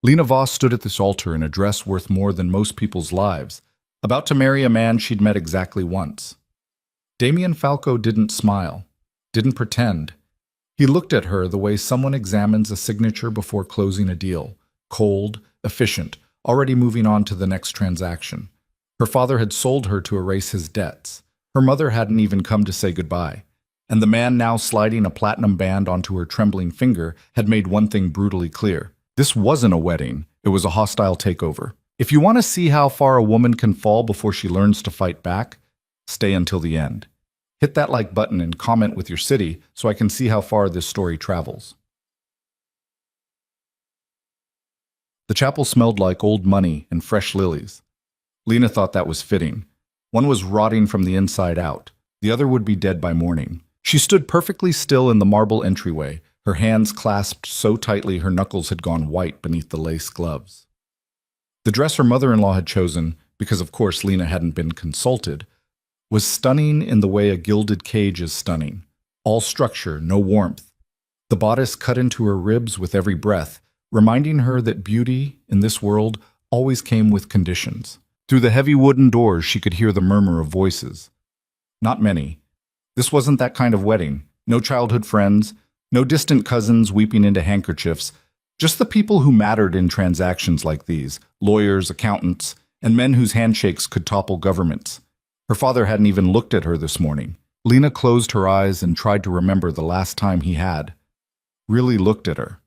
Lena Voss stood at this altar in a dress worth more than most people's lives, about to marry a man she'd met exactly once. Damien Falco didn't smile, didn't pretend. He looked at her the way someone examines a signature before closing a deal, cold, efficient, already moving on to the next transaction. Her father had sold her to erase his debts. Her mother hadn't even come to say goodbye. And the man now sliding a platinum band onto her trembling finger had made one thing brutally clear. This wasn't a wedding, it was a hostile takeover. If you want to see how far a woman can fall before she learns to fight back, stay until the end. Hit that like button and comment with your city so I can see how far this story travels. The chapel smelled like old money and fresh lilies. Lena thought that was fitting. One was rotting from the inside out. The other would be dead by morning. She stood perfectly still in the marble entryway, her hands clasped so tightly her knuckles had gone white beneath the lace gloves. The dress her mother-in-law had chosen, because of course Lena hadn't been consulted, was stunning in the way a gilded cage is stunning. All structure, no warmth. The bodice cut into her ribs with every breath, reminding her that beauty, in this world, always came with conditions. Through the heavy wooden doors she could hear the murmur of voices. Not many. This wasn't that kind of wedding. No childhood friends, no distant cousins weeping into handkerchiefs, just the people who mattered in transactions like these, lawyers, accountants, and men whose handshakes could topple governments. Her father hadn't even looked at her this morning. Lena closed her eyes and tried to remember the last time he had. Really looked at her.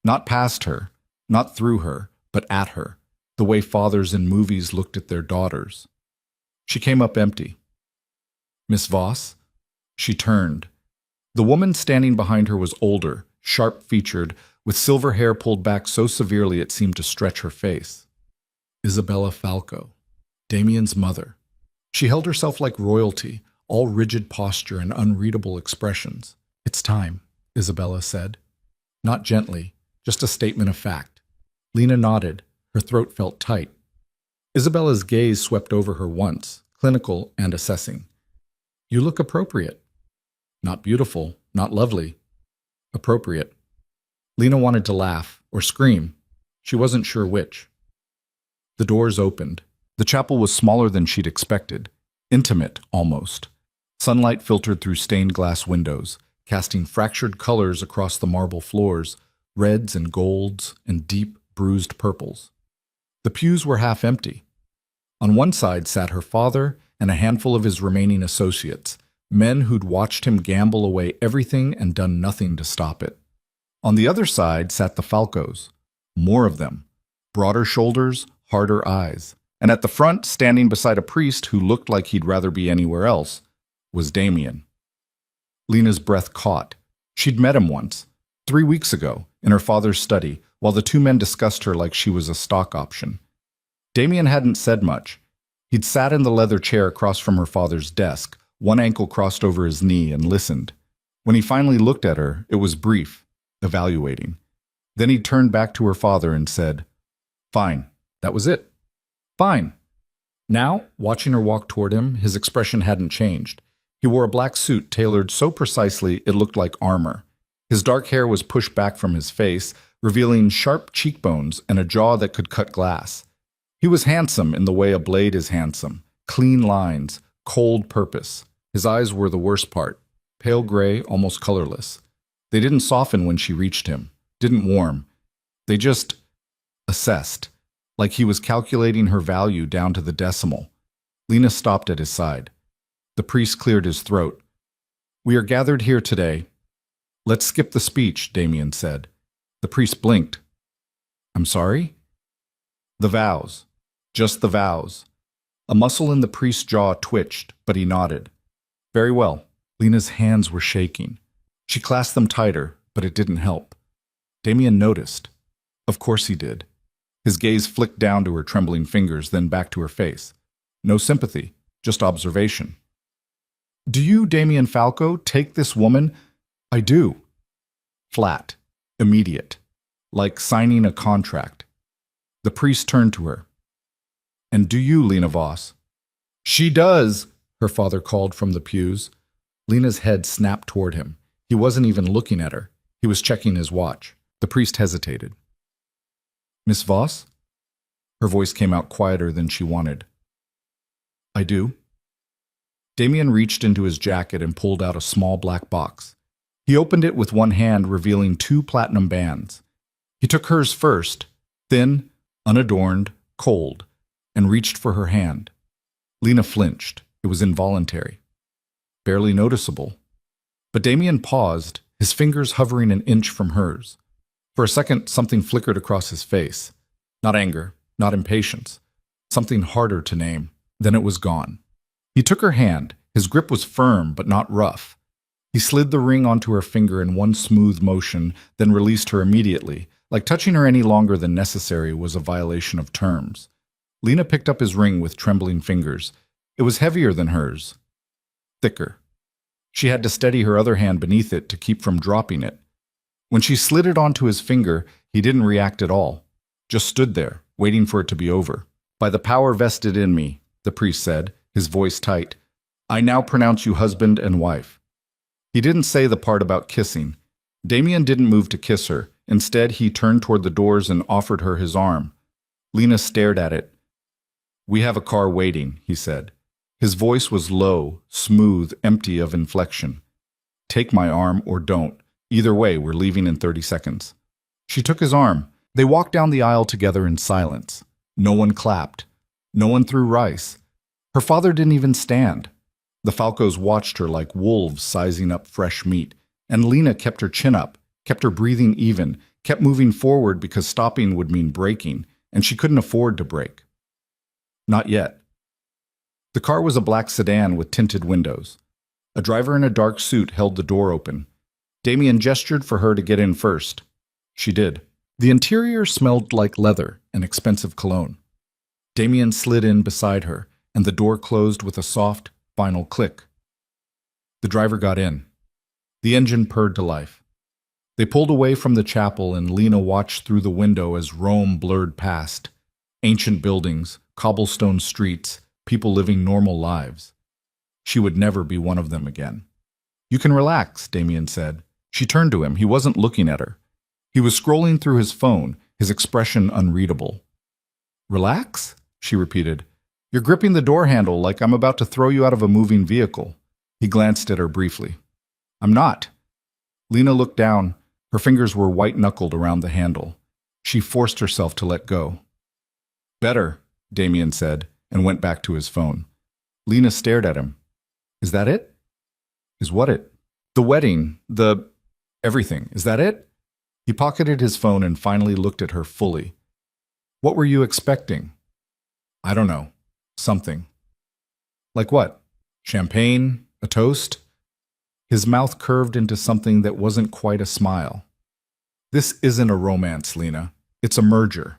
Not past her, not through her, but at her, the way fathers in movies looked at their daughters. She came up empty. Miss Voss? She turned. The woman standing behind her was older, sharp-featured, with silver hair pulled back so severely it seemed to stretch her face. Isabella Falco, Damien's mother. She held herself like royalty, all rigid posture and unreadable expressions. "It's time," Isabella said. Not gently, just a statement of fact. Lena nodded. Her throat felt tight. Isabella's gaze swept over her once, clinical and assessing. "You look appropriate." Not beautiful, not lovely. Appropriate. Lena wanted to laugh, or scream. She wasn't sure which. The doors opened. The chapel was smaller than she'd expected. Intimate, almost. Sunlight filtered through stained glass windows, casting fractured colors across the marble floors, reds and golds and deep, bruised purples. The pews were half empty. On one side sat her father and a handful of his remaining associates, men who'd watched him gamble away everything and done nothing to stop it. On the other side sat the Falcos, more of them, broader shoulders, harder eyes. And at the front, standing beside a priest who looked like he'd rather be anywhere else, was Damien. Lena's breath caught. She'd met him once, 3 weeks ago, in her father's study, while the two men discussed her like she was a stock option. Damien hadn't said much. He'd sat in the leather chair across from her father's desk, one ankle crossed over his knee, and listened. When he finally looked at her, it was brief, evaluating. Then he turned back to her father and said, "Fine." That was it. Fine. Now, watching her walk toward him, his expression hadn't changed. He wore a black suit tailored so precisely it looked like armor. His dark hair was pushed back from his face, revealing sharp cheekbones and a jaw that could cut glass. He was handsome in the way a blade is handsome. Clean lines, cold purpose. His eyes were the worst part. Pale gray, almost colorless. They didn't soften when she reached him. Didn't warm. They just assessed. Like he was calculating her value down to the decimal. Lena stopped at his side. The priest cleared his throat. "We are gathered here today." "Let's skip the speech," Damien said. The priest blinked. "I'm sorry?" "The vows. Just the vows." A muscle in the priest's jaw twitched, but he nodded. "Very well." Lena's hands were shaking. She clasped them tighter, but it didn't help. Damien noticed. Of course he did. His gaze flicked down to her trembling fingers, then back to her face. No sympathy, just observation. "Do you, Damien Falco, take this woman?" "I do." Flat, immediate, like signing a contract. The priest turned to her. "And do you, Lena Voss?" "She does," her father called from the pews. Lena's head snapped toward him. He wasn't even looking at her. He was checking his watch. The priest hesitated. Miss Voss? Her voice came out quieter than she wanted. I do. Damien reached into his jacket and pulled out a small black box. He opened it with one hand, revealing 2 platinum bands. He took hers first, thin, unadorned, cold, and reached for her hand. Lena flinched. It was involuntary. Barely noticeable. But Damien paused, his fingers hovering an inch from hers. For a second, something flickered across his face. Not anger, not impatience. Something harder to name. Then it was gone. He took her hand. His grip was firm, but not rough. He slid the ring onto her finger in one smooth motion, then released her immediately, like touching her any longer than necessary was a violation of terms. Lena picked up his ring with trembling fingers. It was heavier than hers. Thicker. She had to steady her other hand beneath it to keep from dropping it. When she slid it onto his finger, he didn't react at all. Just stood there, waiting for it to be over. By the power vested in me, the priest said, his voice tight, I now pronounce you husband and wife. He didn't say the part about kissing. Damien didn't move to kiss her. Instead, he turned toward the doors and offered her his arm. Lena stared at it. We have a car waiting, he said. His voice was low, smooth, empty of inflection. Take my arm or don't. Either way, we're leaving in 30 seconds. She took his arm. They walked down the aisle together in silence. No one clapped. No one threw rice. Her father didn't even stand. The Falcos watched her like wolves sizing up fresh meat, and Lena kept her chin up, kept her breathing even, kept moving forward because stopping would mean breaking, and she couldn't afford to break. Not yet. The car was a black sedan with tinted windows. A driver in a dark suit held the door open. Damien gestured for her to get in first. She did. The interior smelled like leather and expensive cologne. Damien slid in beside her, and the door closed with a soft, final click. The driver got in. The engine purred to life. They pulled away from the chapel, and Lena watched through the window as Rome blurred past. Ancient buildings, cobblestone streets, people living normal lives. She would never be one of them again. You can relax, Damien said. She turned to him. He wasn't looking at her. He was scrolling through his phone, his expression unreadable. Relax? She repeated. You're gripping the door handle like I'm about to throw you out of a moving vehicle. He glanced at her briefly. I'm not. Lena looked down. Her fingers were white-knuckled around the handle. She forced herself to let go. Better, Damien said, and went back to his phone. Lena stared at him. Is that it? Is what it? The wedding, everything. Is that it? He pocketed his phone and finally looked at her fully. What were you expecting? I don't know. Something. Like what? Champagne? A toast? His mouth curved into something that wasn't quite a smile. This isn't a romance, Lena. It's a merger.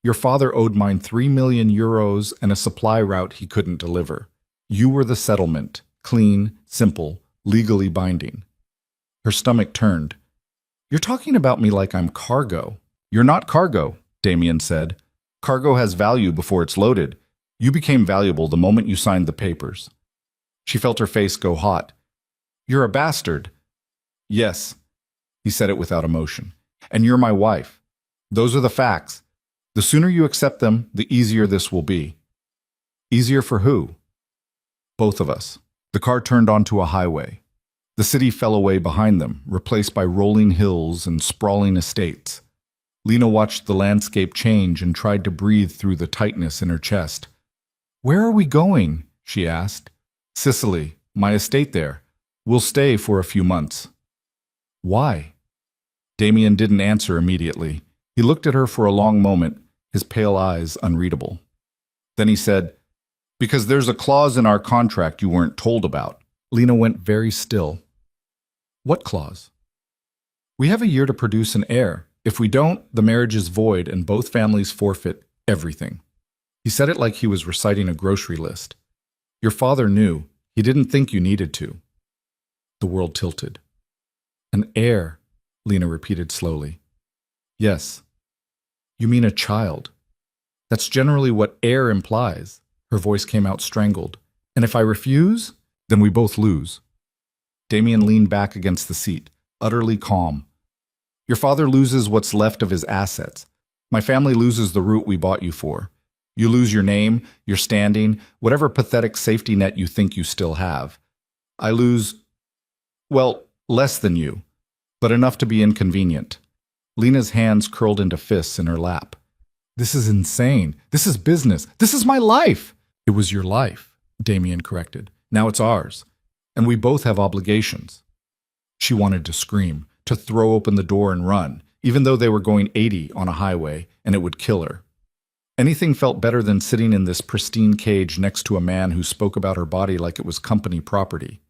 Your father owed mine 3 million euros and a supply route he couldn't deliver. You were the settlement. Clean, simple, legally binding. Her stomach turned. You're talking about me like I'm cargo. You're not cargo, Damien said. Cargo has value before it's loaded. You became valuable the moment you signed the papers. She felt her face go hot. You're a bastard. Yes, he said it without emotion. And you're my wife. Those are the facts. The sooner you accept them, the easier this will be. Easier for who? Both of us. The car turned onto a highway. The city fell away behind them, replaced by rolling hills and sprawling estates. Lena watched the landscape change and tried to breathe through the tightness in her chest. Where are we going? She asked. Sicily, my estate there. We'll stay for a few months. Why? Damien didn't answer immediately. He looked at her for a long moment, his pale eyes unreadable. Then he said, Because there's a clause in our contract you weren't told about. Lena went very still. What clause? We have a year to produce an heir. If we don't, the marriage is void and both families forfeit everything. He said it like he was reciting a grocery list. Your father knew. He didn't think you needed to. The world tilted. An heir, Lena repeated slowly. Yes. You mean a child. That's generally what heir implies. Her voice came out strangled. And if I refuse, then we both lose. Damien leaned back against the seat, utterly calm. Your father loses what's left of his assets. My family loses the route we bought you for. You lose your name, your standing, whatever pathetic safety net you think you still have. I lose, well, less than you, but enough to be inconvenient. Lena's hands curled into fists in her lap. This is insane. This is business. This is my life. It was your life, Damien corrected. Now it's ours. And we both have obligations. She wanted to scream, to throw open the door and run, even though they were going 80 on a highway, and it would kill her. Anything felt better than sitting in this pristine cage next to a man who spoke about her body like it was company property.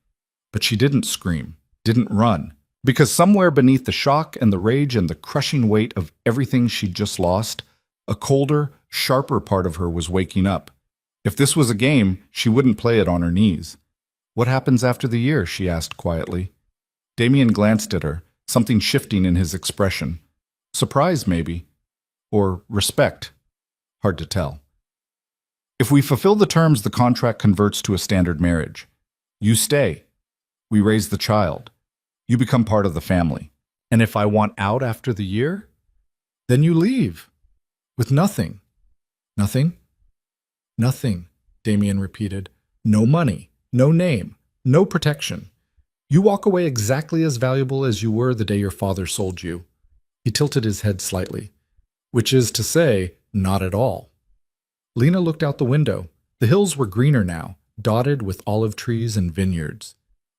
But she didn't scream, didn't run, because somewhere beneath the shock and the rage and the crushing weight of everything she'd just lost, a colder, sharper part of her was waking up. If this was a game, she wouldn't play it on her knees. What happens after the year? She asked quietly. Damien glanced at her, something shifting in his expression. Surprise, maybe. Or respect. Hard to tell. If we fulfill the terms, the contract converts to a standard marriage. You stay. We raise the child. You become part of the family. And if I want out after the year, then you leave. With nothing. Nothing? Nothing, Damien repeated. No money, no name, no protection. You walk away exactly as valuable as you were the day your father sold you. He tilted his head slightly. Which is to say, not at all. Lena looked out the window. The hills were greener now, dotted with olive trees and vineyards.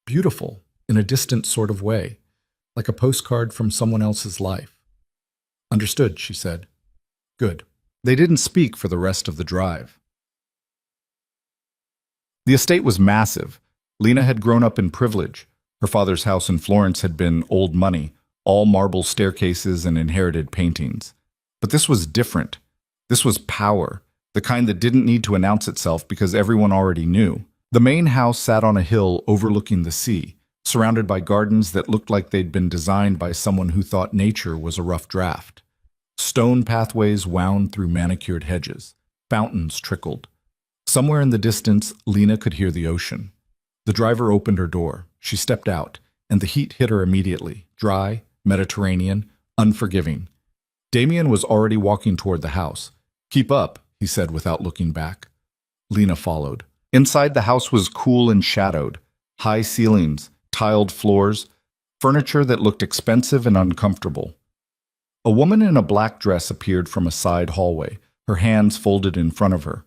Beautiful, in a distant sort of way, like a postcard from someone else's life. Understood, she said. Good. They didn't speak for the rest of the drive. The estate was massive. Lena had grown up in privilege. Her father's house in Florence had been old money, all marble staircases and inherited paintings. But this was different. This was power, the kind that didn't need to announce itself because everyone already knew. The main house sat on a hill overlooking the sea, surrounded by gardens that looked like they'd been designed by someone who thought nature was a rough draft. Stone pathways wound through manicured hedges. Fountains trickled. Somewhere in the distance, Lena could hear the ocean. The driver opened her door. She stepped out, and the heat hit her immediately, dry, Mediterranean, unforgiving. Damien was already walking toward the house. Keep up, he said without looking back. Lena followed. Inside, the house was cool and shadowed. High ceilings, tiled floors, furniture that looked expensive and uncomfortable. A woman in a black dress appeared from a side hallway, her hands folded in front of her.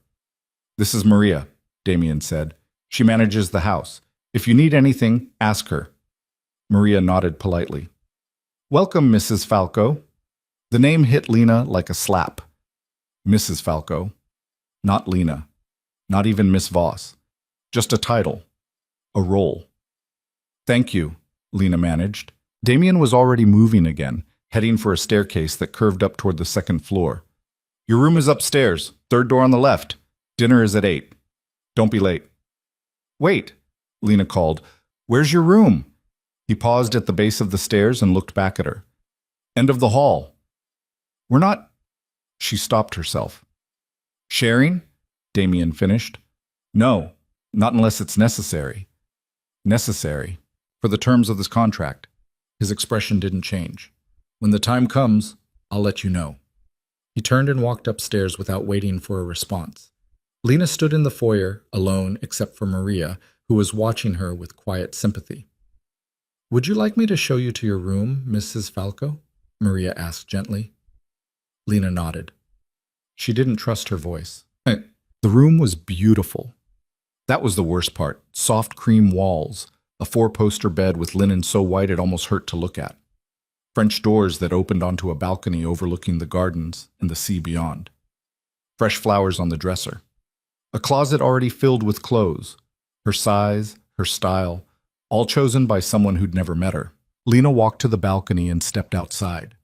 This is Maria, Damien said. She manages the house. If you need anything, ask her. Maria nodded politely. Welcome, Mrs. Falco. The name hit Lena like a slap. Mrs. Falco. Not Lena. Not even Miss Voss. Just a title. A role. Thank you, Lena managed. Damien was already moving again, heading for a staircase that curved up toward the second floor. Your room is upstairs, third door on the left. Dinner is at 8. Don't be late. Wait, Lena called. Where's your room? He paused at the base of the stairs and looked back at her. End of the hall. We're not... She stopped herself. Sharing? Damien finished. No, not unless it's necessary. Necessary. For the terms of this contract. His expression didn't change. When the time comes, I'll let you know. He turned and walked upstairs without waiting for a response. Lena stood in the foyer, alone except for Maria, who was watching her with quiet sympathy. Would you like me to show you to your room, Mrs. Falco? Maria asked gently. Lena nodded. She didn't trust her voice. The room was beautiful. That was the worst part. Soft cream walls, a 4-poster bed with linen so white it almost hurt to look at. French doors that opened onto a balcony overlooking the gardens and the sea beyond. Fresh flowers on the dresser. A closet already filled with clothes. Her size, her style, all chosen by someone who'd never met her. Lena walked to the balcony and stepped outside.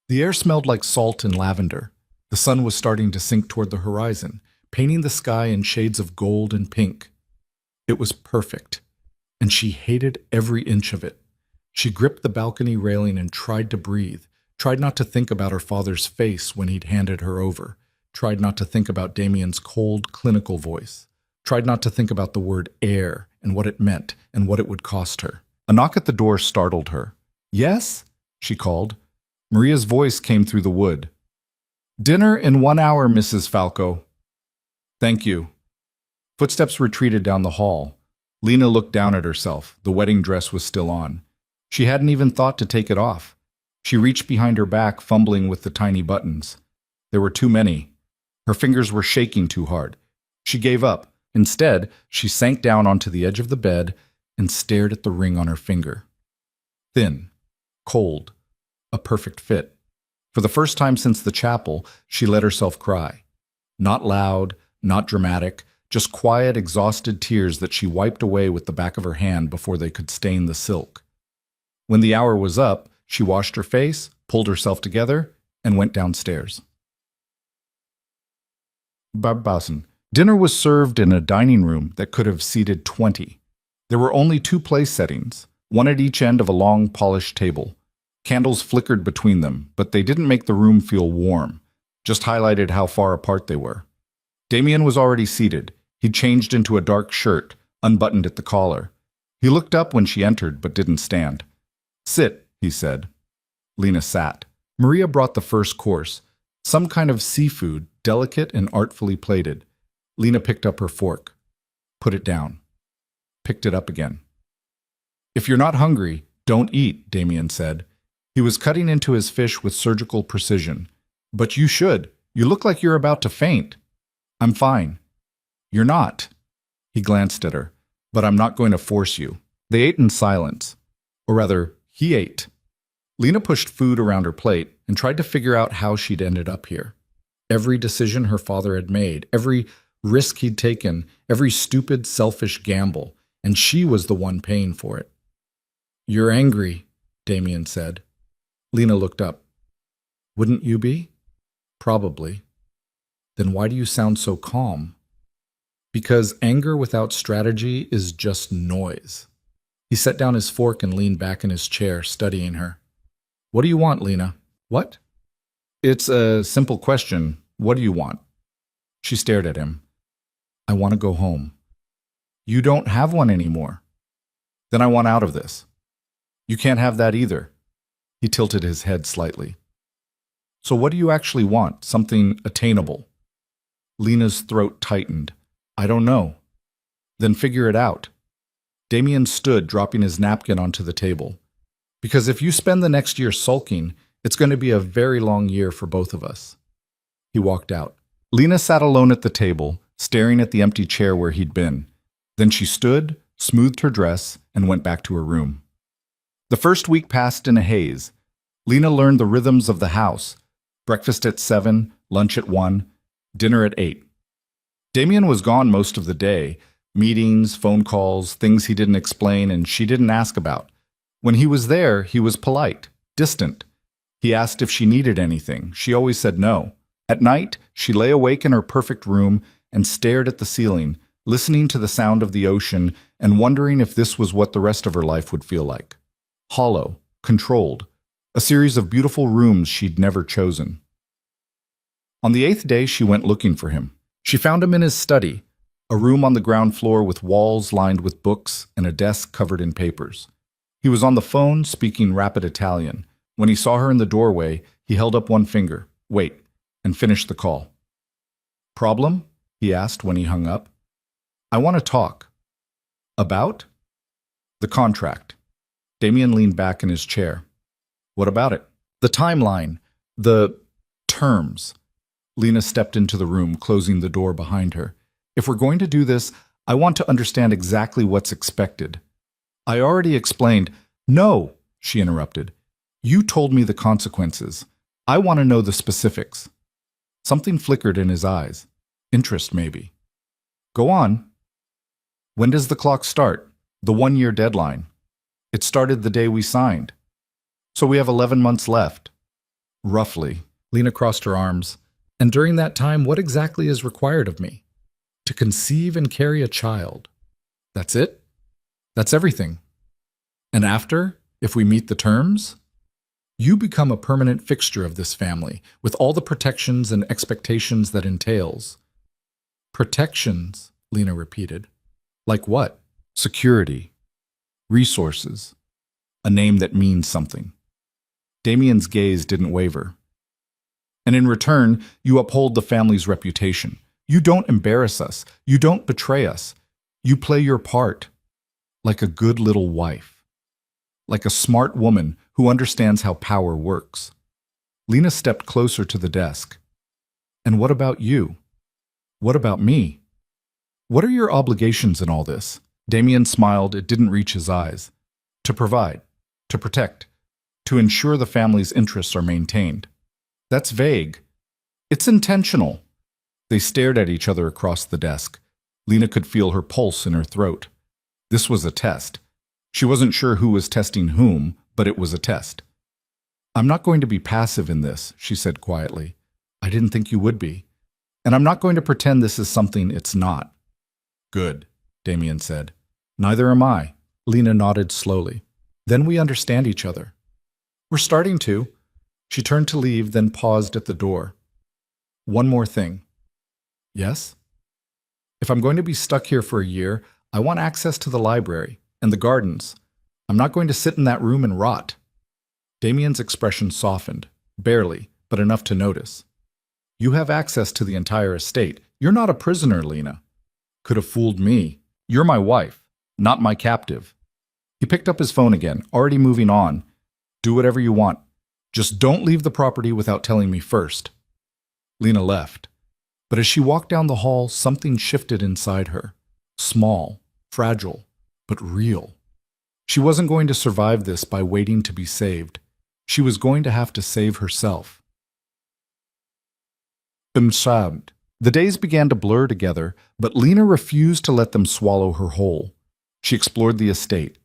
The air smelled like salt and lavender. The sun was starting to sink toward the horizon, painting the sky in shades of gold and pink. It was perfect, and she hated every inch of it. She gripped the balcony railing and tried to breathe, tried not to think about her father's face when he'd handed her over, tried not to think about Damien's cold, clinical voice, tried not to think about the word air and what it meant and what it would cost her. A knock at the door startled her. Yes? She called. Maria's voice came through the wood. Dinner in 1 hour, Mrs. Falco. Thank you. Footsteps retreated down the hall. Lena looked down at herself. The wedding dress was still on. She hadn't even thought to take it off. She reached behind her back, fumbling with the tiny buttons. There were too many. Her fingers were shaking too hard. She gave up. Instead, she sank down onto the edge of the bed and stared at the ring on her finger. Thin, cold, a perfect fit. For the first time since the chapel, she let herself cry. Not loud, not dramatic, just quiet, exhausted tears that she wiped away with the back of her hand before they could stain the silk. When the hour was up, she washed her face, pulled herself together, and went downstairs. Barbasen. Dinner was served in a dining room that could have seated 20. There were only 2 place settings, one at each end of a long, polished table. Candles flickered between them, but they didn't make the room feel warm, just highlighted how far apart they were. Damien was already seated. He'd changed into a dark shirt, unbuttoned at the collar. He looked up when she entered, but didn't stand. Sit, he said. Lena sat. Maria brought the first course, some kind of seafood, delicate and artfully plated. Lena picked up her fork, put it down, picked it up again. If you're not hungry, don't eat, Damien said. He was cutting into his fish with surgical precision. But you should. You look like you're about to faint. I'm fine. You're not. He glanced at her. But I'm not going to force you. They ate in silence. Or rather, he ate. Lena pushed food around her plate and tried to figure out how she'd ended up here. Every decision her father had made, every risk he'd taken, every stupid, selfish gamble, and she was the one paying for it. You're angry, Damien said. Lena looked up. Wouldn't you be? Probably. Then why do you sound so calm? Because anger without strategy is just noise. He set down his fork and leaned back in his chair, studying her. What do you want, Lena? What? It's a simple question. What do you want? She stared at him. I want to go home. You don't have one anymore. Then I want out of this. You can't have that either. He tilted his head slightly. So what do you actually want? Something attainable? Lena's throat tightened. I don't know. Then figure it out. Damien stood, dropping his napkin onto the table. Because if you spend the next year sulking, it's going to be a very long year for both of us. He walked out. Lena sat alone at the table, staring at the empty chair where he'd been. Then she stood, smoothed her dress, and went back to her room. The first week passed in a haze. Lena learned the rhythms of the house. Breakfast at 7, lunch at 1, dinner at 8. Damien was gone most of the day. Meetings, phone calls, things he didn't explain and she didn't ask about. When he was there, he was polite, distant. He asked if she needed anything. She always said no. At night, she lay awake in her perfect room and stared at the ceiling, listening to the sound of the ocean and wondering if this was what the rest of her life would feel like. Hollow, controlled, a series of beautiful rooms she'd never chosen. On the 8th day, she went looking for him. She found him in his study, a room on the ground floor with walls lined with books and a desk covered in papers. He was on the phone, speaking rapid Italian. When he saw her in the doorway, he held up one finger, wait, and finished the call. Problem? He asked when he hung up. I want to talk. About? The contract. Damien leaned back in his chair. What about it? The timeline. The terms. Lena stepped into the room, closing the door behind her. If we're going to do this, I want to understand exactly what's expected. I already explained. No, she interrupted. You told me the consequences. I want to know the specifics. Something flickered in his eyes. Interest, maybe. Go on. When does the clock start? The 1-year deadline. It started the day we signed. So we have 11 months left. Roughly. Lena crossed her arms. And during that time, what exactly is required of me? To conceive and carry a child. That's it? That's everything. And after, if we meet the terms, you become a permanent fixture of this family, with all the protections and expectations that entails. Protections, Lena repeated. Like what? Security. Resources. A name that means something. Damien's gaze didn't waver. And in return, you uphold the family's reputation. You don't embarrass us. You don't betray us. You play your part like a good little wife, like a smart woman who understands how power works. Lena stepped closer to the desk. And what about you? What about me? What are your obligations in all this? Damien smiled. It didn't reach his eyes. To provide, to protect, to ensure the family's interests are maintained. That's vague. It's intentional. They stared at each other across the desk. Lena could feel her pulse in her throat. This was a test. She wasn't sure who was testing whom, but it was a test. I'm not going to be passive in this, she said quietly. I didn't think you would be. And I'm not going to pretend this is something it's not. Good, Damien said. Neither am I. Lena nodded slowly. Then we understand each other. We're starting to. She turned to leave, then paused at the door. One more thing. Yes? If I'm going to be stuck here for a year, I want access to the library and the gardens. I'm not going to sit in that room and rot. Damien's expression softened, barely, but enough to notice. You have access to the entire estate. You're not a prisoner, Lena. Could have fooled me. You're my wife, not my captive. He picked up his phone again, already moving on. Do whatever you want. Just don't leave the property without telling me first. Lena left. But as she walked down the hall, something shifted inside her. Small, fragile, but real. She wasn't going to survive this by waiting to be saved. She was going to have to save herself. The days began to blur together, but Lena refused to let them swallow her whole. She explored the estate.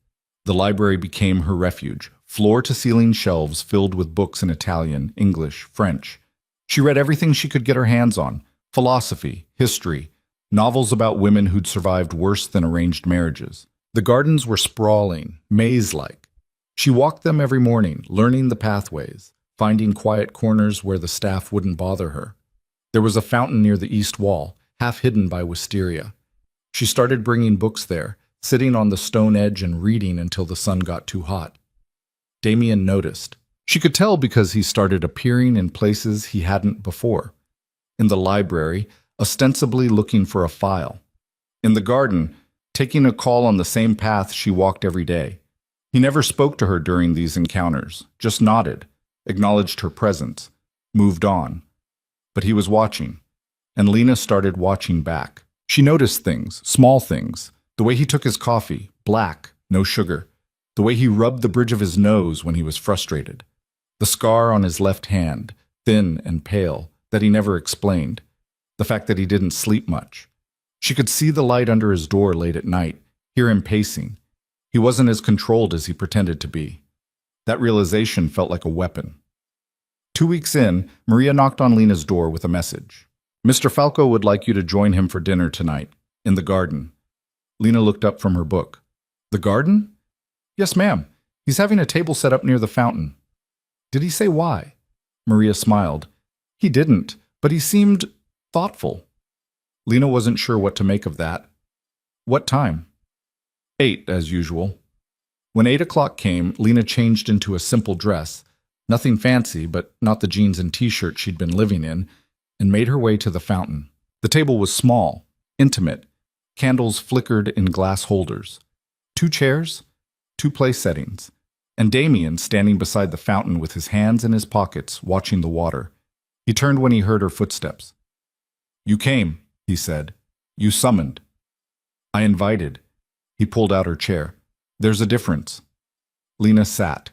The library became her refuge, floor-to-ceiling shelves filled with books in Italian, English, French. She read everything she could get her hands on: philosophy, history, novels about women who'd survived worse than arranged marriages. The gardens were sprawling, maze-like. She walked them every morning, learning the pathways, finding quiet corners where the staff wouldn't bother her. There was a fountain near the east wall, half hidden by wisteria. She started bringing books there, sitting on the stone edge and reading until the sun got too hot. Damien noticed. She could tell because he started appearing in places he hadn't before. In the library, ostensibly looking for a file. In the garden, taking a call on the same path she walked every day. He never spoke to her during these encounters, just nodded, acknowledged her presence, moved on. But he was watching, and Lena started watching back. She noticed things, small things. The way he took his coffee, black, no sugar. The way he rubbed the bridge of his nose when he was frustrated. The scar on his left hand, thin and pale, that he never explained. The fact that he didn't sleep much. She could see the light under his door late at night, hear him pacing. He wasn't as controlled as he pretended to be. That realization felt like a weapon. 2 weeks in, Maria knocked on Lena's door with a message. Mr. Falco would like you to join him for dinner tonight, in the garden. Lena looked up from her book. The garden? Yes, ma'am. He's having a table set up near the fountain. Did he say why? Maria smiled. He didn't, but he seemed thoughtful. Lena wasn't sure what to make of that. What time? 8, as usual. When 8 o'clock came, Lena changed into a simple dress, nothing fancy, but not the jeans and t-shirt she'd been living in, and made her way to the fountain. The table was small, intimate. Candles flickered in glass holders. 2 chairs, 2 place settings, and Damien standing beside the fountain with his hands in his pockets, watching the water. He turned when he heard her footsteps. You came, he said. You summoned. I invited. He pulled out her chair. There's a difference. Lena sat.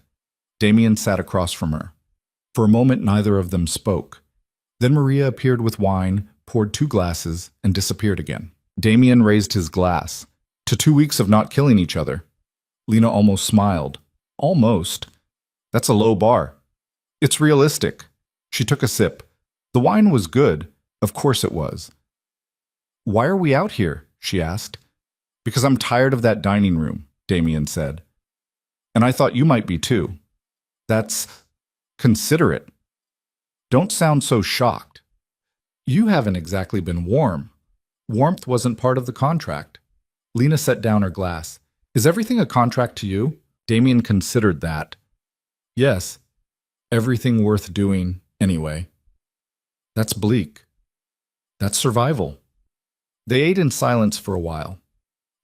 Damien sat across from her. For a moment, neither of them spoke. Then Maria appeared with wine, poured 2 glasses, and disappeared again. Damien raised his glass. To 2 weeks of not killing each other. Lena almost smiled. Almost. That's a low bar. It's realistic. She took a sip. The wine was good. Of course it was. Why are we out here? She asked. Because I'm tired of that dining room, Damien said. And I thought you might be too. That's considerate. Don't sound so shocked. You haven't exactly been warm. Warmth wasn't part of the contract. Lena set down her glass. Is everything a contract to you? Damien considered that. Yes. Everything worth doing, anyway. That's bleak. That's survival. They ate in silence for a while.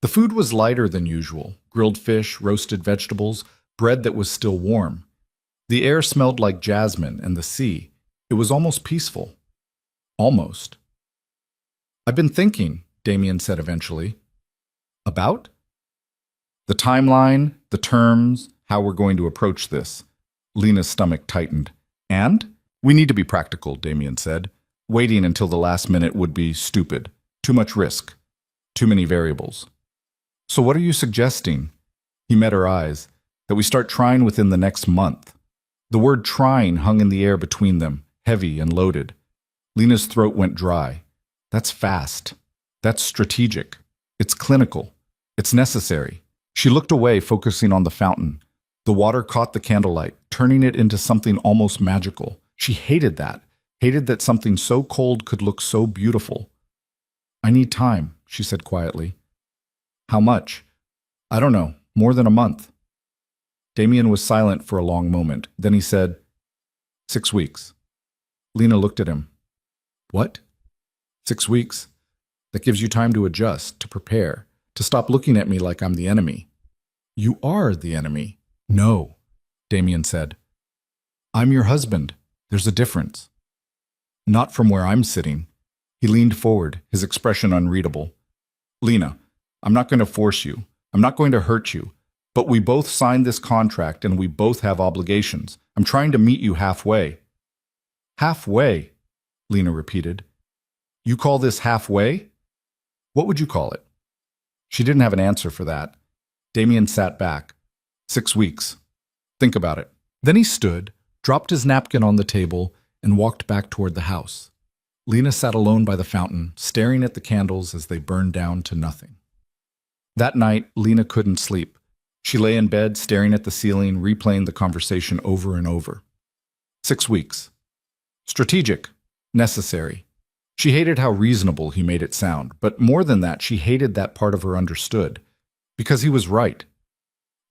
The food was lighter than usual: grilled fish, roasted vegetables, bread that was still warm. The air smelled like jasmine and the sea. It was almost peaceful. Almost. "I've been thinking," Damien said eventually. "About?" "The timeline, the terms, how we're going to approach this." Lena's stomach tightened. "And? We need to be practical," Damien said. "Waiting until the last minute would be stupid. Too much risk. Too many variables." "So what are you suggesting?" He met her eyes. "That we start trying within the next month." The word trying hung in the air between them, heavy and loaded. Lena's throat went dry. "That's fast. That's strategic. It's clinical. It's necessary." She looked away, focusing on the fountain. The water caught the candlelight, turning it into something almost magical. She hated that something so cold could look so beautiful. "I need time," she said quietly. "How much?" "I don't know. More than a month." Damien was silent for a long moment. Then he said, 6 weeks. Lena looked at him. "What?" 6 weeks. That gives you time to adjust, to prepare, to stop looking at me like I'm the enemy." "You are the enemy." "No," Damien said. "I'm your husband. There's a difference." "Not from where I'm sitting." He leaned forward, his expression unreadable. "Lena, I'm not going to force you. I'm not going to hurt you. But we both signed this contract and we both have obligations. I'm trying to meet you halfway." "Halfway?" Lena repeated. "You call this halfway? What would you call it?" She didn't have an answer for that. Damien sat back. 6 weeks. Think about it. Then he stood, dropped his napkin on the table, and walked back toward the house. Lena sat alone by the fountain, staring at the candles as they burned down to nothing. That night, Lena couldn't sleep. She lay in bed, staring at the ceiling, replaying the conversation over and over. 6 weeks. Strategic. Necessary. She hated how reasonable he made it sound, but more than that, she hated that part of her understood. Because he was right.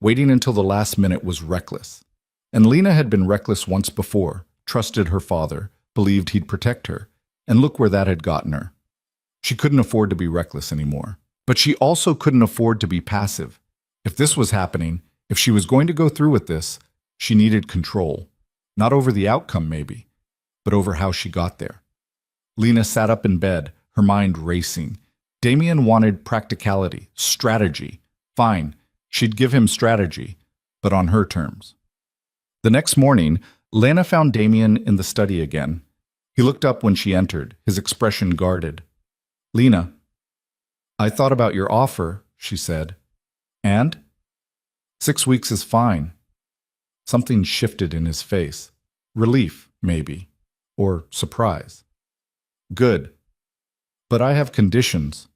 Waiting until the last minute was reckless. And Lena had been reckless once before, trusted her father, believed he'd protect her, and look where that had gotten her. She couldn't afford to be reckless anymore. But she also couldn't afford to be passive. If this was happening, if she was going to go through with this, she needed control. Not over the outcome, maybe, but over how she got there. Lena sat up in bed, her mind racing. Damien wanted practicality, strategy. Fine, she'd give him strategy, but on her terms. The next morning, Lena found Damien in the study again. He looked up when she entered, his expression guarded. "Lena, I thought about your offer," she said. "And?" 6 weeks is fine." Something shifted in his face. Relief, maybe. Or surprise. "Good. But I have conditions."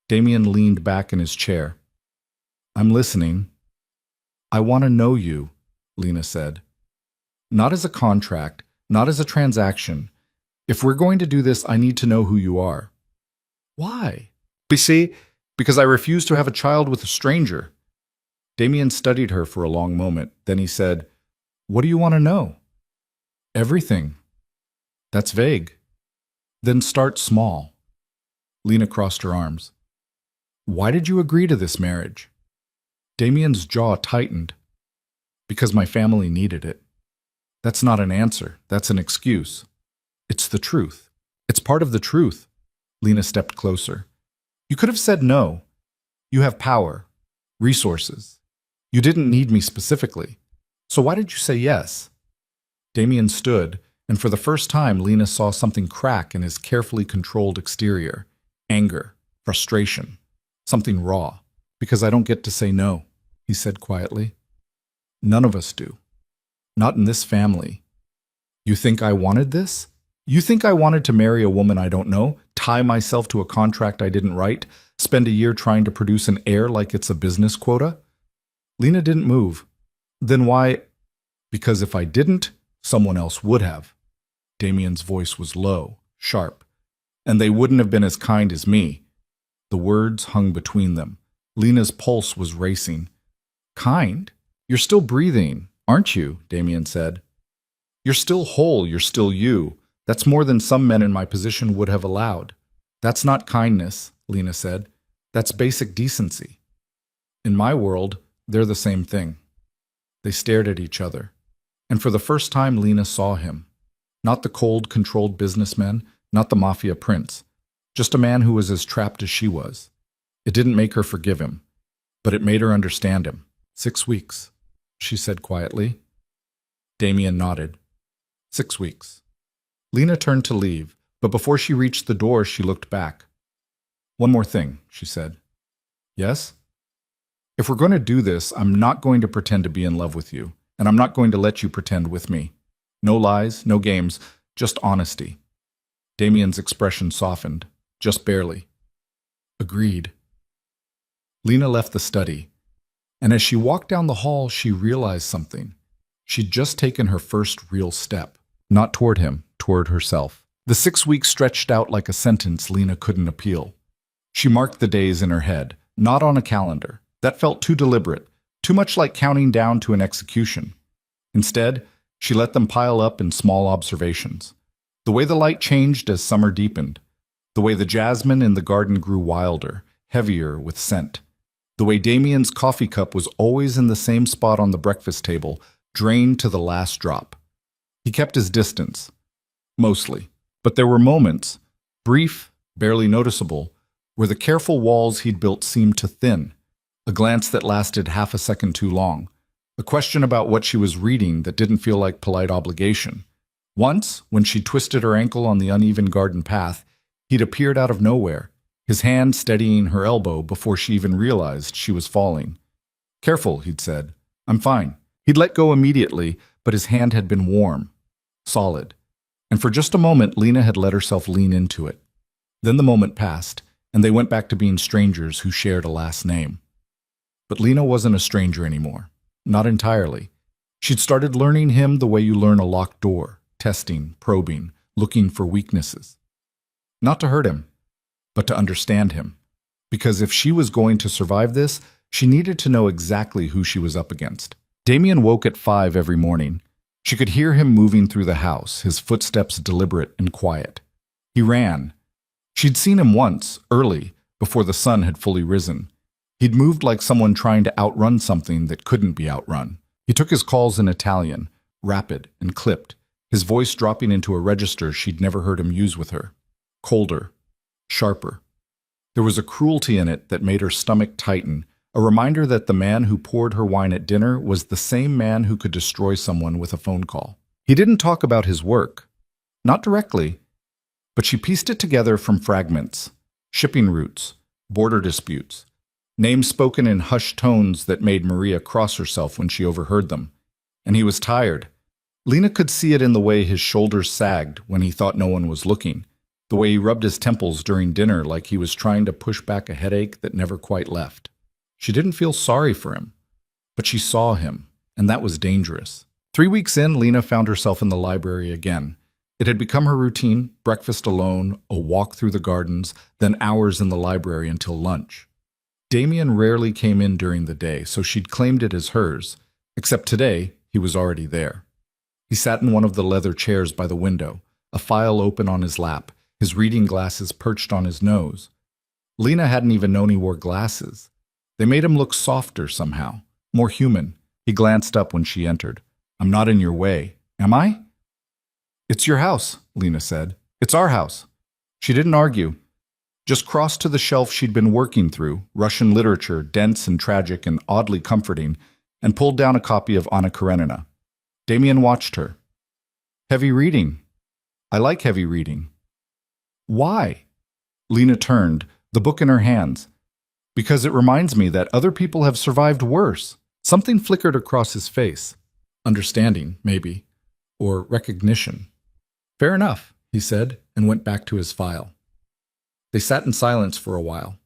Damien leaned back in his chair. "I'm listening." "I want to know you," Lena said. "Not as a contract, not as a transaction. If we're going to do this, I need to know who you are." "Why?" Because I refuse to have a child with a stranger." Damien studied her for a long moment. Then he said, "What do you want to know?" "Everything." "That's vague." "Then start small." Lena crossed her arms. "Why did you agree to this marriage?" Damien's jaw tightened. "Because my family needed it." "That's not an answer. That's an excuse." "It's the truth. It's part of the truth." Lena stepped closer. "You could have said no. You have power, resources. You didn't need me specifically. So why did you say yes?" Damien stood, and for the first time Lena saw something crack in his carefully controlled exterior. Anger, frustration, something raw. "Because I don't get to say no," he said quietly. "None of us do. Not in this family. You think I wanted this? You think I wanted to marry a woman I don't know, tie myself to a contract I didn't write, spend a year trying to produce an heir like it's a business quota?" Lena didn't move. "Then why?" "Because if I didn't, someone else would have." Damien's voice was low, sharp. "And they wouldn't have been as kind as me." The words hung between them. Lena's pulse was racing. "Kind? You're still breathing, aren't you?" Damien said. "You're still whole, you're still you. That's more than some men in my position would have allowed. That's not kindness, Lena said. That's basic decency. In my world, they're the same thing. They stared at each other. And for the first time, Lena saw him. Not the cold, controlled businessman, not the Mafia prince. Just a man who was as trapped as she was. It didn't make her forgive him, but it made her understand him. 6 weeks, she said quietly. Damien nodded. 6 weeks. Lena turned to leave, but before she reached the door, she looked back. One more thing, she said. Yes? If we're going to do this, I'm not going to pretend to be in love with you, and I'm not going to let you pretend with me. No lies, no games, just honesty. Damien's expression softened, just barely. Agreed. Lena left the study, and as she walked down the hall, she realized something. She'd just taken her first real step, not toward him, toward herself. The 6 weeks stretched out like a sentence Lena couldn't appeal. She marked the days in her head, not on a calendar. That felt too deliberate, too much like counting down to an execution. Instead, she let them pile up in small observations. The way the light changed as summer deepened. The way the jasmine in the garden grew wilder, heavier with scent. The way Damien's coffee cup was always in the same spot on the breakfast table, drained to the last drop. He kept his distance. Mostly. But there were moments, brief, barely noticeable, where the careful walls he'd built seemed to thin. A glance that lasted half a second too long. A question about what she was reading that didn't feel like polite obligation. Once, when she twisted her ankle on the uneven garden path, he'd appeared out of nowhere, his hand steadying her elbow before she even realized she was falling. Careful, he'd said. I'm fine. He'd let go immediately, but his hand had been warm, solid. And for just a moment, Lena had let herself lean into it. Then the moment passed, and they went back to being strangers who shared a last name. But Lena wasn't a stranger anymore. Not entirely. She'd started learning him the way you learn a locked door, testing, probing, looking for weaknesses. Not to hurt him, but to understand him. Because if she was going to survive this, she needed to know exactly who she was up against. Damien woke at 5 every morning. She could hear him moving through the house, his footsteps deliberate and quiet. He ran. She'd seen him once, early, before the sun had fully risen. He'd moved like someone trying to outrun something that couldn't be outrun. He took his calls in Italian, rapid and clipped, his voice dropping into a register she'd never heard him use with her. Colder, sharper. There was a cruelty in it that made her stomach tighten, a reminder that the man who poured her wine at dinner was the same man who could destroy someone with a phone call. He didn't talk about his work. Not directly, but she pieced it together from fragments, shipping routes, border disputes, names spoken in hushed tones that made Maria cross herself when she overheard them. And he was tired. Lena could see it in the way his shoulders sagged when he thought no one was looking, the way he rubbed his temples during dinner like he was trying to push back a headache that never quite left. She didn't feel sorry for him, but she saw him, and that was dangerous. 3 weeks in, Lena found herself in the library again. It had become her routine, breakfast alone, a walk through the gardens, then hours in the library until lunch. Damien rarely came in during the day, so she'd claimed it as hers, except today he was already there. He sat in one of the leather chairs by the window, a file open on his lap, his reading glasses perched on his nose. Lena hadn't even known he wore glasses. They made him look softer somehow, more human. He glanced up when she entered. I'm not in your way, am I? It's your house, Lena said. It's our house. She didn't argue. Just crossed to the shelf she'd been working through, Russian literature, dense and tragic and oddly comforting, and pulled down a copy of Anna Karenina. Damien watched her. Heavy reading. I like heavy reading. Why? Lena turned, the book in her hands. Because it reminds me that other people have survived worse. Something flickered across his face. Understanding, maybe. Or recognition. Fair enough, he said, and went back to his file. They sat in silence for a while.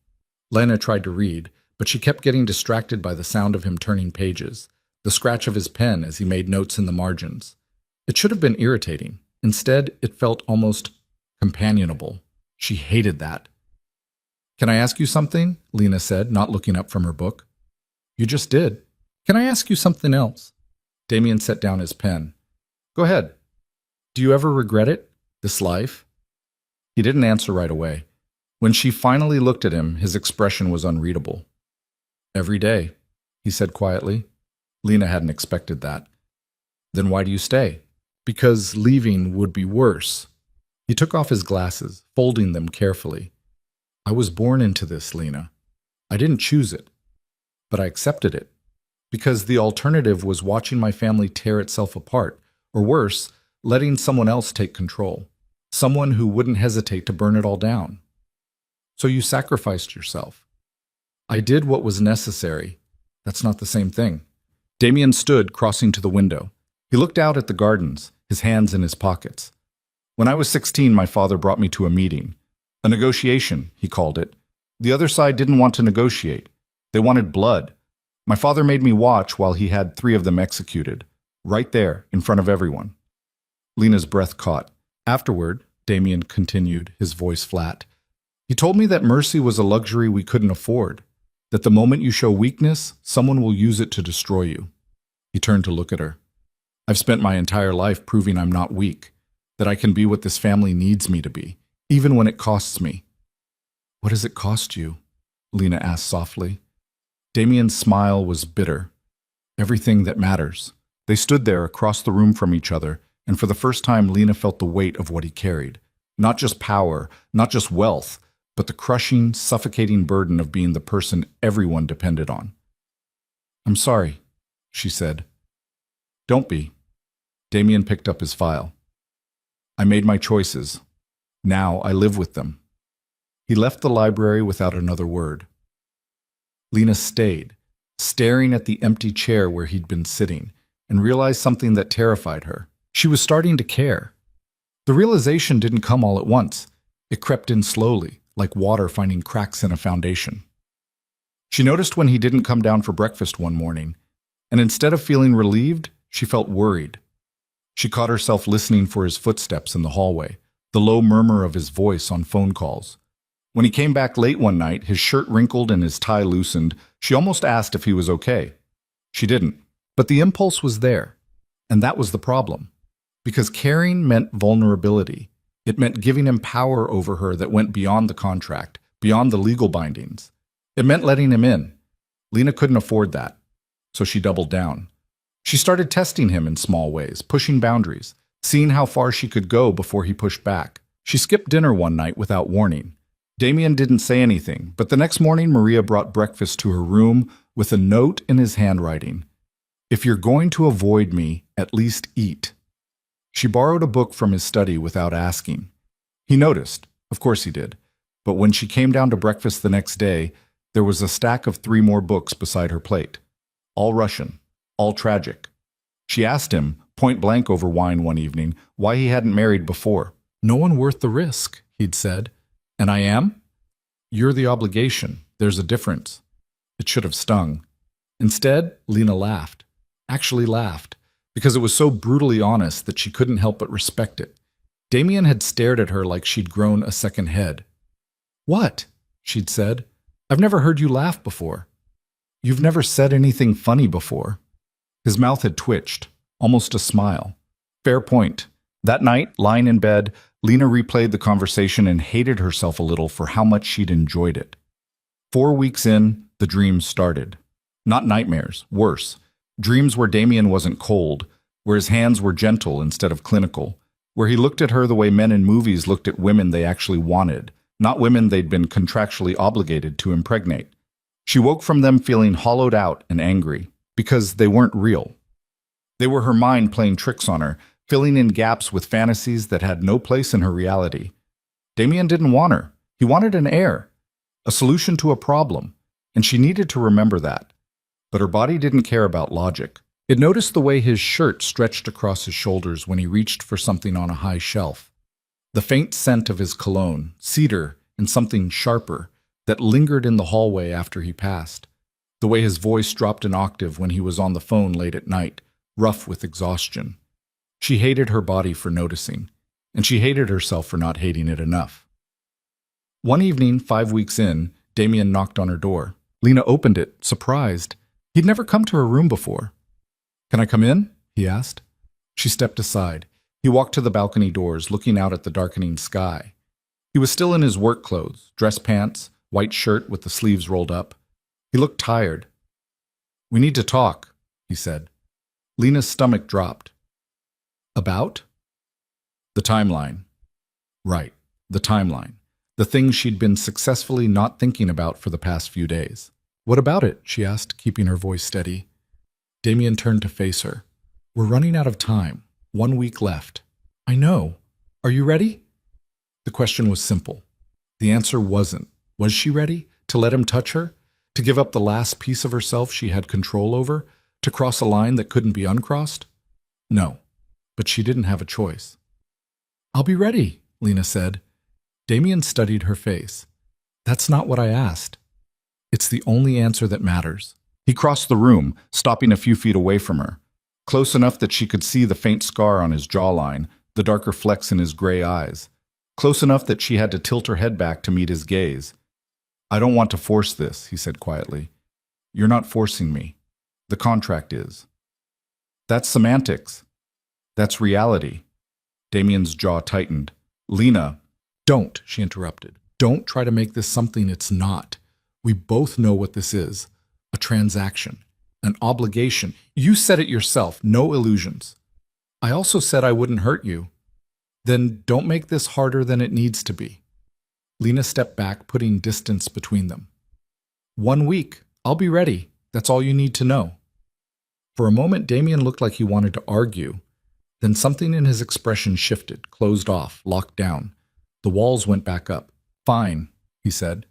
Lena tried to read, but she kept getting distracted by the sound of him turning pages, the scratch of his pen as he made notes in the margins. It should have been irritating. Instead, it felt almost companionable. She hated that. Can I ask you something? Lena said, not looking up from her book. You just did. Can I ask you something else? Damien set down his pen. Go ahead. Do you ever regret it? This life? He didn't answer right away. When she finally looked at him, his expression was unreadable. Every day, he said quietly. Lena hadn't expected that. Then why do you stay? Because leaving would be worse. He took off his glasses, folding them carefully. I was born into this, Lena. I didn't choose it, but I accepted it. Because the alternative was watching my family tear itself apart, or worse, letting someone else take control. Someone who wouldn't hesitate to burn it all down. So you sacrificed yourself. I did what was necessary. That's not the same thing. Damien stood, crossing to the window. He looked out at the gardens, his hands in his pockets. When I was 16, my father brought me to a meeting. A negotiation, he called it. The other side didn't want to negotiate. They wanted blood. My father made me watch while he had 3 of them executed, right there, in front of everyone. Lena's breath caught. Afterward, Damien continued, his voice flat. He told me that mercy was a luxury we couldn't afford, that the moment you show weakness, someone will use it to destroy you. He turned to look at her. I've spent my entire life proving I'm not weak, that I can be what this family needs me to be, even when it costs me. What does it cost you? Lena asked softly. Damien's smile was bitter. Everything that matters. They stood there across the room from each other, and for the first time Lena felt the weight of what he carried. Not just power, not just wealth, but the crushing, suffocating burden of being the person everyone depended on. I'm sorry, she said. Don't be. Damien picked up his file. I made my choices. Now I live with them. He left the library without another word. Lena stayed, staring at the empty chair where he'd been sitting, and realized something that terrified her. She was starting to care. The realization didn't come all at once. It crept in slowly, like water finding cracks in a foundation. She noticed when he didn't come down for breakfast one morning, and instead of feeling relieved, she felt worried. She caught herself listening for his footsteps in the hallway, the low murmur of his voice on phone calls. When he came back late one night, his shirt wrinkled and his tie loosened, she almost asked if he was okay. She didn't, but the impulse was there, and that was the problem. Because caring meant vulnerability. It meant giving him power over her that went beyond the contract, beyond the legal bindings. It meant letting him in. Lena couldn't afford that, so she doubled down. She started testing him in small ways, pushing boundaries, seeing how far she could go before he pushed back. She skipped dinner one night without warning. Damien didn't say anything, but the next morning Maria brought breakfast to her room with a note in his handwriting. If you're going to avoid me, at least eat. She borrowed a book from his study without asking. He noticed, of course he did, but when she came down to breakfast the next day, there was a stack of 3 more books beside her plate. All Russian, all tragic. She asked him, point blank over wine one evening, why he hadn't married before. No one worth the risk, he'd said. And I am? You're the obligation. There's a difference. It should have stung. Instead, Lena laughed. Actually laughed, because it was so brutally honest that she couldn't help but respect it. Damien had stared at her like she'd grown a second head. What? She'd said. I've never heard you laugh before. You've never said anything funny before. His mouth had twitched, almost a smile. Fair point. That night, lying in bed, Lena replayed the conversation and hated herself a little for how much she'd enjoyed it. 4 weeks in, the dreams started. Not nightmares, worse. Dreams where Damien wasn't cold, where his hands were gentle instead of clinical, where he looked at her the way men in movies looked at women they actually wanted, not women they'd been contractually obligated to impregnate. She woke from them feeling hollowed out and angry, because they weren't real. They were her mind playing tricks on her, filling in gaps with fantasies that had no place in her reality. Damien didn't want her. He wanted an heir, a solution to a problem, and she needed to remember that. But her body didn't care about logic. It noticed the way his shirt stretched across his shoulders when he reached for something on a high shelf. The faint scent of his cologne, cedar and something sharper, that lingered in the hallway after he passed. The way his voice dropped an octave when he was on the phone late at night, rough with exhaustion. She hated her body for noticing, and she hated herself for not hating it enough. One evening, 5 weeks in, Damien knocked on her door. Lena opened it, surprised. He'd never come to her room before. Can I come in? He asked. She stepped aside. He walked to the balcony doors, looking out at the darkening sky. He was still in his work clothes, dress pants, white shirt with the sleeves rolled up. He looked tired. "We need to talk," he said. Lena's stomach dropped. "About?" "The timeline." Right, the timeline. The thing she'd been successfully not thinking about for the past few days. "What about it?" she asked, keeping her voice steady. Damien turned to face her. "We're running out of time. 1 week left." "I know. Are you ready?" The question was simple. The answer wasn't. Was she ready to let him touch her? To give up the last piece of herself she had control over? To cross a line that couldn't be uncrossed? No, but she didn't have a choice. "I'll be ready," Lena said. Damien studied her face. "That's not what I asked." "It's the only answer that matters." He crossed the room, stopping a few feet away from her, close enough that she could see the faint scar on his jawline, the darker flecks in his gray eyes, close enough that she had to tilt her head back to meet his gaze. "I don't want to force this," he said quietly. "You're not forcing me. The contract is." "That's semantics. That's reality." Damien's jaw tightened. "Lena." "Don't," she interrupted. "Don't try to make this something it's not. We both know what this is. A transaction. An obligation. You said it yourself. No illusions. I also said I wouldn't hurt you. Then don't make this harder than it needs to be." Lena stepped back, putting distance between them. 1 week. I'll be ready. That's all you need to know." For a moment, Damien looked like he wanted to argue. Then something in his expression shifted, closed off, locked down. The walls went back up. "Fine," he said.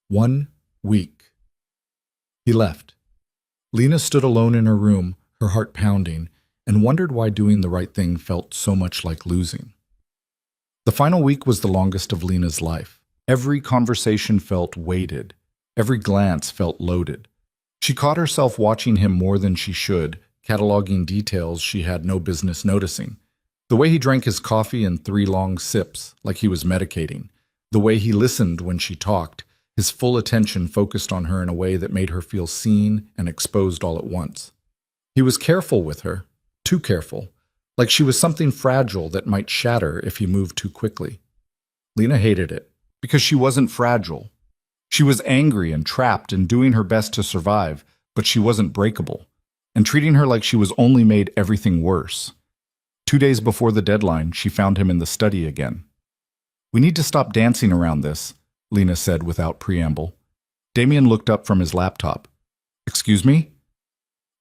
1 week. He left. Lena stood alone in her room, her heart pounding, and wondered why doing the right thing felt so much like losing. The final week was the longest of Lena's life. Every conversation felt weighted. Every glance felt loaded. She caught herself watching him more than she should, cataloging details she had no business noticing. The way he drank his coffee in 3 long sips, like he was medicating. The way he listened when she talked, his full attention focused on her in a way that made her feel seen and exposed all at once. He was careful with her, too careful, like she was something fragile that might shatter if he moved too quickly. Lena hated it, because she wasn't fragile. She was angry and trapped and doing her best to survive, but she wasn't breakable, and treating her like she was only made everything worse. 2 days before the deadline, she found him in the study again. "We need to stop dancing around this," Lena said without preamble. Damien looked up from his laptop. "Excuse me?"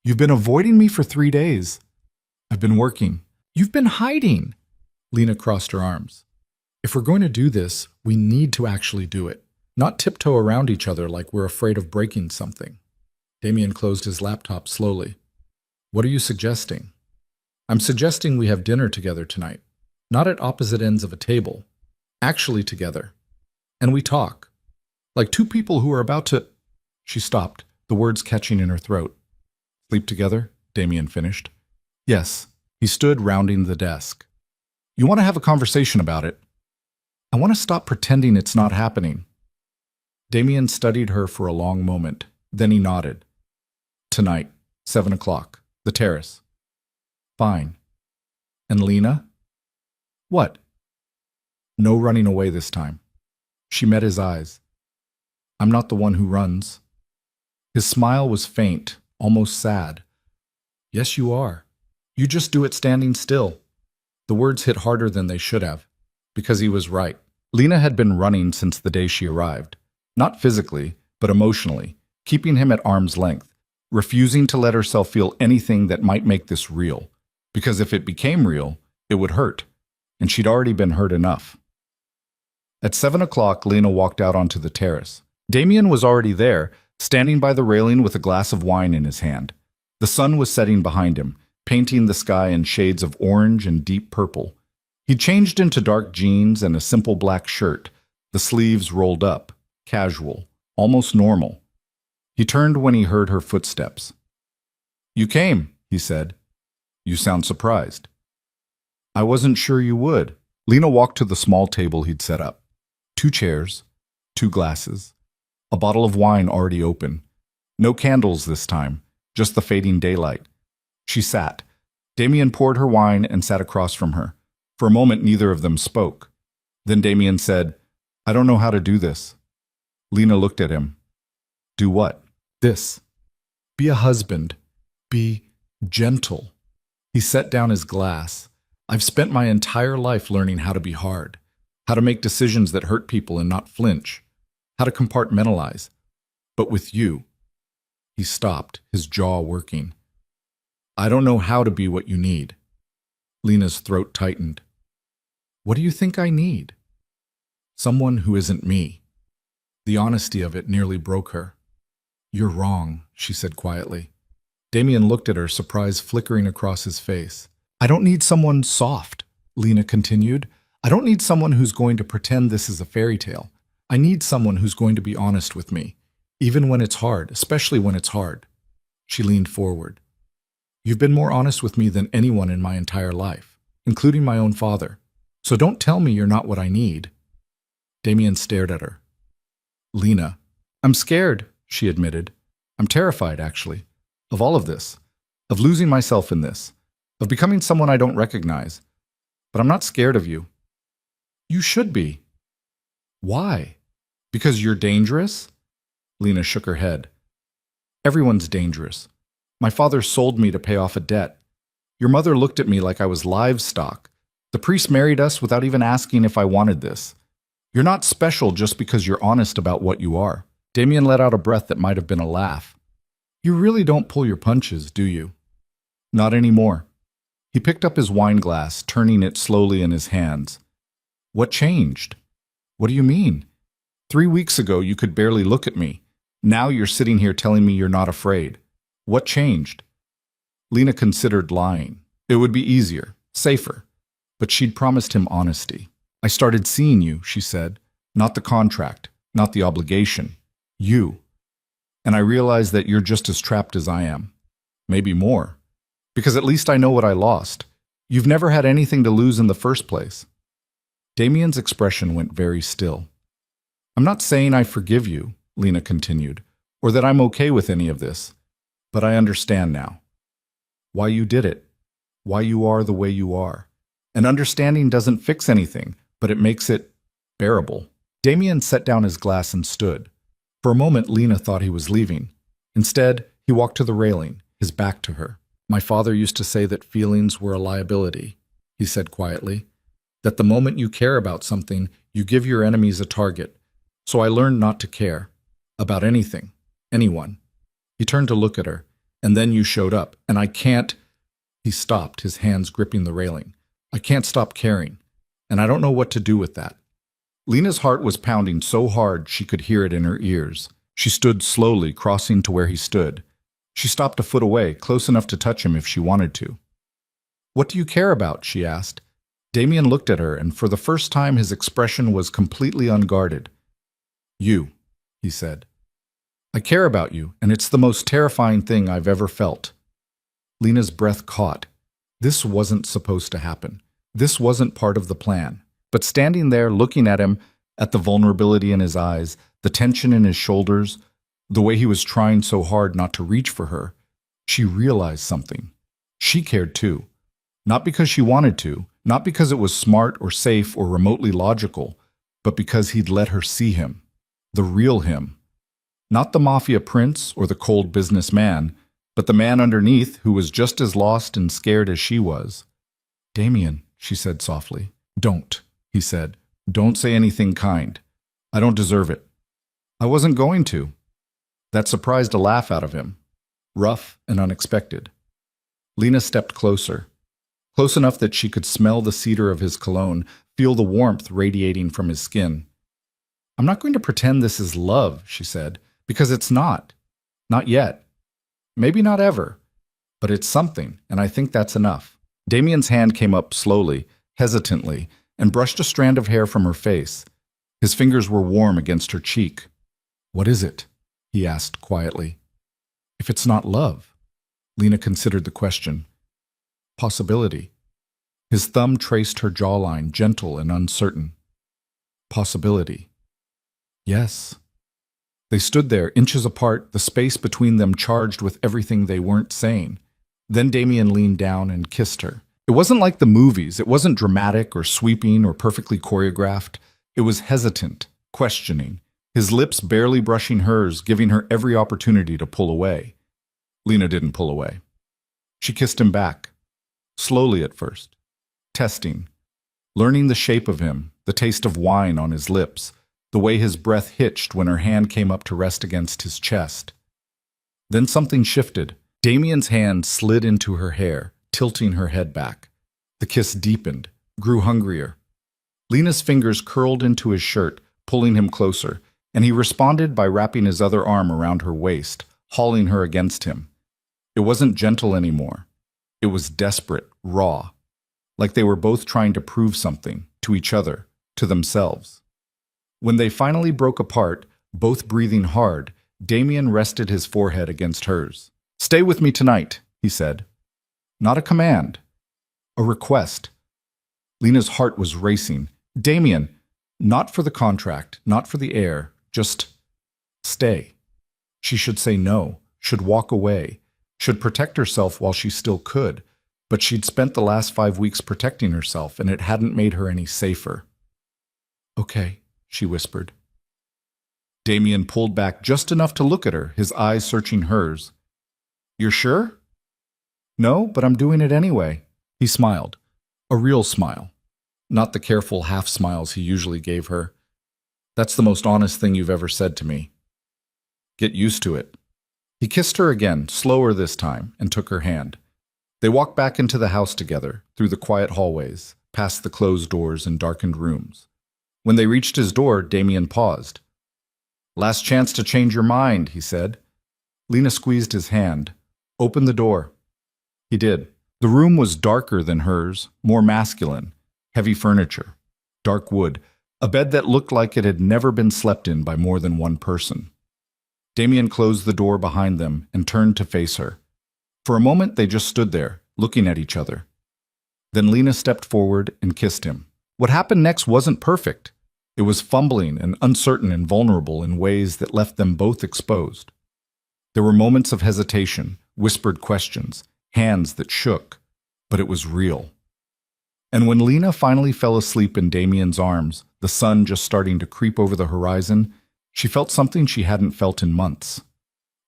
"You've been avoiding me for 3 days." "I've been working." "You've been hiding." Lena crossed her arms. "If we're going to do this, we need to actually do it, not tiptoe around each other like we're afraid of breaking something." Damien closed his laptop slowly. "What are you suggesting?" "I'm suggesting we have dinner together tonight. Not at opposite ends of a table. Actually together. And we talk. Like 2 people who are about to—" She stopped, the words catching in her throat. "Sleep together?" Damien finished. "Yes." He stood rounding the desk. "You want to have a conversation about it?" "I want to stop pretending it's not happening." Damien studied her for a long moment. Then he nodded. "Tonight, 7 o'clock. The terrace." "Fine." "And Lena?" "What?" "No running away this time." She met his eyes. "I'm not the one who runs." His smile was faint, almost sad. "Yes, you are. You just do it standing still." The words hit harder than they should have, because he was right. Lena had been running since the day she arrived. Not physically, but emotionally, keeping him at arm's length, refusing to let herself feel anything that might make this real, because if it became real, it would hurt, and she'd already been hurt enough. At 7 o'clock, Lena walked out onto the terrace. Damien was already there, standing by the railing with a glass of wine in his hand. The sun was setting behind him, painting the sky in shades of orange and deep purple. He changed into dark jeans and a simple black shirt, the sleeves rolled up, casual, almost normal. He turned when he heard her footsteps. "You came," he said. "You sound surprised." "I wasn't sure you would." Lena walked to the small table he'd set up. 2 chairs, 2 glasses, a bottle of wine already open. No candles this time, just the fading daylight. She sat, Damien poured her wine and sat across from her. For a moment, neither of them spoke. Then Damien said, I don't know how to do this. Lena looked at him. Do what? This. Be a husband. Be gentle. He set down his glass. I've spent my entire life learning how to be hard, how to make decisions that hurt people and not flinch, how to compartmentalize. But with you, he stopped, his jaw working. I don't know how to be what you need. Lena's throat tightened. What do you think I need? Someone who isn't me. The honesty of it nearly broke her. You're wrong, she said quietly. Damien looked at her, surprise flickering across his face. I don't need someone soft, Lena continued. I don't need someone who's going to pretend this is a fairy tale. I need someone who's going to be honest with me, even when it's hard, especially when it's hard. She leaned forward. You've been more honest with me than anyone in my entire life, including my own father. So don't tell me you're not what I need. Damien stared at her. Lena, I'm scared, she admitted. I'm terrified, actually, of all of this, of losing myself in this, of becoming someone I don't recognize. But I'm not scared of you. You should be. Why? Because you're dangerous? Lena shook her head. Everyone's dangerous. My father sold me to pay off a debt. Your mother looked at me like I was livestock. The priest married us without even asking if I wanted this. You're not special just because you're honest about what you are. Damien let out a breath that might have been a laugh. You really don't pull your punches, do you? Not anymore. He picked up his wine glass, turning it slowly in his hands. What changed? What do you mean? 3 weeks ago, you could barely look at me. Now you're sitting here telling me you're not afraid. What changed? Lena considered lying. It would be easier, safer. But she'd promised him honesty. I started seeing you, she said. Not the contract, not the obligation. You. And I realized that you're just as trapped as I am. Maybe more. Because at least I know what I lost. You've never had anything to lose in the first place. Damien's expression went very still. I'm not saying I forgive you, Lena continued, or that I'm okay with any of this. But I understand now. Why you did it. Why you are the way you are. And understanding doesn't fix anything, but it makes it bearable. Damien set down his glass and stood. For a moment, Lena thought he was leaving. Instead, he walked to the railing, his back to her. My father used to say that feelings were a liability, he said quietly. That the moment you care about something, you give your enemies a target. So I learned not to care. About anything. Anyone. He turned to look at her, and then you showed up, and I can't... He stopped, his hands gripping the railing. I can't stop caring, and I don't know what to do with that. Lena's heart was pounding so hard she could hear it in her ears. She stood slowly, crossing to where he stood. She stopped a foot away, close enough to touch him if she wanted to. What do you care about? She asked. Damien looked at her, and for the first time his expression was completely unguarded. You, he said. I care about you, and it's the most terrifying thing I've ever felt. Lena's breath caught. This wasn't supposed to happen. This wasn't part of the plan. But standing there, looking at him, at the vulnerability in his eyes, the tension in his shoulders, the way he was trying so hard not to reach for her, she realized something. She cared too. Not because she wanted to, not because it was smart or safe or remotely logical, but because he'd let her see him. The real him. Not the Mafia prince or the cold businessman, but the man underneath who was just as lost and scared as she was. Damien, she said softly. Don't, he said. Don't say anything kind. I don't deserve it. I wasn't going to. That surprised a laugh out of him. Rough and unexpected. Lena stepped closer. Close enough that she could smell the cedar of his cologne, feel the warmth radiating from his skin. I'm not going to pretend this is love, she said, because it's not. Not yet. Maybe not ever. But it's something, and I think that's enough. Damien's hand came up slowly, hesitantly, and brushed a strand of hair from her face. His fingers were warm against her cheek. What is it? He asked quietly. If it's not love. Lena considered the question. Possibility. His thumb traced her jawline, gentle and uncertain. Possibility. Yes. They stood there, inches apart, the space between them charged with everything they weren't saying. Then Damien leaned down and kissed her. It wasn't like the movies. It wasn't dramatic or sweeping or perfectly choreographed. It was hesitant, questioning, his lips barely brushing hers, giving her every opportunity to pull away. Lena didn't pull away. She kissed him back, slowly at first, testing, learning the shape of him, the taste of wine on his lips, the way his breath hitched when her hand came up to rest against his chest. Then something shifted. Damien's hand slid into her hair, tilting her head back. The kiss deepened, grew hungrier. Lena's fingers curled into his shirt, pulling him closer, and he responded by wrapping his other arm around her waist, hauling her against him. It wasn't gentle anymore. It was desperate, raw, like they were both trying to prove something, to each other, to themselves. When they finally broke apart, both breathing hard, Damien rested his forehead against hers. "Stay with me tonight," he said. Not a command, a request. Lena's heart was racing. Damien, not for the contract, not for the air, just stay. She should say no, should walk away, should protect herself while she still could, but she'd spent the last 5 weeks protecting herself, and it hadn't made her any safer. "Okay," she whispered. Damien pulled back just enough to look at her, his eyes searching hers. "You're sure?" "No, but I'm doing it anyway." He smiled, a real smile, not the careful half smiles he usually gave her. "That's the most honest thing you've ever said to me. Get used to it." He kissed her again, slower this time, and took her hand. They walked back into the house together, through the quiet hallways, past the closed doors and darkened rooms. When they reached his door, Damien paused. "Last chance to change your mind," he said. Lena squeezed his hand. "Open the door." He did. The room was darker than hers, more masculine. Heavy furniture, dark wood, a bed that looked like it had never been slept in by more than one person. Damien closed the door behind them and turned to face her. For a moment they just stood there, looking at each other. Then Lena stepped forward and kissed him. What happened next wasn't perfect. It was fumbling and uncertain and vulnerable in ways that left them both exposed. There were moments of hesitation, whispered questions, hands that shook, but it was real. And when Lena finally fell asleep in Damien's arms, the sun just starting to creep over the horizon, she felt something she hadn't felt in months.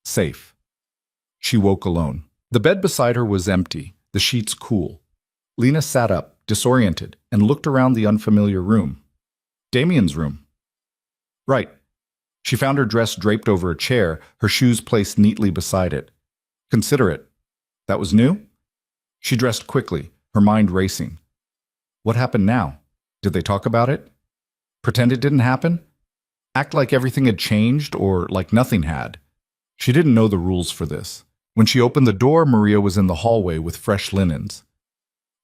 Safe. She woke alone. The bed beside her was empty, the sheets cool. Lena sat up, disoriented, and looked around the unfamiliar room. Damien's room. Right. She found her dress draped over a chair, her shoes placed neatly beside it. Considerate. That was new? She dressed quickly, her mind racing. What happened now? Did they talk about it? Pretend it didn't happen? Act like everything had changed or like nothing had? She didn't know the rules for this. When she opened the door, Maria was in the hallway with fresh linens.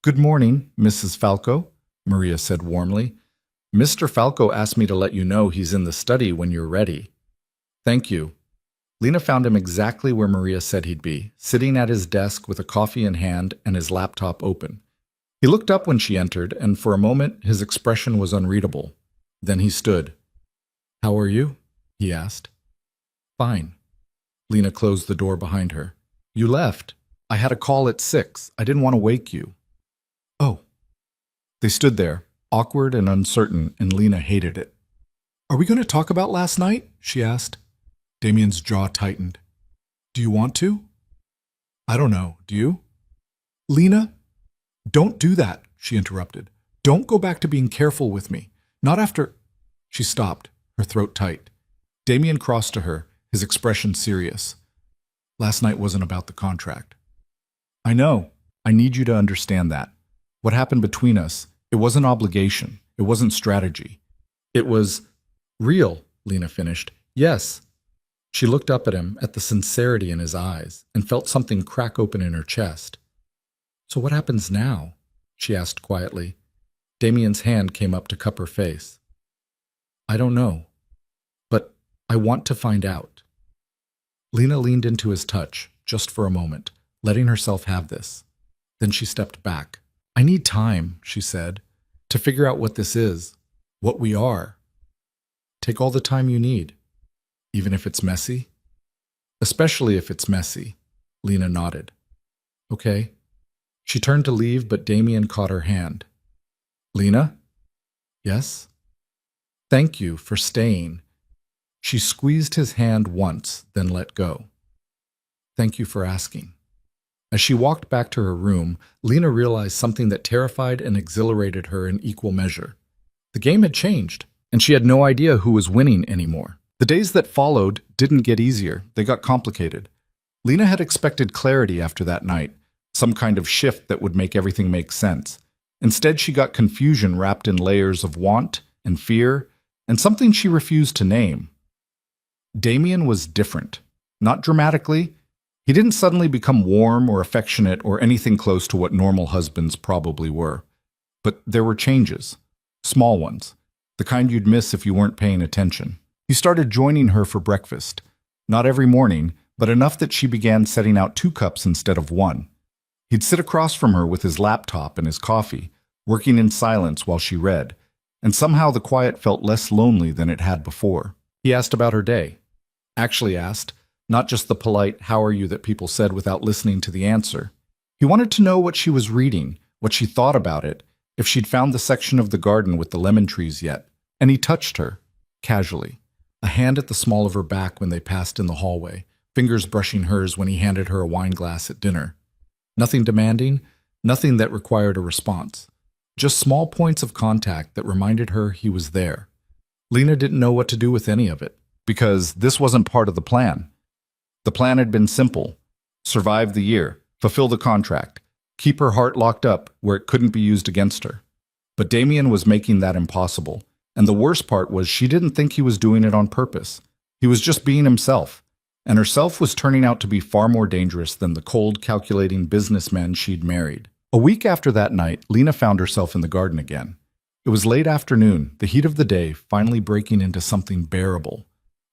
"Good morning, Mrs. Falco," Maria said warmly. "Mr. Falco asked me to let you know he's in the study when you're ready." "Thank you." Lena found him exactly where Maria said he'd be, sitting at his desk with a coffee in hand and his laptop open. He looked up when she entered, and for a moment his expression was unreadable. Then he stood. "How are you?" he asked. "Fine." Lena closed the door behind her. "You left. I had a call at 6. I didn't want to wake you." "Oh." They stood there, awkward and uncertain, and Lena hated it. "Are we going to talk about last night?" she asked. Damien's jaw tightened. "Do you want to?" "I don't know. Do you?" "Lena, don't do that," she interrupted. "Don't go back to being careful with me. Not after—" She stopped, her throat tight. Damien crossed to her, his expression serious. "Last night wasn't about the contract." "I know. I need you to understand that. What happened between us, it wasn't obligation. It wasn't strategy. It was real," Lena finished. "Yes." She looked up at him, at the sincerity in his eyes, and felt something crack open in her chest. "So what happens now?" she asked quietly. Damien's hand came up to cup her face. "I don't know, but I want to find out." Lena leaned into his touch, just for a moment, letting herself have this. Then she stepped back. "I need time," she said, "to figure out what this is, what we are. Take all the time you need, even if it's messy." "Especially if it's messy," Lena nodded. Okay. She turned to leave, but Damien caught her hand. Lena? Yes? Thank you for staying. She squeezed his hand once, then let go. Thank you for asking. As she walked back to her room, Lena realized something that terrified and exhilarated her in equal measure. The game had changed, and she had no idea who was winning anymore. The days that followed didn't get easier, they got complicated. Lena had expected clarity after that night, some kind of shift that would make everything make sense. Instead, she got confusion wrapped in layers of want and fear, and something she refused to name. Damien was different. Not dramatically. He didn't suddenly become warm or affectionate or anything close to what normal husbands probably were. But there were changes. Small ones. The kind you'd miss if you weren't paying attention. He started joining her for breakfast. Not every morning, but enough that she began setting out 2 cups instead of 1. He'd sit across from her with his laptop and his coffee, working in silence while she read, and somehow the quiet felt less lonely than it had before. He asked about her day. Actually asked, not just the polite "how are you" that people said without listening to the answer. He wanted to know what she was reading, what she thought about it, if she'd found the section of the garden with the lemon trees yet. And he touched her, casually, a hand at the small of her back when they passed in the hallway, fingers brushing hers when he handed her a wine glass at dinner. Nothing demanding, nothing that required a response. Just small points of contact that reminded her he was there. Lena didn't know what to do with any of it, because this wasn't part of the plan. The plan had been simple. Survive the year, fulfill the contract, keep her heart locked up where it couldn't be used against her. But Damien was making that impossible, and the worst part was she didn't think he was doing it on purpose. He was just being himself, and herself was turning out to be far more dangerous than the cold, calculating businessman she'd married. A week after that night, Lena found herself in the garden again. It was late afternoon, the heat of the day finally breaking into something bearable.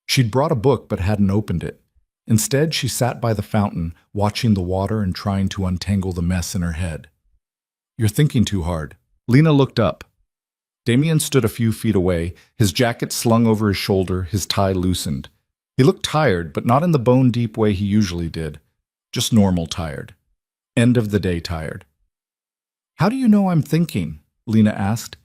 She'd brought a book but hadn't opened it. Instead, she sat by the fountain, watching the water and trying to untangle the mess in her head. You're thinking too hard. Lena looked up. Damien stood a few feet away, his jacket slung over his shoulder, his tie loosened. He looked tired, but not in the bone-deep way he usually did. Just normal tired. End of the day tired. How do you know I'm thinking? Lena asked.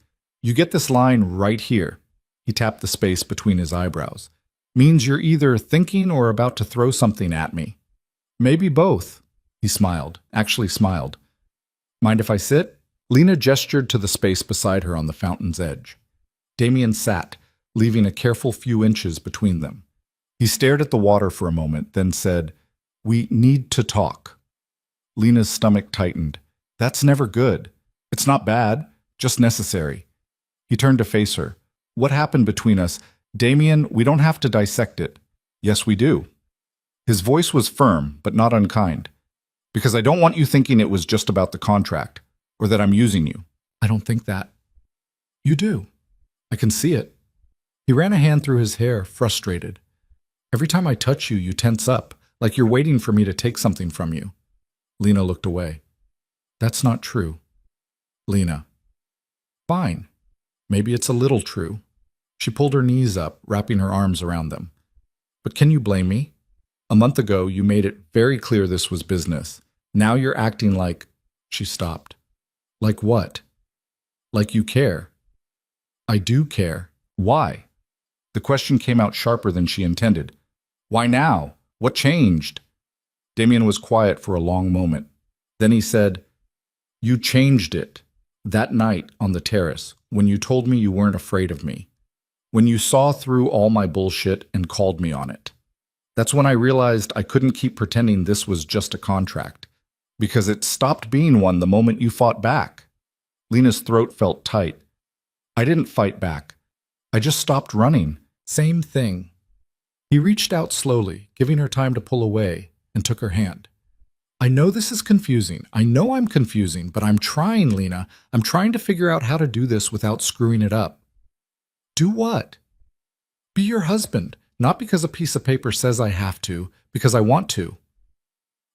You get this line right here. He tapped the space between his eyebrows. Means you're either thinking or about to throw something at me. Maybe both. He smiled, actually smiled. Mind if I sit? Lena gestured to the space beside her on the fountain's edge. Damien sat, leaving a careful few inches between them. He stared at the water for a moment, then said, We need to talk. Lena's stomach tightened. That's never good. It's not bad, just necessary. He turned to face her. What happened between us? Damien, we don't have to dissect it. Yes, we do. His voice was firm, but not unkind. Because I don't want you thinking it was just about the contract, or that I'm using you. I don't think that. You do. I can see it. He ran a hand through his hair, frustrated. Every time I touch you, you tense up, like you're waiting for me to take something from you. Lena looked away. That's not true. Lena. Fine. Maybe it's a little true. She pulled her knees up, wrapping her arms around them. But can you blame me? A month ago, you made it very clear this was business. Now you're acting like... She stopped. Like what? Like you care. I do care. Why? The question came out sharper than she intended. Why now? What changed? Damien was quiet for a long moment. Then he said, You changed it. That night on the terrace, when you told me you weren't afraid of me. When you saw through all my bullshit and called me on it. That's when I realized I couldn't keep pretending this was just a contract. Because it stopped being one the moment you fought back. Lena's throat felt tight. I didn't fight back. I just stopped running. Same thing. He reached out slowly, giving her time to pull away, and took her hand. I know this is confusing. I know I'm confusing, but I'm trying, Lena. I'm trying to figure out how to do this without screwing it up. Do what? Be your husband, not because a piece of paper says I have to, because I want to.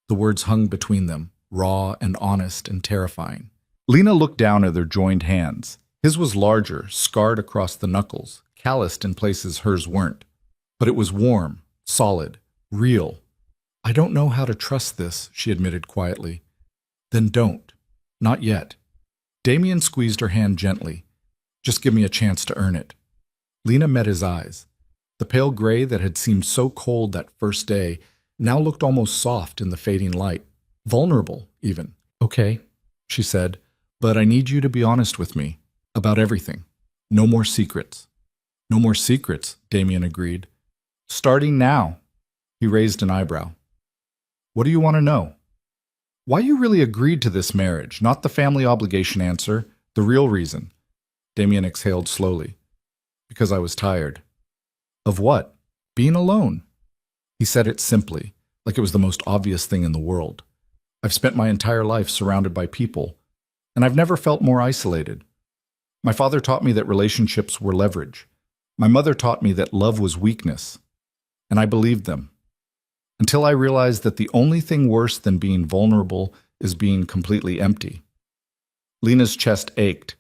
The words hung between them, raw and honest and terrifying. Lena looked down at their joined hands. His was larger, scarred across the knuckles, calloused in places hers weren't. But it was warm, solid, real. I don't know how to trust this, she admitted quietly. Then don't. Not yet. Damien squeezed her hand gently. Just give me a chance to earn it. Lena met his eyes. The pale gray that had seemed so cold that first day now looked almost soft in the fading light. Vulnerable, even. Okay, she said, but I need you to be honest with me. About everything. No more secrets. No more secrets, Damien agreed. Starting now. He raised an eyebrow. What do you want to know? Why you really agreed to this marriage, not the family obligation answer, the real reason. Damien exhaled slowly. Because I was tired. Of what? Being alone. He said it simply, like it was the most obvious thing in the world. I've spent my entire life surrounded by people, and I've never felt more isolated. My father taught me that relationships were leverage. My mother taught me that love was weakness, and I believed them. Until I realized that the only thing worse than being vulnerable is being completely empty. Lena's chest ached.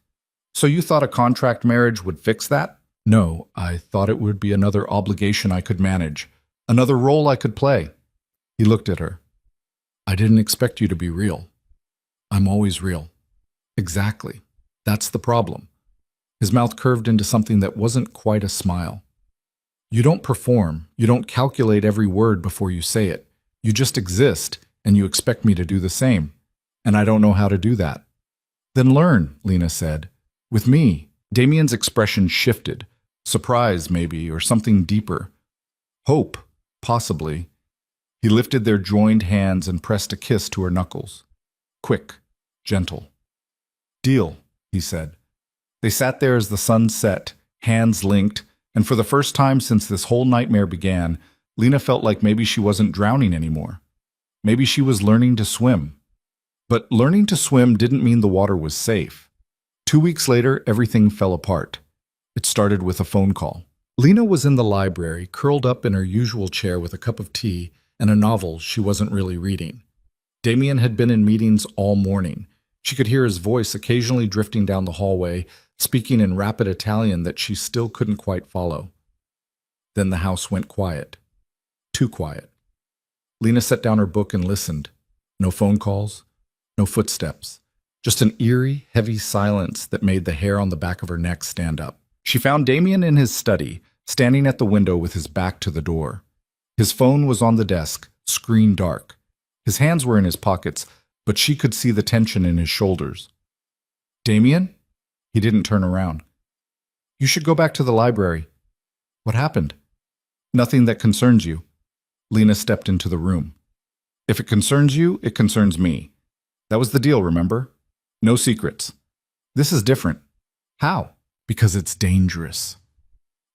So you thought a contract marriage would fix that? No, I thought it would be another obligation I could manage, another role I could play. He looked at her. I didn't expect you to be real. I'm always real. Exactly. That's the problem. His mouth curved into something that wasn't quite a smile. You don't perform, you don't calculate every word before you say it. You just exist, and you expect me to do the same. And I don't know how to do that. Then learn, Lena said. With me. Damien's expression shifted. Surprise, maybe, or something deeper. Hope, possibly. He lifted their joined hands and pressed a kiss to her knuckles. Quick, gentle. Deal, he said. They sat there as the sun set, hands linked, and for the first time since this whole nightmare began, Lena felt like maybe she wasn't drowning anymore. Maybe she was learning to swim. But learning to swim didn't mean the water was safe. 2 weeks later, everything fell apart. It started with a phone call. Lena was in the library, curled up in her usual chair with a cup of tea and a novel she wasn't really reading. Damien had been in meetings all morning. She could hear his voice occasionally drifting down the hallway, speaking in rapid Italian that she still couldn't quite follow. Then the house went quiet. Too quiet. Lena set down her book and listened. No phone calls, no footsteps. Just an eerie, heavy silence that made the hair on the back of her neck stand up. She found Damien in his study, standing at the window with his back to the door. His phone was on the desk, screen dark. His hands were in his pockets, but she could see the tension in his shoulders. Damien? He didn't turn around. You should go back to the library. What happened? Nothing that concerns you. Lena stepped into the room. If it concerns you, it concerns me. That was the deal, remember? No secrets. This is different. How? Because it's dangerous.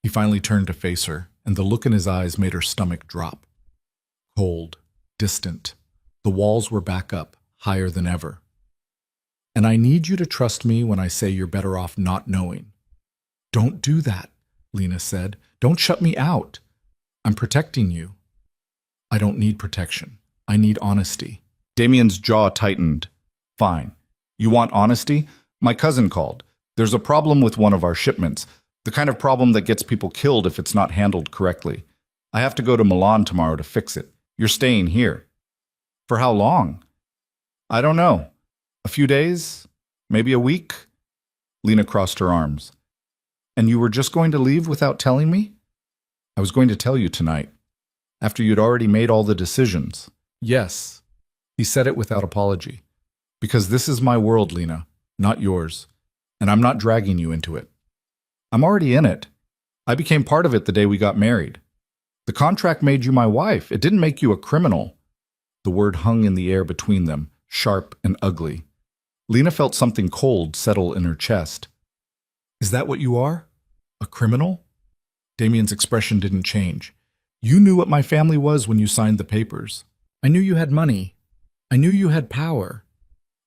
He finally turned to face her, and the look in his eyes made her stomach drop. Cold, distant. The walls were back up, higher than ever. And I need you to trust me when I say you're better off not knowing. Don't do that, Lena said. Don't shut me out. I'm protecting you. I don't need protection. I need honesty. Damien's jaw tightened. Fine. You want honesty? My cousin called. There's a problem with one of our shipments, the kind of problem that gets people killed if it's not handled correctly. I have to go to Milan tomorrow to fix it. You're staying here. For how long? I don't know. A few days? Maybe a week? Lena crossed her arms. And you were just going to leave without telling me? I was going to tell you tonight, after you'd already made all the decisions. Yes. He said it without apology. Because this is my world, Lena, not yours. And I'm not dragging you into it. I'm already in it. I became part of it the day we got married. The contract made you my wife. It didn't make you a criminal. The word hung in the air between them, sharp and ugly. Lena felt something cold settle in her chest. Is that what you are? A criminal? Damien's expression didn't change. You knew what my family was when you signed the papers. I knew you had money. I knew you had power.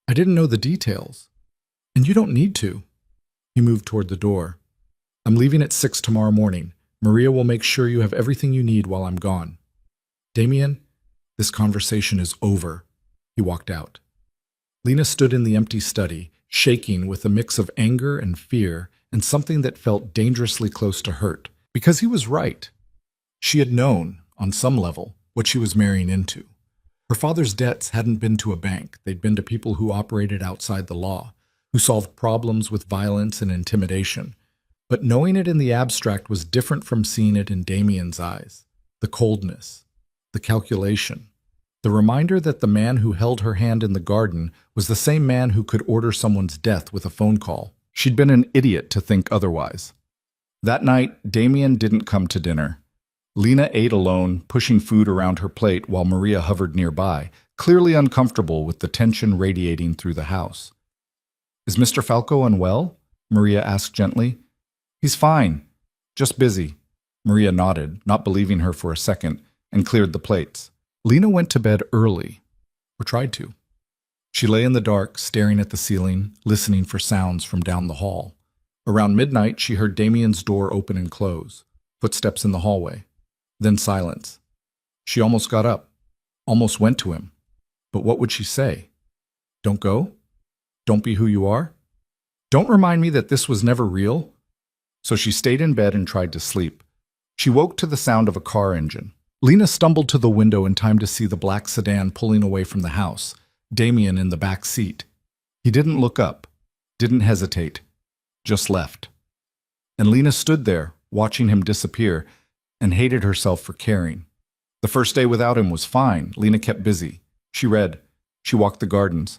I didn't know the details. And you don't need to. He moved toward the door. I'm leaving at 6 tomorrow morning. Maria will make sure you have everything you need while I'm gone. Damien, this conversation is over. He walked out. Lena stood in the empty study, shaking with a mix of anger and fear and something that felt dangerously close to hurt. Because he was right. She had known, on some level, what she was marrying into. Her father's debts hadn't been to a bank. They'd been to people who operated outside the law, who solved problems with violence and intimidation. But knowing it in the abstract was different from seeing it in Damien's eyes. The coldness, the calculation, the reminder that the man who held her hand in the garden was the same man who could order someone's death with a phone call. She'd been an idiot to think otherwise. That night, Damien didn't come to dinner. Lena ate alone, pushing food around her plate while Maria hovered nearby, clearly uncomfortable with the tension radiating through the house. "Is Mr. Falco unwell?" Maria asked gently. "He's fine. Just busy." Maria nodded, not believing her for a second, and cleared the plates. Lena went to bed early, or tried to. She lay in the dark, staring at the ceiling, listening for sounds from down the hall. Around midnight, she heard Damien's door open and close, footsteps in the hallway, then silence. She almost got up, almost went to him. But what would she say? Don't go? Don't be who you are? Don't remind me that this was never real? So she stayed in bed and tried to sleep. She woke to the sound of a car engine. Lena stumbled to the window in time to see the black sedan pulling away from the house, Damien in the back seat. He didn't look up, didn't hesitate, just left. And Lena stood there, watching him disappear, and hated herself for caring. The first day without him was fine. Lena kept busy. She read. She walked the gardens.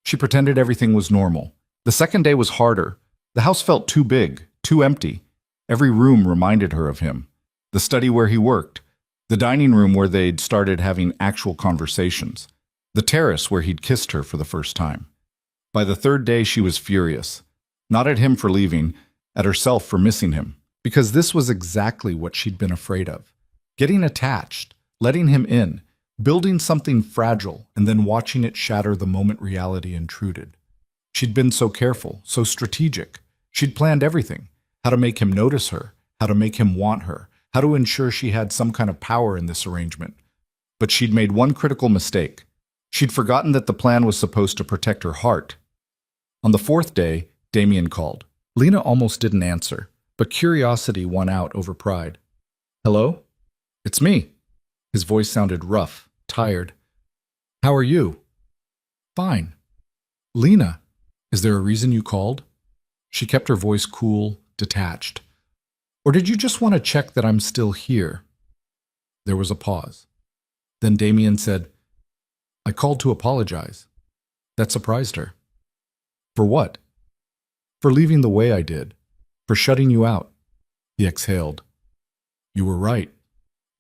She pretended everything was normal. The second day was harder. The house felt too big, too empty. Every room reminded her of him. The study where he worked. The dining room where they'd started having actual conversations. The terrace where he'd kissed her for the first time. By the third day, she was furious. Not at him for leaving, at herself for missing him. Because this was exactly what she'd been afraid of. Getting attached, letting him in, building something fragile, and then watching it shatter the moment reality intruded. She'd been so careful, so strategic. She'd planned everything. How to make him notice her, how to make him want her, how to ensure she had some kind of power in this arrangement. But she'd made one critical mistake. She'd forgotten that the plan was supposed to protect her heart. On the fourth day, Damien called. Lena almost didn't answer, but curiosity won out over pride. "Hello? It's me." His voice sounded rough, tired. "How are you?" "Fine." "Lena, is there a reason you called?" She kept her voice cool, detached. "Or did you just want to check that I'm still here?" There was a pause. Then Damien said, "I called to apologize." That surprised her. "For what?" "For leaving the way I did. For shutting you out." He exhaled. "You were right.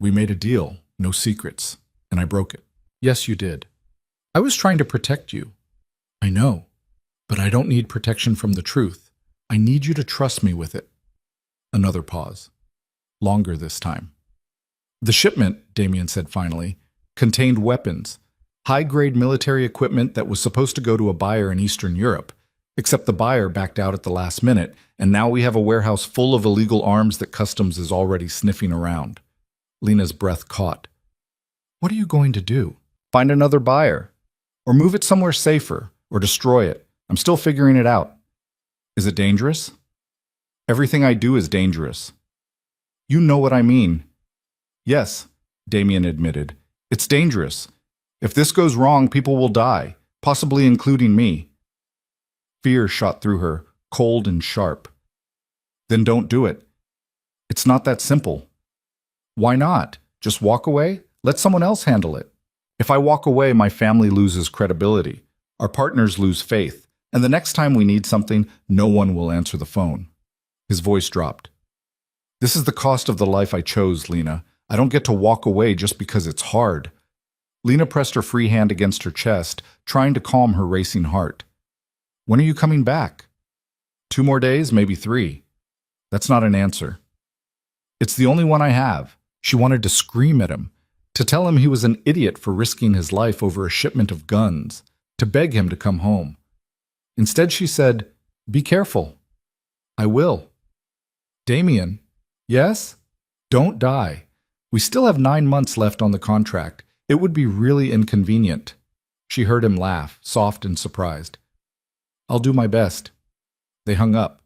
We made a deal, no secrets, and I broke it." "Yes, you did. I was trying to protect you." "I know, but I don't need protection from the truth. I need you to trust me with it." Another pause. Longer this time. "The shipment," Damien said finally, "contained weapons, high-grade military equipment that was supposed to go to a buyer in Eastern Europe, except the buyer backed out at the last minute, and now we have a warehouse full of illegal arms that customs is already sniffing around." Lena's breath caught. "What are you going to do? Find another buyer? Or move it somewhere safer? Or destroy it? I'm still figuring it out." "Is it dangerous?" "Everything I do is dangerous." "You know what I mean." "Yes," Damien admitted. "It's dangerous. If this goes wrong, people will die, possibly including me." Fear shot through her, cold and sharp. "Then don't do it." "It's not that simple." "Why not? Just walk away? Let someone else handle it." "If I walk away, my family loses credibility. Our partners lose faith. And the next time we need something, no one will answer the phone." His voice dropped. "This is the cost of the life I chose, Lena. I don't get to walk away just because it's hard." Lena pressed her free hand against her chest, trying to calm her racing heart. "When are you coming back?" 2 more days, maybe 3. That's not an answer. "It's the only one I have." She wanted to scream at him, to tell him he was an idiot for risking his life over a shipment of guns, to beg him to come home. Instead, she said, "Be careful." "I will." "Damien." "Yes?" "Don't die. We still have 9 months left on the contract. It would be really inconvenient." She heard him laugh, soft and surprised. "I'll do my best." They hung up.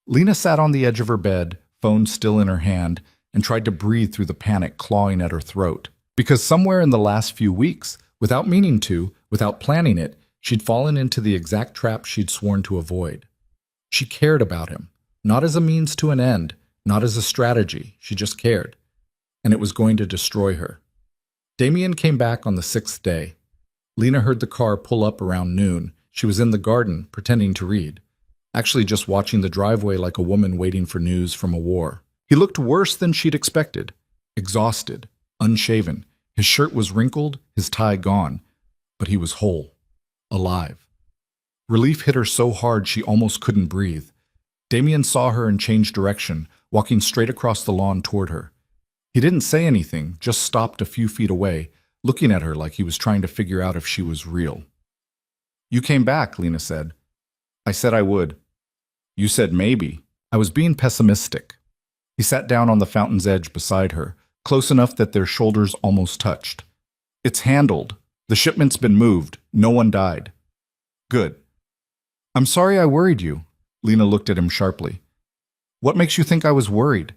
Lena sat on the edge of her bed, phone still in her hand, and tried to breathe through the panic clawing at her throat. Because somewhere in the last few weeks, Without meaning to, without planning it, she'd fallen into the exact trap she'd sworn to avoid. She cared about him, not as a means to an end, not as a strategy, she just cared. And it was going to destroy her. Damien came back on the 6th day. Lena heard the car pull up around noon. She was in the garden, pretending to read. Actually just watching the driveway like a woman waiting for news from a war. He looked worse than she'd expected. Exhausted, unshaven. His shirt was wrinkled, his tie gone. But he was whole. Alive. Relief hit her so hard she almost couldn't breathe. Damien saw her and changed direction, walking straight across the lawn toward her. He didn't say anything, just stopped a few feet away, looking at her like he was trying to figure out if she was real. "You came back," Lena said. "I said I would." "You said maybe." "I was being pessimistic." He sat down on the fountain's edge beside her, close enough that their shoulders almost touched. "It's handled. The shipment's been moved. No one died." "Good." "I'm sorry I worried you." Lena looked at him sharply. "What makes you think I was worried?"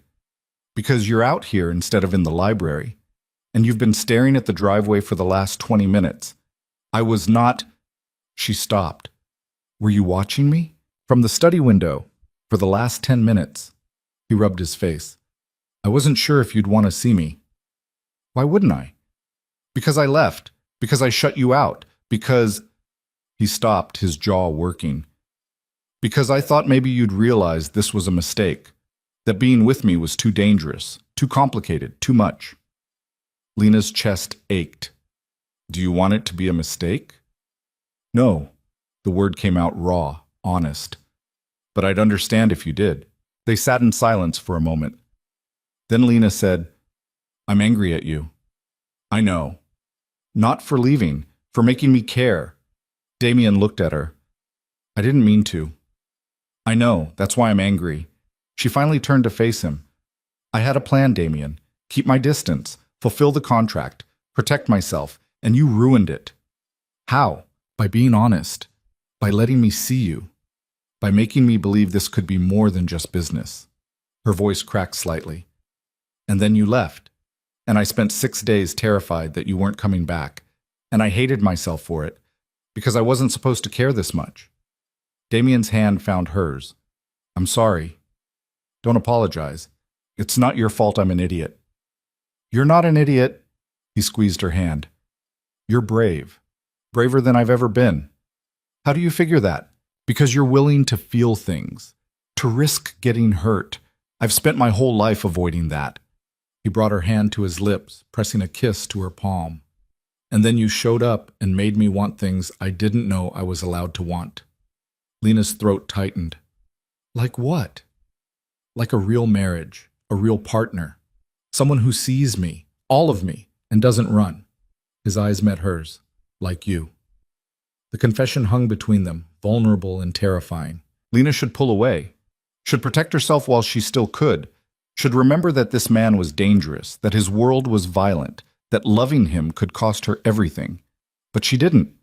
"Because you're out here instead of in the library. And you've been staring at the driveway for the last 20 minutes. I was not—" She stopped. "Were you watching me?" "From the study window. For the last 10 minutes. He rubbed his face. "I wasn't sure if you'd want to see me." "Why wouldn't I?" "Because I left. Because I shut you out. Because—" He stopped, his jaw working. "Because I thought maybe you'd realize this was a mistake. That being with me was too dangerous, too complicated, too much." Lena's chest ached. "Do you want it to be a mistake?" "No." The word came out raw, honest. "But I'd understand if you did." They sat in silence for a moment. Then Lena said, "I'm angry at you." "I know." "Not for leaving, for making me care." Damien looked at her. "I didn't mean to." "I know, that's why I'm angry." She finally turned to face him. "I had a plan, Damien. Keep my distance, fulfill the contract, protect myself, and you ruined it." "How?" "By being honest. By letting me see you. By making me believe this could be more than just business." Her voice cracked slightly. "And then you left. And I spent 6 days terrified that you weren't coming back. And I hated myself for it, because I wasn't supposed to care this much." Damien's hand found hers. "I'm sorry." "Don't apologize. It's not your fault I'm an idiot." "You're not an idiot." He squeezed her hand. "You're brave. Braver than I've ever been." "How do you figure that?" "Because you're willing to feel things. To risk getting hurt. I've spent my whole life avoiding that." He brought her hand to his lips, pressing a kiss to her palm. "And then you showed up and made me want things I didn't know I was allowed to want." Lena's throat tightened. "Like what?" "Like a real marriage, a real partner. Someone who sees me, all of me, and doesn't run." His eyes met hers. "Like you." The confession hung between them, vulnerable and terrifying. Lena should pull away. Should protect herself while she still could. Should remember that this man was dangerous, that his world was violent, that loving him could cost her everything. But she didn't.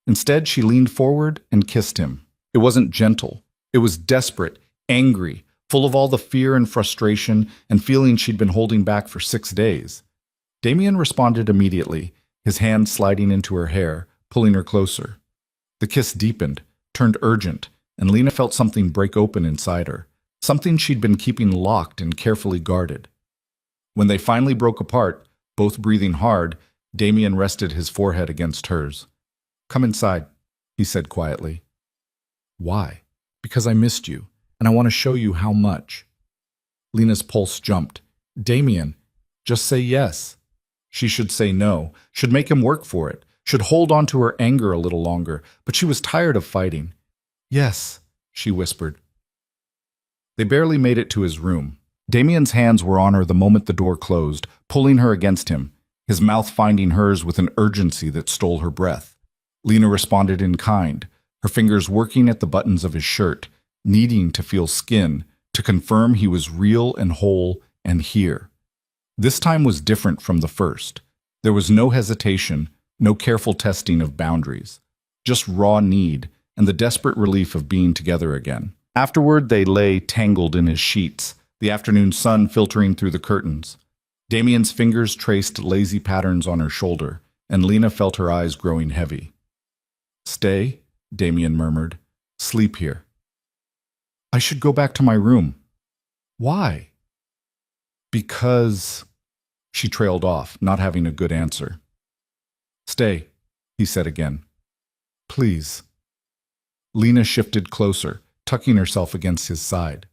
Instead, she leaned forward and kissed him. It wasn't gentle. It was desperate, angry, full of all the fear and frustration and feelings she'd been holding back for 6 days. Damien responded immediately, his hand sliding into her hair, pulling her closer. The kiss deepened, turned urgent, and Lena felt something break open inside her, something she'd been keeping locked and carefully guarded. When they finally broke apart, both breathing hard, Damien rested his forehead against hers. "Come inside," he said quietly. "Why?" "Because I missed you, and I want to show you how much." Lena's pulse jumped. "Damien, just say yes." She should say no, should make him work for it, should hold on to her anger a little longer, but she was tired of fighting. "Yes," she whispered. They barely made it to his room. Damien's hands were on her the moment the door closed, pulling her against him, his mouth finding hers with an urgency that stole her breath. Lena responded in kind, her fingers working at the buttons of his shirt, needing to feel skin, to confirm he was real and whole and here. This time was different from the first. There was no hesitation, no careful testing of boundaries, just raw need and the desperate relief of being together again. Afterward, they lay tangled in his sheets, the afternoon sun filtering through the curtains. Damien's fingers traced lazy patterns on her shoulder, and Lena felt her eyes growing heavy. "Stay," Damien murmured. "Sleep here." "I should go back to my room." "Why?" "Because—" She trailed off, not having a good answer. "Stay," he said again. "Please." Lena shifted closer, tucking herself against his side.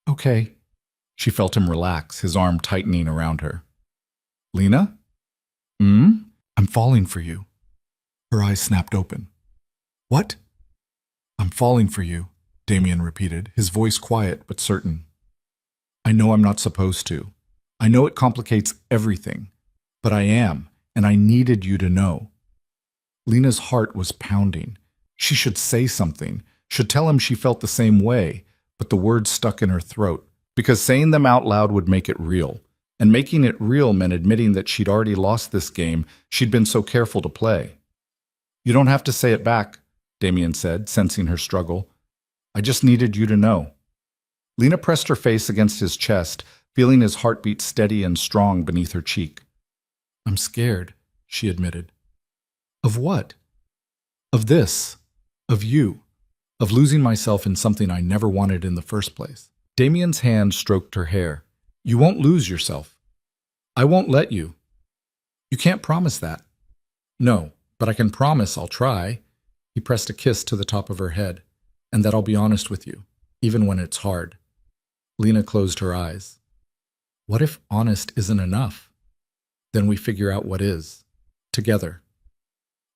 "Okay." She felt him relax, his arm tightening around her. "Lena?" "I'm falling for you." Her eyes snapped open. "What?" "I'm falling for you," Damien repeated, his voice quiet but certain. "I know I'm not supposed to. I know it complicates everything. But I am, and I needed you to know." Lena's heart was pounding. She should say something, should tell him she felt the same way, but the words stuck in her throat, because saying them out loud would make it real. And making it real meant admitting that she'd already lost this game she'd been so careful to play. "You don't have to say it back," Damien said, sensing her struggle. "I just needed you to know." Lena pressed her face against his chest, feeling his heartbeat steady and strong beneath her cheek. "I'm scared," she admitted. "Of what?" "Of this. Of you. Of losing myself in something I never wanted in the first place." Damien's hand stroked her hair. "You won't lose yourself. I won't let you." "You can't promise that." "No, but I can promise I'll try." He pressed a kiss to the top of her head. "And that I'll be honest with you, even when it's hard." Lena closed her eyes. What if honest isn't enough? Then we figure out what is. Together.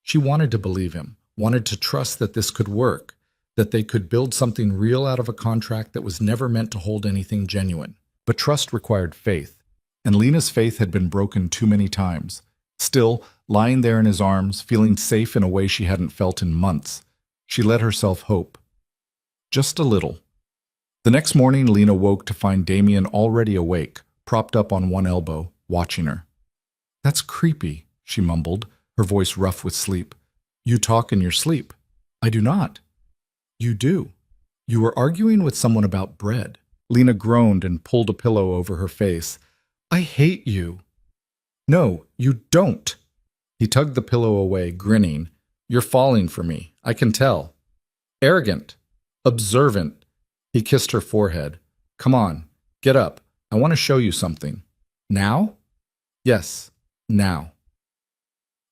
She wanted to believe him, wanted to trust that this could work, that they could build something real out of a contract that was never meant to hold anything genuine. But trust required faith, and Lena's faith had been broken too many times. Still, lying there in his arms, feeling safe in a way she hadn't felt in months, she let herself hope. Just a little. The next morning, Lena woke to find Damien already awake, propped up on one elbow, watching her. "That's creepy," she mumbled, her voice rough with sleep. "You talk in your sleep." "I do not." "You do. You were arguing with someone about bread." Lena groaned and pulled a pillow over her face. "I hate you." "No, you don't." He tugged the pillow away, grinning. "You're falling for me, I can tell. Arrogant. Observant." He kissed her forehead. "Come on, get up. I want to show you something." "Now?" "Yes, now."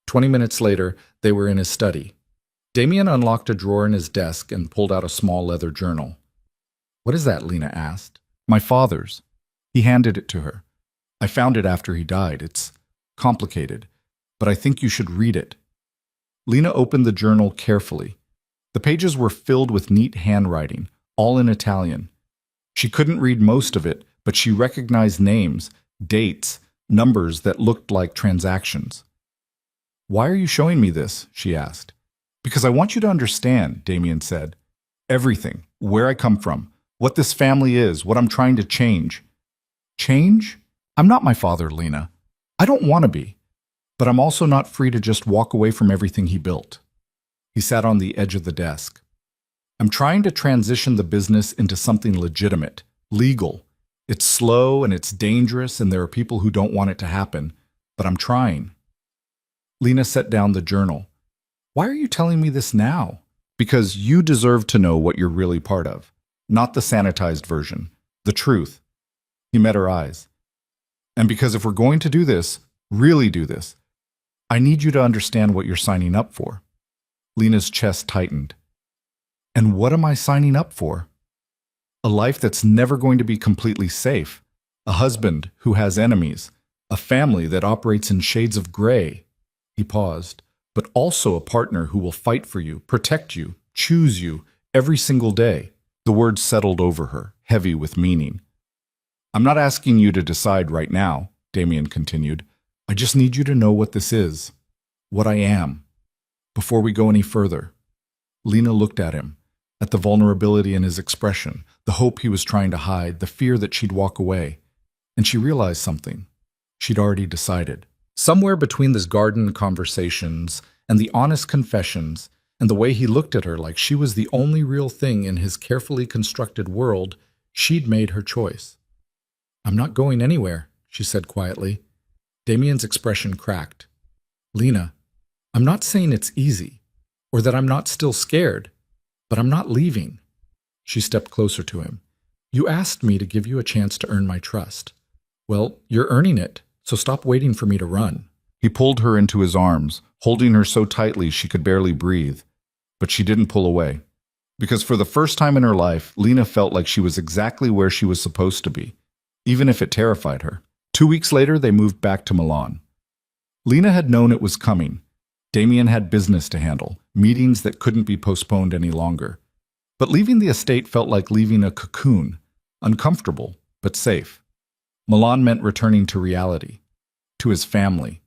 20 minutes later, they were in his study. Damien unlocked a drawer in his desk and pulled out a small leather journal. "What is that?" Lena asked. "My father's." He handed it to her. "I found it after he died. It's complicated, but I think you should read it." Lena opened the journal carefully. The pages were filled with neat handwriting, all in Italian. She couldn't read most of it, but she recognized names, dates, numbers that looked like transactions. "Why are you showing me this?" she asked. "Because I want you to understand," Damien said. "Everything, where I come from, what this family is, what I'm trying to change." "Change? I'm not my father, Lena. I don't want to be. But I'm also not free to just walk away from everything he built." He sat on the edge of the desk. "I'm trying to transition the business into something legitimate, legal. It's slow and it's dangerous and there are people who don't want it to happen, but I'm trying." Lena set down the journal. "Why are you telling me this now?" "Because you deserve to know what you're really part of. Not the sanitized version. The truth." He met her eyes. "And because if we're going to do this, really do this, I need you to understand what you're signing up for." Lena's chest tightened. "And what am I signing up for?" "A life that's never going to be completely safe. A husband who has enemies. A family that operates in shades of gray." He paused. "But also a partner who will fight for you, protect you, choose you, every single day." The words settled over her, heavy with meaning. "I'm not asking you to decide right now," Damien continued. "I just need you to know what this is. What I am. Before we go any further." Lena looked at him, at the vulnerability in his expression, the hope he was trying to hide, the fear that she'd walk away. And she realized something. She'd already decided. Somewhere between these garden conversations and the honest confessions and the way he looked at her like she was the only real thing in his carefully constructed world, she'd made her choice. "I'm not going anywhere," she said quietly. Damien's expression cracked. Lena, I'm not saying it's easy, or that I'm not still scared, but I'm not leaving. She stepped closer to him. You asked me to give you a chance to earn my trust. Well, you're earning it, so stop waiting for me to run. He pulled her into his arms, holding her so tightly she could barely breathe. But she didn't pull away. Because for the first time in her life, Lena felt like she was exactly where she was supposed to be, even if it terrified her. 2 weeks later, they moved back to Milan. Lena had known it was coming. Damien had business to handle, meetings that couldn't be postponed any longer. But leaving the estate felt like leaving a cocoon, uncomfortable, but safe. Milan meant returning to reality, to his family,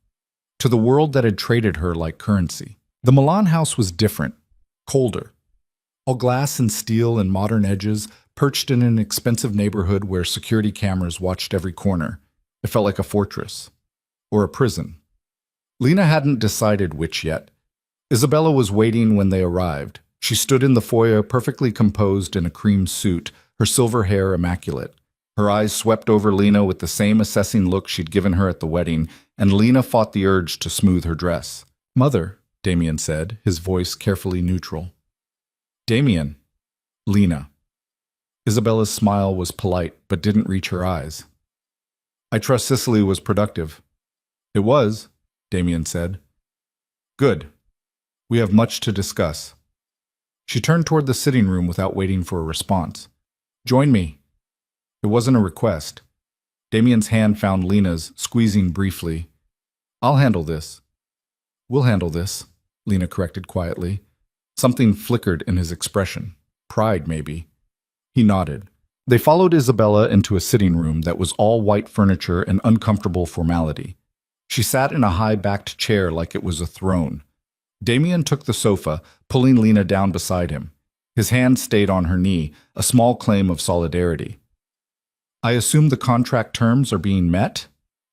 to the world that had traded her like currency. The Milan house was different, colder. All glass and steel and modern edges, perched in an expensive neighborhood where security cameras watched every corner. It felt like a fortress, or a prison. Lena hadn't decided which yet. Isabella was waiting when they arrived. She stood in the foyer perfectly composed in a cream suit, her silver hair immaculate. Her eyes swept over Lena with the same assessing look she'd given her at the wedding, and Lena fought the urge to smooth her dress. Mother, Damien said, his voice carefully neutral. Damien. Lena. Isabella's smile was polite, but didn't reach her eyes. I trust Sicily was productive. It was, Damien said. Good. We have much to discuss. She turned toward the sitting room without waiting for a response. Join me. It wasn't a request. Damien's hand found Lena's, squeezing briefly. I'll handle this. We'll handle this, Lena corrected quietly. Something flickered in his expression. Pride, maybe. He nodded. They followed Isabella into a sitting room that was all white furniture and uncomfortable formality. She sat in a high-backed chair like it was a throne. Damien took the sofa, pulling Lena down beside him. His hand stayed on her knee, a small claim of solidarity. I assume the contract terms are being met?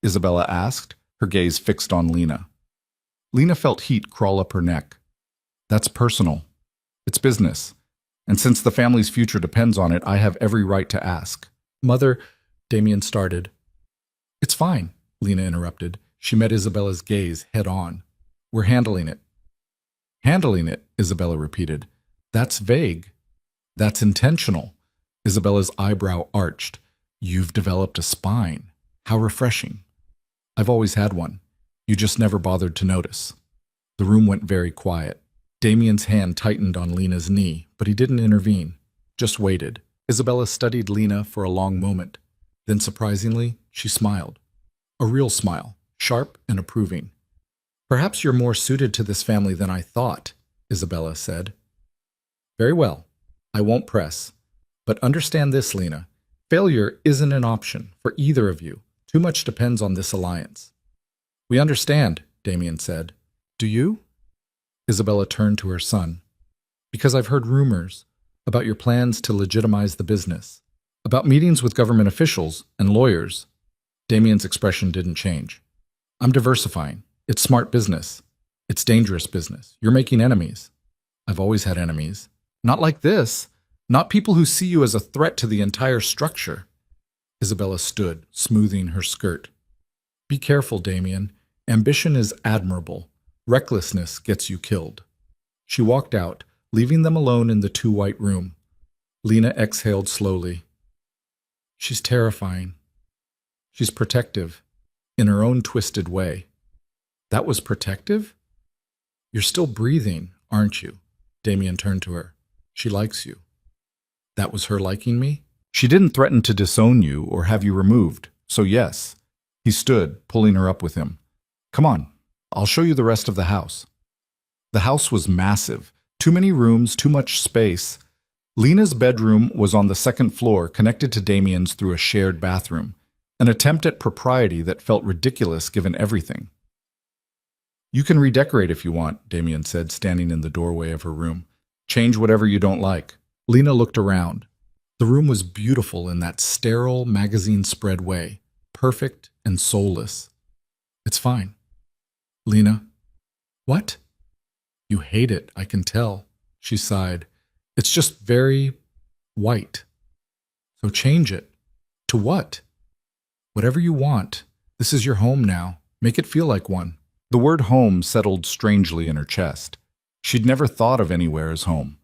Isabella asked, her gaze fixed on Lena. Lena felt heat crawl up her neck. That's personal. It's business. And since the family's future depends on it, I have every right to ask. Mother, Damien started. It's fine, Lena interrupted. She met Isabella's gaze head on. We're handling it. Handling it, Isabella repeated. That's vague. That's intentional. Isabella's eyebrow arched. You've developed a spine. How refreshing. I've always had one. You just never bothered to notice. The room went very quiet. Damien's hand tightened on Lena's knee, but he didn't intervene, just waited. Isabella studied Lena for a long moment. Then, surprisingly, she smiled. A real smile, sharp and approving. Perhaps you're more suited to this family than I thought, Isabella said. Very well. I won't press. But understand this, Lena. Failure isn't an option for either of you. Too much depends on this alliance. We understand, Damien said. Do you? Isabella turned to her son. Because I've heard rumors about your plans to legitimize the business, about meetings with government officials and lawyers. Damien's expression didn't change. I'm diversifying. It's smart business. It's dangerous business. You're making enemies. I've always had enemies. Not like this. Not people who see you as a threat to the entire structure. Isabella stood, smoothing her skirt. Be careful, Damien. Ambition is admirable. Recklessness gets you killed. She walked out, leaving them alone in the two-white room. Lena exhaled slowly. She's terrifying. She's protective, in her own twisted way. That was protective? You're still breathing, aren't you? Damien turned to her. She likes you. That was her liking me? She didn't threaten to disown you or have you removed, so yes. He stood, pulling her up with him. Come on, I'll show you the rest of the house. The house was massive. Too many rooms, too much space. Lena's bedroom was on the second floor, connected to Damien's through a shared bathroom. An attempt at propriety that felt ridiculous given everything. You can redecorate if you want, Damien said, standing in the doorway of her room. Change whatever you don't like. Lena looked around. The room was beautiful in that sterile, magazine-spread way. Perfect and soulless. It's fine. Lena. What? You hate it, I can tell. She sighed. It's just very white. So change it. To what? Whatever you want. This is your home now. Make it feel like one. The word home settled strangely in her chest. She'd never thought of anywhere as home.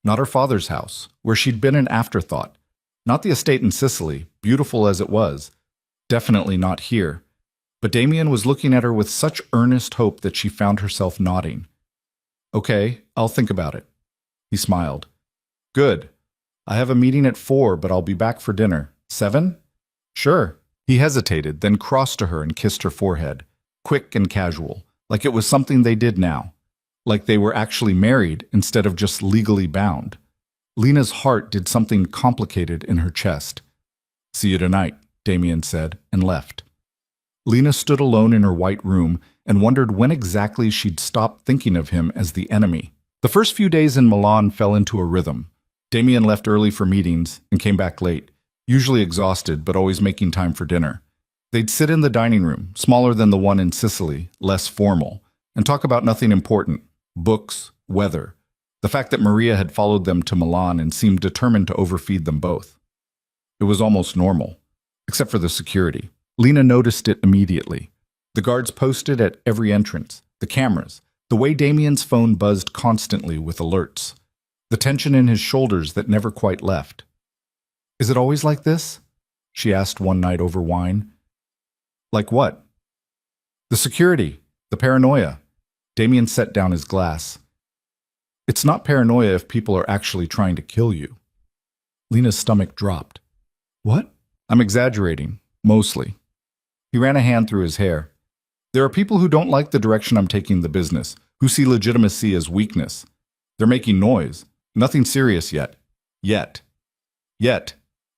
Not her father's house, where she'd been an afterthought. Not the estate in Sicily, beautiful as it was. Definitely not here. But Damien was looking at her with such earnest hope that she found herself nodding. Okay, I'll think about it. He smiled. Good. I have a meeting at 4, but I'll be back for dinner. 7? Sure. He hesitated, then crossed to her and kissed her forehead. Quick and casual, like it was something they did now. Like they were actually married instead of just legally bound. Lena's heart did something complicated in her chest. See you tonight, Damien said, and left. Lena stood alone in her white room and wondered when exactly she'd stop thinking of him as the enemy. The first few days in Milan fell into a rhythm. Damien left early for meetings and came back late, usually exhausted but always making time for dinner. They'd sit in the dining room, smaller than the one in Sicily, less formal, and talk about nothing important. Books, weather, the fact that Maria had followed them to Milan and seemed determined to overfeed them both. It was almost normal, except for the security. Lena noticed it immediately. The guards posted at every entrance, the cameras, the way Damien's phone buzzed constantly with alerts, the tension in his shoulders that never quite left. Is it always like this? She asked one night over wine. Like what? The security, the paranoia. Damien set down his glass. It's not paranoia if people are actually trying to kill you. Lena's stomach dropped. What? I'm exaggerating, mostly. He ran a hand through his hair. There are people who don't like the direction I'm taking the business, who see legitimacy as weakness. They're making noise. Nothing serious yet. Yet,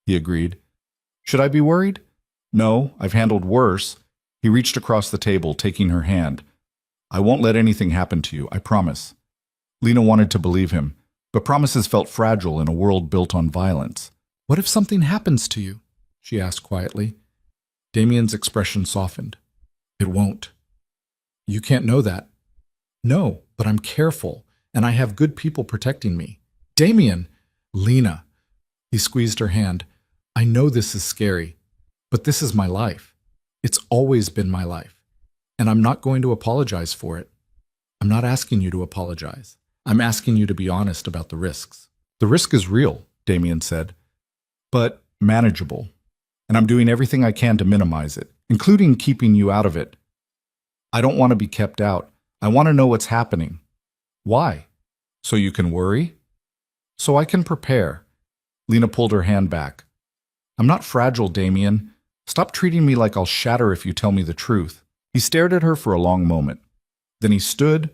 he agreed. Should I be worried? No, I've handled worse. He reached across the table, taking her hand. I won't let anything happen to you, I promise. Lena wanted to believe him, but promises felt fragile in a world built on violence. What if something happens to you? She asked quietly. Damien's expression softened. It won't. You can't know that. No, but I'm careful, and I have good people protecting me. Damien! Lena! He squeezed her hand. I know this is scary, but this is my life. It's always been my life. And I'm not going to apologize for it. I'm not asking you to apologize. I'm asking you to be honest about the risks. The risk is real, Damien said, but manageable. And I'm doing everything I can to minimize it, including keeping you out of it. I don't want to be kept out. I want to know what's happening. Why? So you can worry? So I can prepare. Lena pulled her hand back. I'm not fragile, Damien. Stop treating me like I'll shatter if you tell me the truth. He stared at her for a long moment. Then he stood,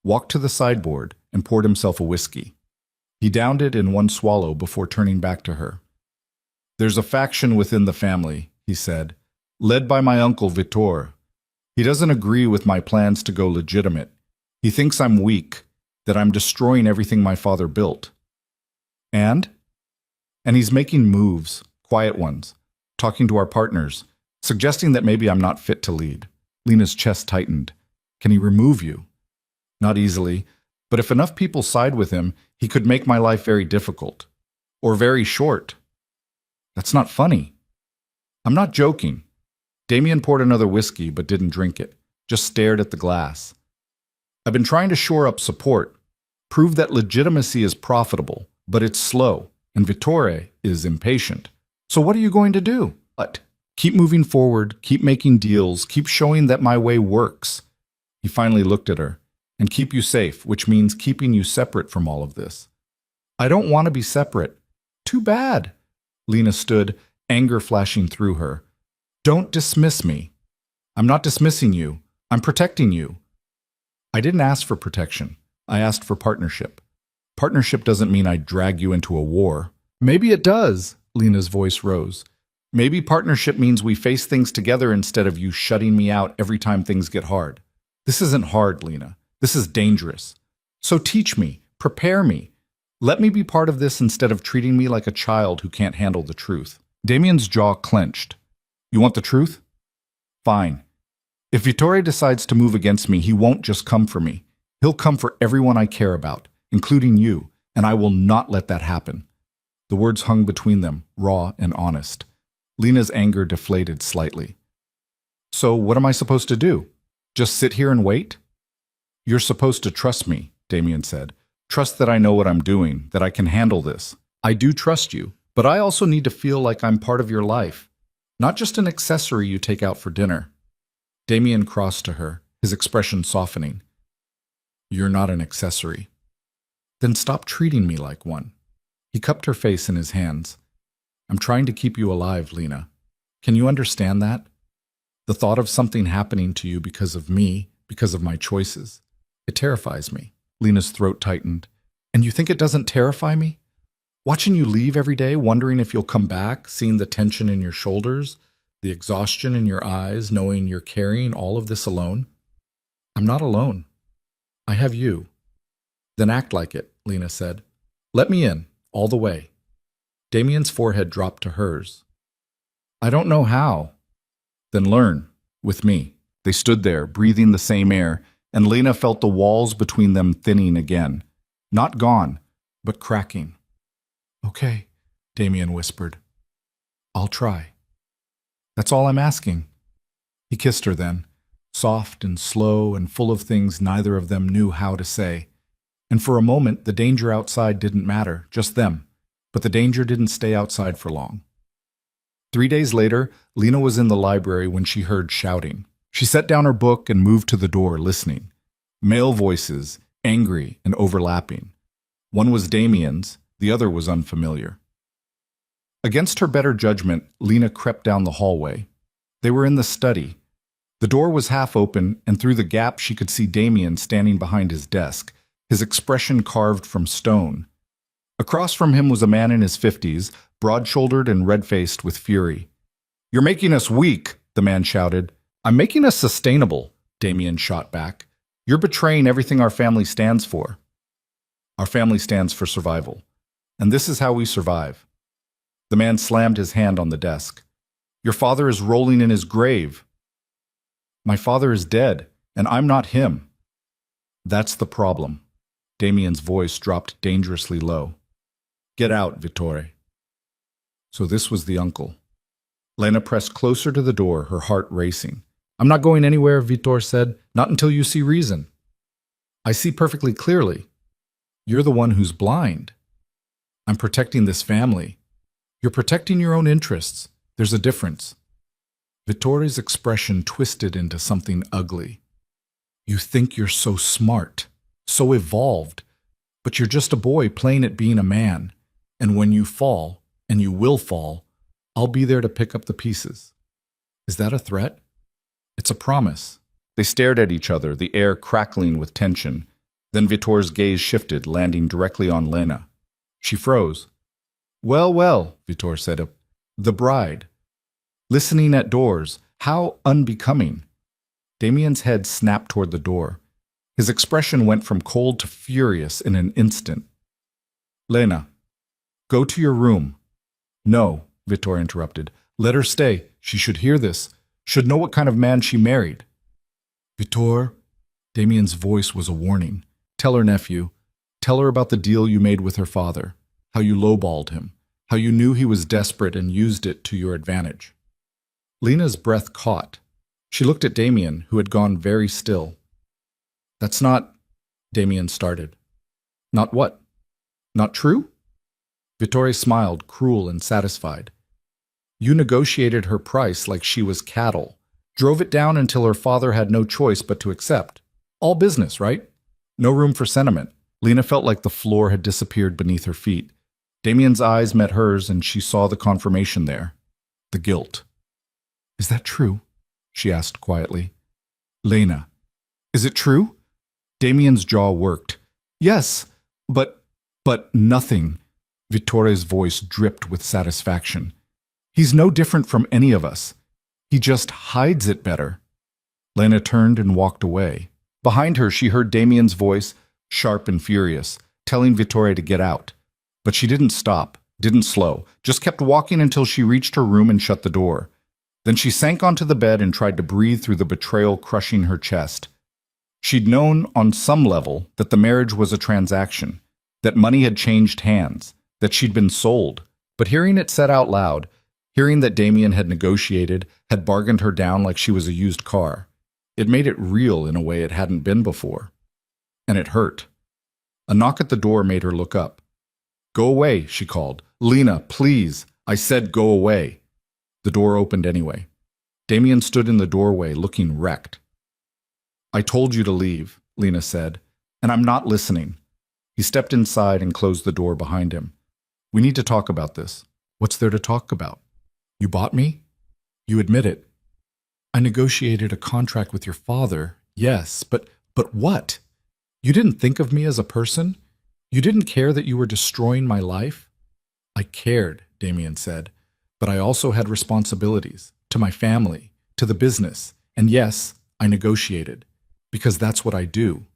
walked to the sideboard, and poured himself a whiskey. He downed it in one swallow before turning back to her. There's a faction within the family, he said, led by my uncle Vittor. He doesn't agree with my plans to go legitimate. He thinks I'm weak, that I'm destroying everything my father built. And he's making moves, quiet ones, talking to our partners, suggesting that maybe I'm not fit to lead. Lena's chest tightened. Can he remove you? Not easily, but if enough people side with him, he could make my life very difficult. Or very short. That's not funny. I'm not joking. Damien poured another whiskey but didn't drink it, just stared at the glass. I've been trying to shore up support, prove that legitimacy is profitable, but it's slow, and Vittore is impatient. So what are you going to do? What? Keep moving forward, keep making deals, keep showing that my way works. He finally looked at her. And keep you safe, which means keeping you separate from all of this. I don't want to be separate. Too bad. Lena stood, anger flashing through her. Don't dismiss me. I'm not dismissing you. I'm protecting you. I didn't ask for protection. I asked for partnership. Partnership doesn't mean I drag you into a war. Maybe it does, Lena's voice rose. Maybe partnership means we face things together instead of you shutting me out every time things get hard. This isn't hard, Lena. This is dangerous. So teach me, prepare me. Let me be part of this instead of treating me like a child who can't handle the truth. Damien's jaw clenched. You want the truth? Fine. If Vittore decides to move against me, he won't just come for me. He'll come for everyone I care about, including you, and I will not let that happen. The words hung between them, raw and honest. Lena's anger deflated slightly. So what am I supposed to do? Just sit here and wait? You're supposed to trust me, Damien said. Trust that I know what I'm doing, that I can handle this. I do trust you, but I also need to feel like I'm part of your life, not just an accessory you take out for dinner. Damien crossed to her, his expression softening. You're not an accessory. Then stop treating me like one. He cupped her face in his hands. I'm trying to keep you alive, Lena. Can you understand that? The thought of something happening to you because of me, because of my choices, it terrifies me. Lena's throat tightened. And you think it doesn't terrify me? Watching you leave every day, wondering if you'll come back, seeing the tension in your shoulders, the exhaustion in your eyes, knowing you're carrying all of this alone? I'm not alone. I have you. Then act like it, Lena said. Let me in, all the way. Damien's forehead dropped to hers. I don't know how. Then learn, with me. They stood there, breathing the same air, and Lena felt the walls between them thinning again. Not gone, but cracking. Okay, Damien whispered. I'll try. That's all I'm asking. He kissed her then, soft and slow and full of things neither of them knew how to say. And for a moment, the danger outside didn't matter, just them. But the danger didn't stay outside for long. 3 days later, Lena was in the library when she heard shouting. She set down her book and moved to the door, listening. Male voices, angry and overlapping. One was Damien's, the other was unfamiliar. Against her better judgment, Lena crept down the hallway. They were in the study. The door was half open, and through the gap she could see Damien standing behind his desk, his expression carved from stone. Across from him was a man in his 50s, broad-shouldered and red-faced with fury. You're making us weak, the man shouted. I'm making us sustainable, Damien shot back. You're betraying everything our family stands for. Our family stands for survival. And this is how we survive. The man slammed his hand on the desk. Your father is rolling in his grave. My father is dead, and I'm not him. That's the problem. Damien's voice dropped dangerously low. Get out, Vittore. So this was the uncle. Lena pressed closer to the door, her heart racing. I'm not going anywhere, Vittore said, not until you see reason. I see perfectly clearly. You're the one who's blind. I'm protecting this family. You're protecting your own interests. There's a difference. Vittore's expression twisted into something ugly. You think you're so smart, so evolved, but you're just a boy playing at being a man. And when you fall, and you will fall, I'll be there to pick up the pieces. Is that a threat? It's a promise. They stared at each other, the air crackling with tension. Then Vittore's gaze shifted, landing directly on Lena. She froze. Well, well, Vittore said. The bride. Listening at doors. How unbecoming. Damien's head snapped toward the door. His expression went from cold to furious in an instant. Lena, go to your room. No, Vittore interrupted. Let her stay. She should hear this. Should know what kind of man she married. Vittore, Damien's voice was a warning. Tell her, nephew. Tell her about the deal you made with her father. How you lowballed him. How you knew he was desperate and used it to your advantage. Lena's breath caught. She looked at Damien, who had gone very still. That's not... Damien started. Not what? Not true? Vittore smiled, cruel and satisfied. You negotiated her price like she was cattle. Drove it down until her father had no choice but to accept. All business, right? No room for sentiment. Lena felt like the floor had disappeared beneath her feet. Damien's eyes met hers and she saw the confirmation there. The guilt. Is that true? She asked quietly. Lena, is it true? Damien's jaw worked. Yes, but nothing. Vittore's voice dripped with satisfaction. He's no different from any of us. He just hides it better. Lena turned and walked away. Behind her, she heard Damien's voice, sharp and furious, telling Vittore to get out. But she didn't stop, didn't slow, just kept walking until she reached her room and shut the door. Then she sank onto the bed and tried to breathe through the betrayal crushing her chest. She'd known, on some level, that the marriage was a transaction, that money had changed hands, that she'd been sold. But hearing it said out loud, hearing that Damien had negotiated, had bargained her down like she was a used car, It made it real in a way it hadn't been before. And it hurt. A knock at the door made her look up. "Go away," she called. "Lena, please. I said go away." The door opened anyway. Damien stood in the doorway, looking wrecked. "I told you to leave," Lena said, "and I'm not listening." He stepped inside and closed the door behind him. "We need to talk about this." "What's there to talk about?" "You bought me? You admit it." "I negotiated a contract with your father, yes, but what? You didn't think of me as a person? You didn't care that you were destroying my life?" "I cared," Damien said, "but I also had responsibilities to my family, to the business, and yes, I negotiated, because that's what I do.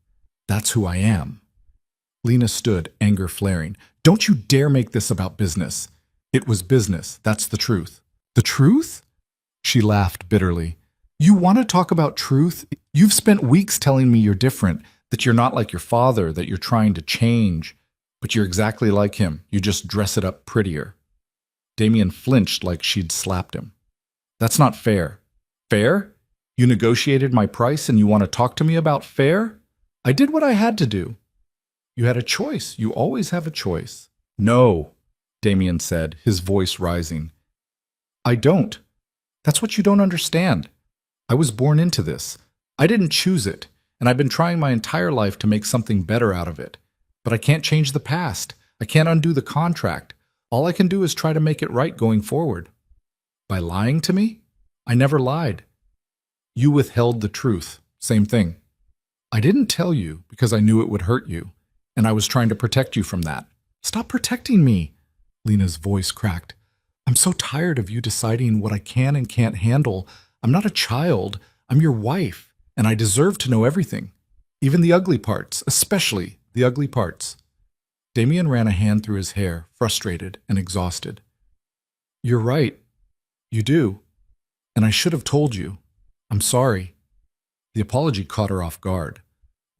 That's who I am." Lena stood, anger flaring. "Don't you dare make this about business." "It was business, that's the truth." "The truth?" She laughed bitterly. "You want to talk about truth? You've spent weeks telling me you're different, that you're not like your father, that you're trying to change, but you're exactly like him. You just dress it up prettier." Damien flinched like she'd slapped him. "That's not fair." "Fair? You negotiated my price and you want to talk to me about fair? I did what I had to do." "You had a choice. You always have a choice." "No," Damien said, his voice rising. "I don't. That's what you don't understand. I was born into this. I didn't choose it, and I've been trying my entire life to make something better out of it. But I can't change the past. I can't undo the contract. All I can do is try to make it right going forward." "By lying to me?" "I never lied." "You withheld the truth. Same thing." "I didn't tell you because I knew it would hurt you, and I was trying to protect you from that." "Stop protecting me," Lena's voice cracked. "I'm so tired of you deciding what I can and can't handle. I'm not a child. I'm your wife, and I deserve to know everything. Even the ugly parts, especially the ugly parts." Damien ran a hand through his hair, frustrated and exhausted. "You're right. You do. And I should have told you. I'm sorry." The apology caught her off guard.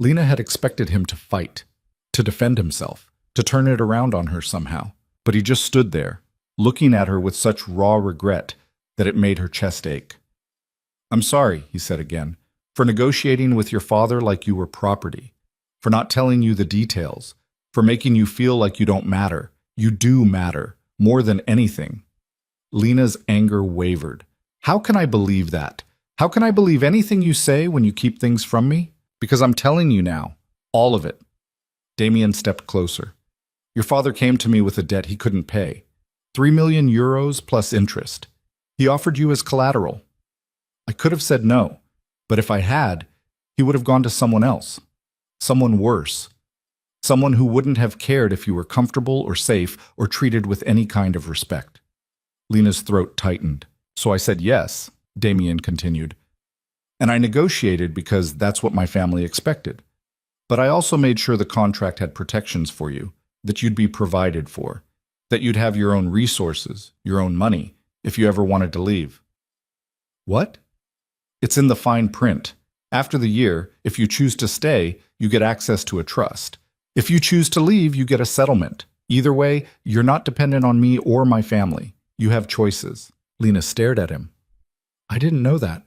Lena had expected him to fight, to defend himself, to turn it around on her somehow. But he just stood there, looking at her with such raw regret that it made her chest ache. "I'm sorry," he said again, "for negotiating with your father like you were property, for not telling you the details, for making you feel like you don't matter. You do matter, more than anything." Lena's anger wavered. "How can I believe that? How can I believe anything you say when you keep things from me? Because I'm telling you now, all of it." Damien stepped closer. "Your father came to me with a debt he couldn't pay. 3 million euros plus interest. He offered you as collateral. I could have said no, but if I had, he would have gone to someone else. Someone worse. Someone who wouldn't have cared if you were comfortable or safe or treated with any kind of respect." Lena's throat tightened. "So I said yes," Damien continued. "And I negotiated because that's what my family expected. But I also made sure the contract had protections for you, that you'd be provided for, that you'd have your own resources, your own money, if you ever wanted to leave." "What?" "It's in the fine print. After the year, if you choose to stay, you get access to a trust. If you choose to leave, you get a settlement. Either way, you're not dependent on me or my family. You have choices." Lena stared at him. "I didn't know that.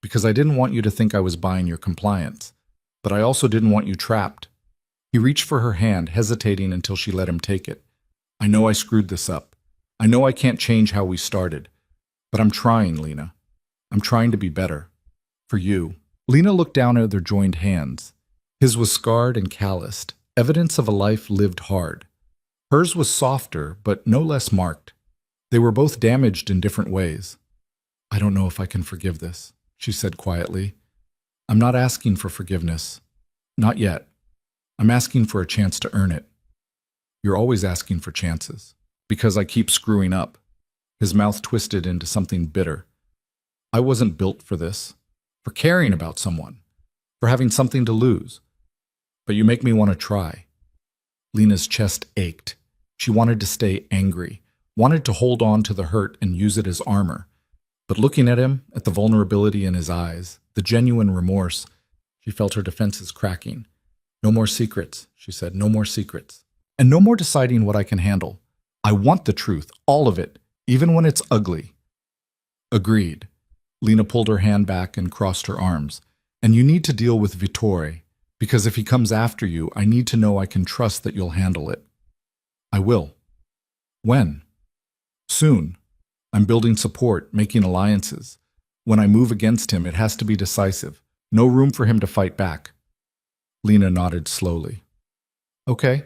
Because I didn't want you to think I was buying your compliance. But I also didn't want you trapped." He reached for her hand, hesitating until she let him take it. "I know I screwed this up. I know I can't change how we started. But I'm trying, Lena. I'm trying to be better. For you." Lena looked down at their joined hands. His was scarred and calloused, evidence of a life lived hard. Hers was softer, but no less marked. They were both damaged in different ways. "I don't know if I can forgive this," she said quietly. "I'm not asking for forgiveness. Not yet. I'm asking for a chance to earn it." "You're always asking for chances." "Because I keep screwing up." His mouth twisted into something bitter. "I wasn't built for this, for caring about someone, for having something to lose. But you make me want to try." Lena's chest ached. She wanted to stay angry, wanted to hold on to the hurt and use it as armor. But looking at him, at the vulnerability in his eyes, the genuine remorse, she felt her defenses cracking. "No more secrets," she said, "no more secrets. And no more deciding what I can handle. I want the truth, all of it, even when it's ugly." "Agreed." Lena pulled her hand back and crossed her arms. And you need to deal with Vittore, because if he comes after you, I need to know I can trust that you'll handle it. I will. When? Soon. I'm building support, making alliances. When I move against him, it has to be decisive. No room for him to fight back. Lena nodded slowly. Okay.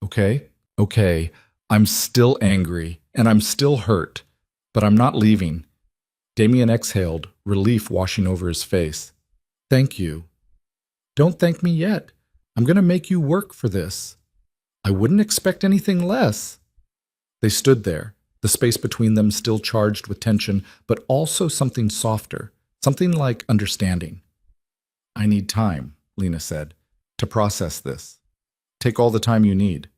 Okay. I'm still angry, and I'm still hurt, but I'm not leaving. Damien exhaled, relief washing over his face. Thank you. Don't thank me yet. I'm going to make you work for this. I wouldn't expect anything less. They stood there, the space between them still charged with tension, but also something softer, something like understanding. I need time, Lena said, to process this. Take all the time you need.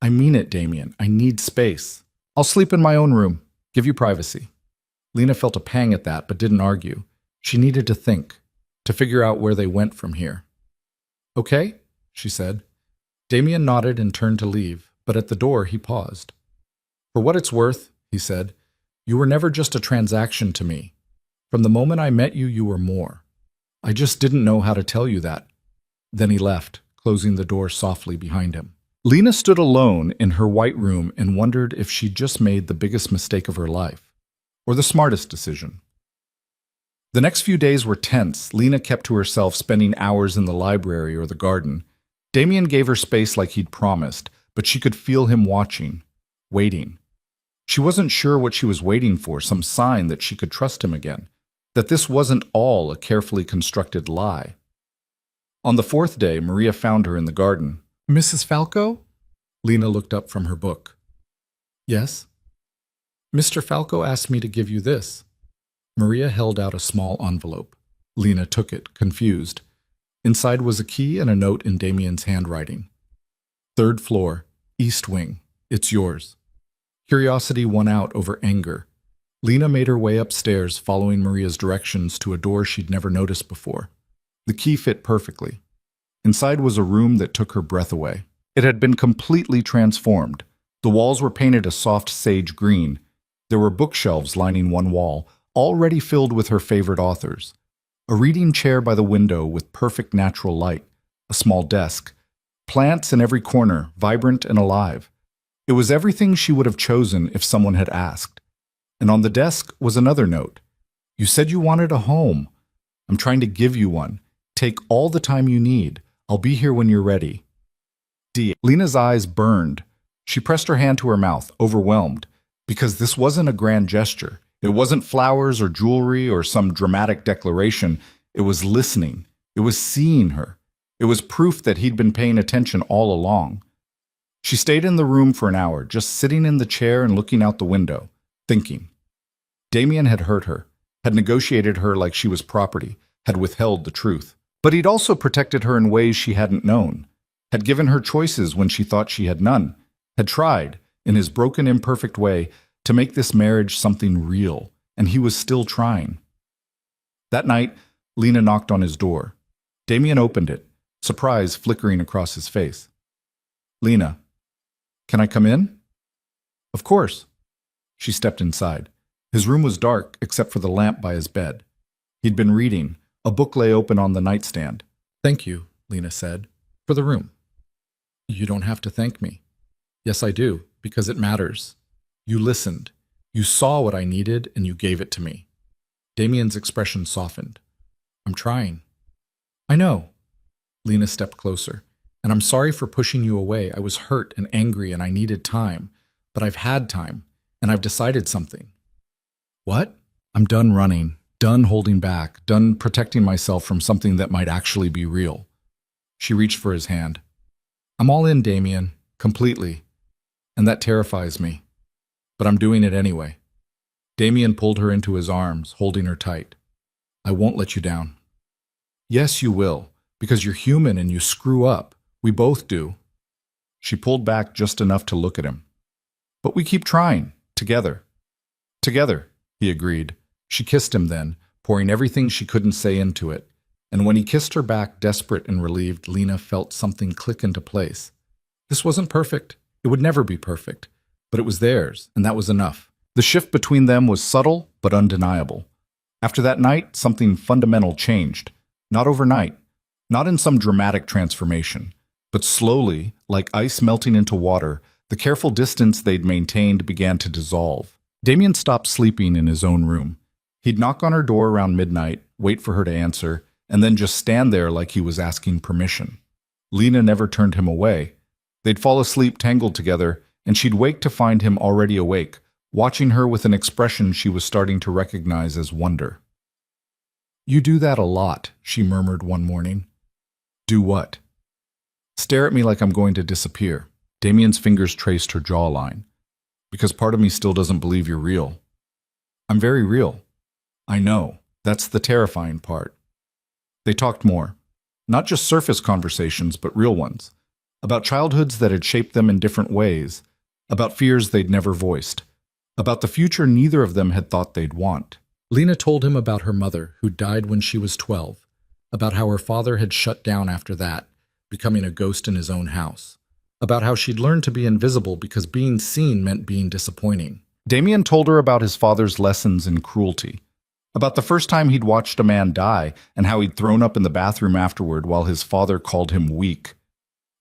I mean it, Damien. I need space. I'll sleep in my own room. Give you privacy. Lena felt a pang at that, but didn't argue. She needed to think, to figure out where they went from here. Okay, she said. Damien nodded and turned to leave, but at the door he paused. For what it's worth, he said, you were never just a transaction to me. From the moment I met you, you were more. I just didn't know how to tell you that. Then he left, closing the door softly behind him. Lena stood alone in her white room and wondered if she'd just made the biggest mistake of her life, or the smartest decision. The next few days were tense. Lena kept to herself, spending hours in the library or the garden. Damien gave her space like he'd promised, but she could feel him watching, waiting. She wasn't sure what she was waiting for, some sign that she could trust him again, that this wasn't all a carefully constructed lie. On the fourth day, Maria found her in the garden. Mrs. Falco? Lena looked up from her book. Yes? Mr. Falco asked me to give you this. Maria held out a small envelope. Lena took it, confused. Inside was a key and a note in Damien's handwriting. 3rd floor, east wing. It's yours. Curiosity won out over anger. Lena made her way upstairs, following Maria's directions to a door she'd never noticed before. The key fit perfectly. Inside was a room that took her breath away. It had been completely transformed. The walls were painted a soft sage green. There were bookshelves lining one wall, already filled with her favorite authors. A reading chair by the window with perfect natural light. A small desk. Plants in every corner, vibrant and alive. It was everything she would have chosen if someone had asked. And on the desk was another note. You said you wanted a home. I'm trying to give you one. Take all the time you need. I'll be here when you're ready. D. Lena's eyes burned. She pressed her hand to her mouth, overwhelmed, because this wasn't a grand gesture. It wasn't flowers or jewelry or some dramatic declaration. It was listening. It was seeing her. It was proof that he'd been paying attention all along. She stayed in the room for an hour, just sitting in the chair and looking out the window, thinking. Damien had hurt her, had negotiated her like she was property, had withheld the truth. But he'd also protected her in ways she hadn't known, had given her choices when she thought she had none, had tried, in his broken, imperfect way, to make this marriage something real, and he was still trying. That night, Lena knocked on his door. Damien opened it, surprise flickering across his face. Lena, can I come in? Of course. She stepped inside. His room was dark except for the lamp by his bed. He'd been reading. A book lay open on the nightstand. Thank you, Lena said, for the room. You don't have to thank me. Yes, I do, because it matters. You listened. You saw what I needed, and you gave it to me. Damien's expression softened. I'm trying. I know. Lena stepped closer. And I'm sorry for pushing you away. I was hurt and angry, and I needed time. But I've had time, and I've decided something. What? I'm done running. Done holding back, done protecting myself from something that might actually be real. She reached for his hand. I'm all in, Damien, completely. And that terrifies me. But I'm doing it anyway. Damien pulled her into his arms, holding her tight. I won't let you down. Yes, you will, because you're human and you screw up. We both do. She pulled back just enough to look at him. But we keep trying, together. Together, he agreed. She kissed him then, pouring everything she couldn't say into it. And when he kissed her back, desperate and relieved, Lena felt something click into place. This wasn't perfect. It would never be perfect. But it was theirs, and that was enough. The shift between them was subtle but undeniable. After that night, something fundamental changed. Not overnight, not in some dramatic transformation, but slowly, like ice melting into water, the careful distance they'd maintained began to dissolve. Damien stopped sleeping in his own room. He'd knock on her door around midnight, wait for her to answer, and then just stand there like he was asking permission. Lena never turned him away. They'd fall asleep tangled together, and she'd wake to find him already awake, watching her with an expression she was starting to recognize as wonder. "You do that a lot," she murmured one morning. "Do what?" "Stare at me like I'm going to disappear." Damien's fingers traced her jawline. "Because part of me still doesn't believe you're real." "I'm very real." "I know. That's the terrifying part." They talked more. Not just surface conversations, but real ones. About childhoods that had shaped them in different ways. About fears they'd never voiced. About the future neither of them had thought they'd want. Lena told him about her mother, who died when she was 12. About how her father had shut down after that, becoming a ghost in his own house. About how she'd learned to be invisible because being seen meant being disappointing. Damien told her about his father's lessons in cruelty. About the first time he'd watched a man die and how he'd thrown up in the bathroom afterward while his father called him weak.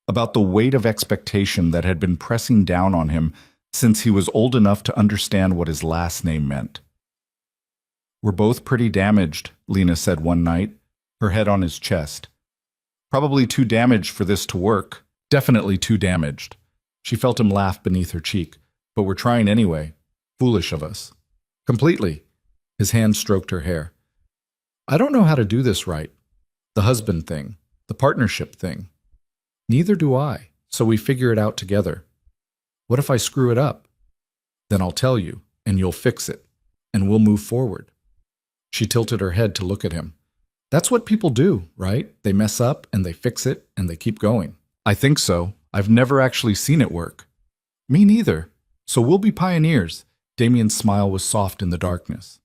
About the weight of expectation that had been pressing down on him since he was old enough to understand what his last name meant. "We're both pretty damaged," Lena said one night, her head on his chest. "Probably too damaged for this to work. Definitely too damaged." She felt him laugh beneath her cheek. "But we're trying anyway. Foolish of us." "Completely." His hand stroked her hair. "I don't know how to do this right. The husband thing, the partnership thing. Neither do I, so we figure it out together. What if I screw it up? Then I'll tell you, and you'll fix it, and we'll move forward." She tilted her head to look at him. "That's what people do, right? They mess up, and they fix it, and they keep going." "I think so. I've never actually seen it work." "Me neither. So we'll be pioneers." Damien's smile was soft in the darkness.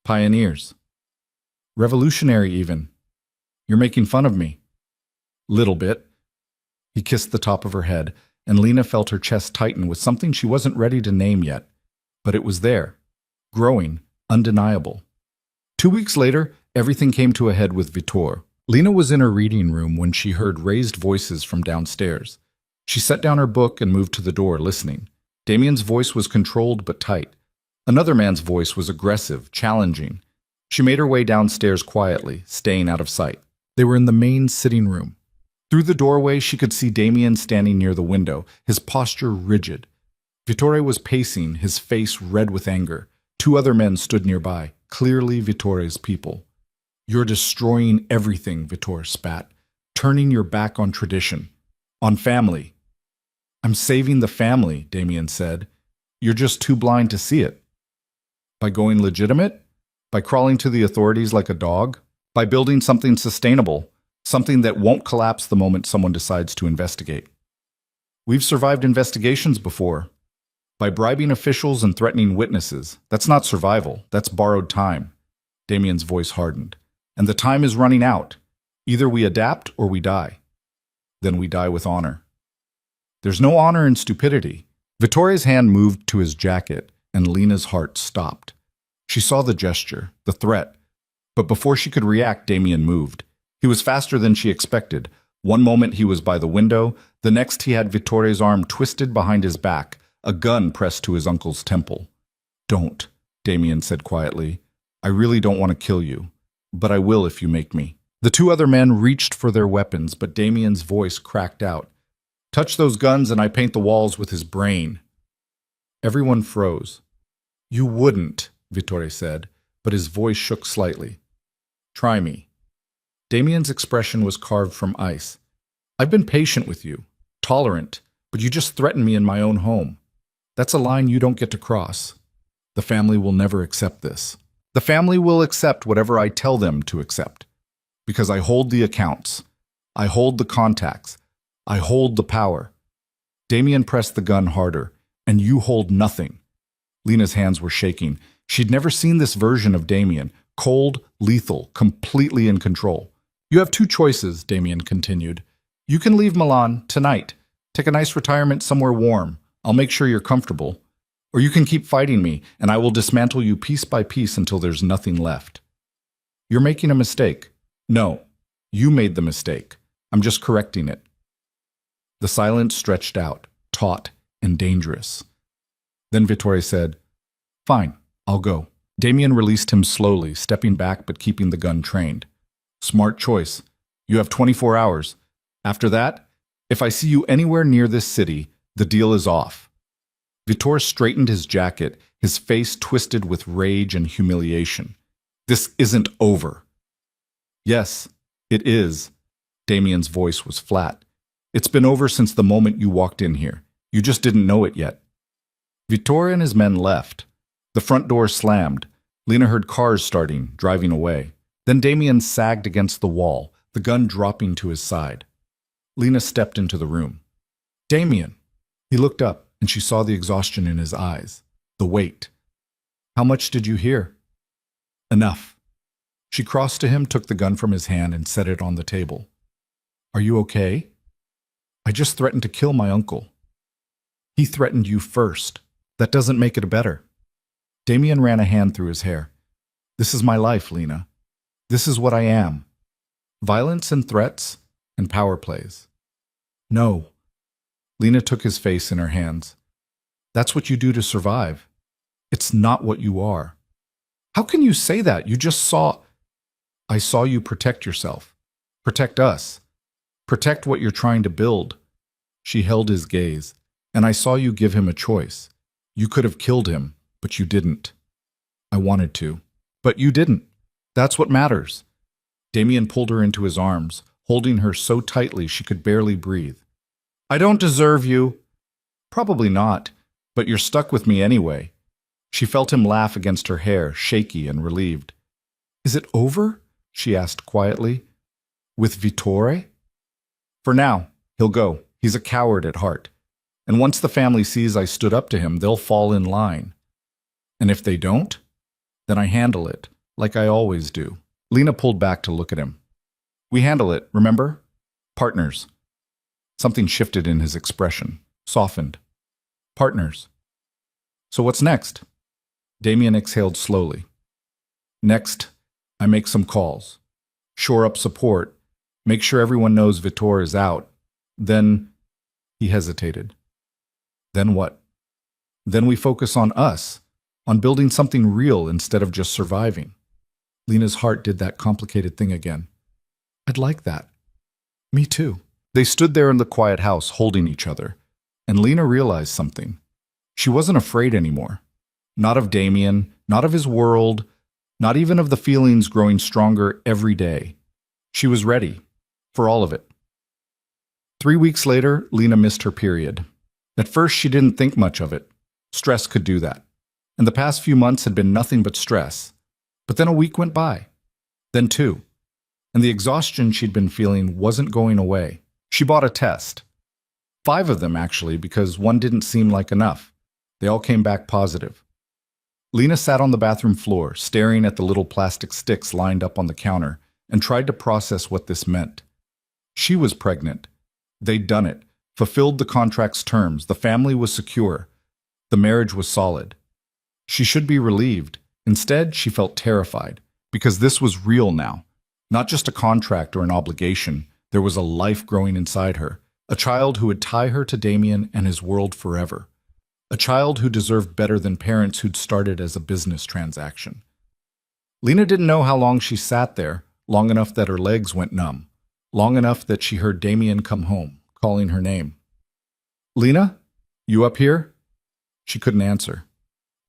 "Pioneers. Revolutionary even. You're making fun of me." "Little bit." He kissed the top of her head, and Lena felt her chest tighten with something she wasn't ready to name yet. But it was there. Growing. Undeniable. 2 weeks later, everything came to a head with Vitor. Lena was in her reading room when she heard raised voices from downstairs. She set down her book and moved to the door, listening. Damien's voice was controlled but tight. Another man's voice was aggressive, challenging. She made her way downstairs quietly, staying out of sight. They were in the main sitting room. Through the doorway, she could see Damien standing near the window, his posture rigid. Vittore was pacing, his face red with anger. 2 other men stood nearby, clearly Vittore's people. "You're destroying everything," Vittore spat, "turning your back on tradition, on family." "I'm saving the family," Damien said. "You're just too blind to see it." "By going legitimate? By crawling to the authorities like a dog? By building something sustainable, something that won't collapse the moment someone decides to investigate?" "We've survived investigations before. By bribing officials and threatening witnesses. That's not survival, that's borrowed time." Damien's voice hardened. "And the time is running out. Either we adapt or we die. Then we die with honor." "There's no honor in stupidity." Vittore's hand moved to his jacket, and Lena's heart stopped. She saw the gesture, the threat. But before she could react, Damien moved. He was faster than she expected. One moment he was by the window, the next he had Vittore's arm twisted behind his back, a gun pressed to his uncle's temple. "Don't," Damien said quietly. "I really don't want to kill you, but I will if you make me." The 2 other men reached for their weapons, but Damien's voice cracked out. "Touch those guns and I paint the walls with his brain." Everyone froze. "You wouldn't," Vittore said, but his voice shook slightly. "Try me." Damien's expression was carved from ice. "I've been patient with you, tolerant, but you just threatened me in my own home. That's a line you don't get to cross. The family will never accept this. The family will accept whatever I tell them to accept. Because I hold the accounts. I hold the contacts. I hold the power." Damien pressed the gun harder. "And you hold nothing." Lena's hands were shaking. She'd never seen this version of Damien. Cold, lethal, completely in control. "You have 2 choices," Damien continued. "You can leave Milan tonight. Take a nice retirement somewhere warm. I'll make sure you're comfortable. Or you can keep fighting me, and I will dismantle you piece by piece until there's nothing left. You're making a mistake. No, you made the mistake. I'm just correcting it. The silence stretched out, taut and dangerous. Then Vittore said, "Fine, I'll go." Damien released him slowly, stepping back but keeping the gun trained. "Smart choice. You have 24 hours. After that, if I see you anywhere near this city, the deal is off." Vittore straightened his jacket, his face twisted with rage and humiliation. "This isn't over." "Yes, it is." Damien's voice was flat. "It's been over since the moment you walked in here. You just didn't know it yet." Vittore and his men left. The front door slammed. Lena heard cars starting, driving away. Then Damien sagged against the wall, the gun dropping to his side. Lena stepped into the room. "Damien!" He looked up, and she saw the exhaustion in his eyes, the weight. "How much did you hear?" "Enough." She crossed to him, took the gun from his hand, and set it on the table. "Are you okay?" "I just threatened to kill my uncle." "He threatened you first. That doesn't make it better." Damien ran a hand through his hair. "This is my life, Lena. This is what I am. Violence and threats and power plays." "No." Lena took his face in her hands. "That's what you do to survive. It's not what you are." "How can you say that? You just saw—" "I saw you protect yourself. Protect us. Protect what you're trying to build." She held his gaze. "And I saw you give him a choice. You could have killed him, but you didn't." "I wanted to. But you didn't. That's what matters." Damien pulled her into his arms, holding her so tightly she could barely breathe. "I don't deserve you." "Probably not, but you're stuck with me anyway." She felt him laugh against her hair, shaky and relieved. "Is it over?" she asked quietly. "With Vittore?" "For now, he'll go. He's a coward at heart. And once the family sees I stood up to him, they'll fall in line. And if they don't, then I handle it, like I always do." Lena pulled back to look at him. "We handle it, remember? Partners." Something shifted in his expression, softened. "Partners. So what's next?" Damien exhaled slowly. "Next, I make some calls. Shore up support. Make sure everyone knows Vittore is out. Then—" He hesitated. "Then what?" "Then we focus on us, on building something real instead of just surviving." Lena's heart did that complicated thing again. "I'd like that." "Me too." They stood there in the quiet house, holding each other, and Lena realized something. She wasn't afraid anymore. Not of Damien, not of his world, not even of the feelings growing stronger every day. She was ready, for all of it. 3 weeks later, Lena missed her period. At first, she didn't think much of it. Stress could do that. And the past few months had been nothing but stress. But then a week went by. Then 2. And the exhaustion she'd been feeling wasn't going away. She bought a test. 5 of them, actually, because one didn't seem like enough. They all came back positive. Lena sat on the bathroom floor, staring at the little plastic sticks lined up on the counter, and tried to process what this meant. She was pregnant. They'd done it, fulfilled the contract's terms, the family was secure. The marriage was solid. She should be relieved. Instead, she felt terrified, because this was real now. Not just a contract or an obligation. There was a life growing inside her, a child who would tie her to Damien and his world forever. A child who deserved better than parents who'd started as a business transaction. Lena didn't know how long she sat there, long enough that her legs went numb, long enough that she heard Damien come home, calling her name. "Lena? You up here?" She couldn't answer.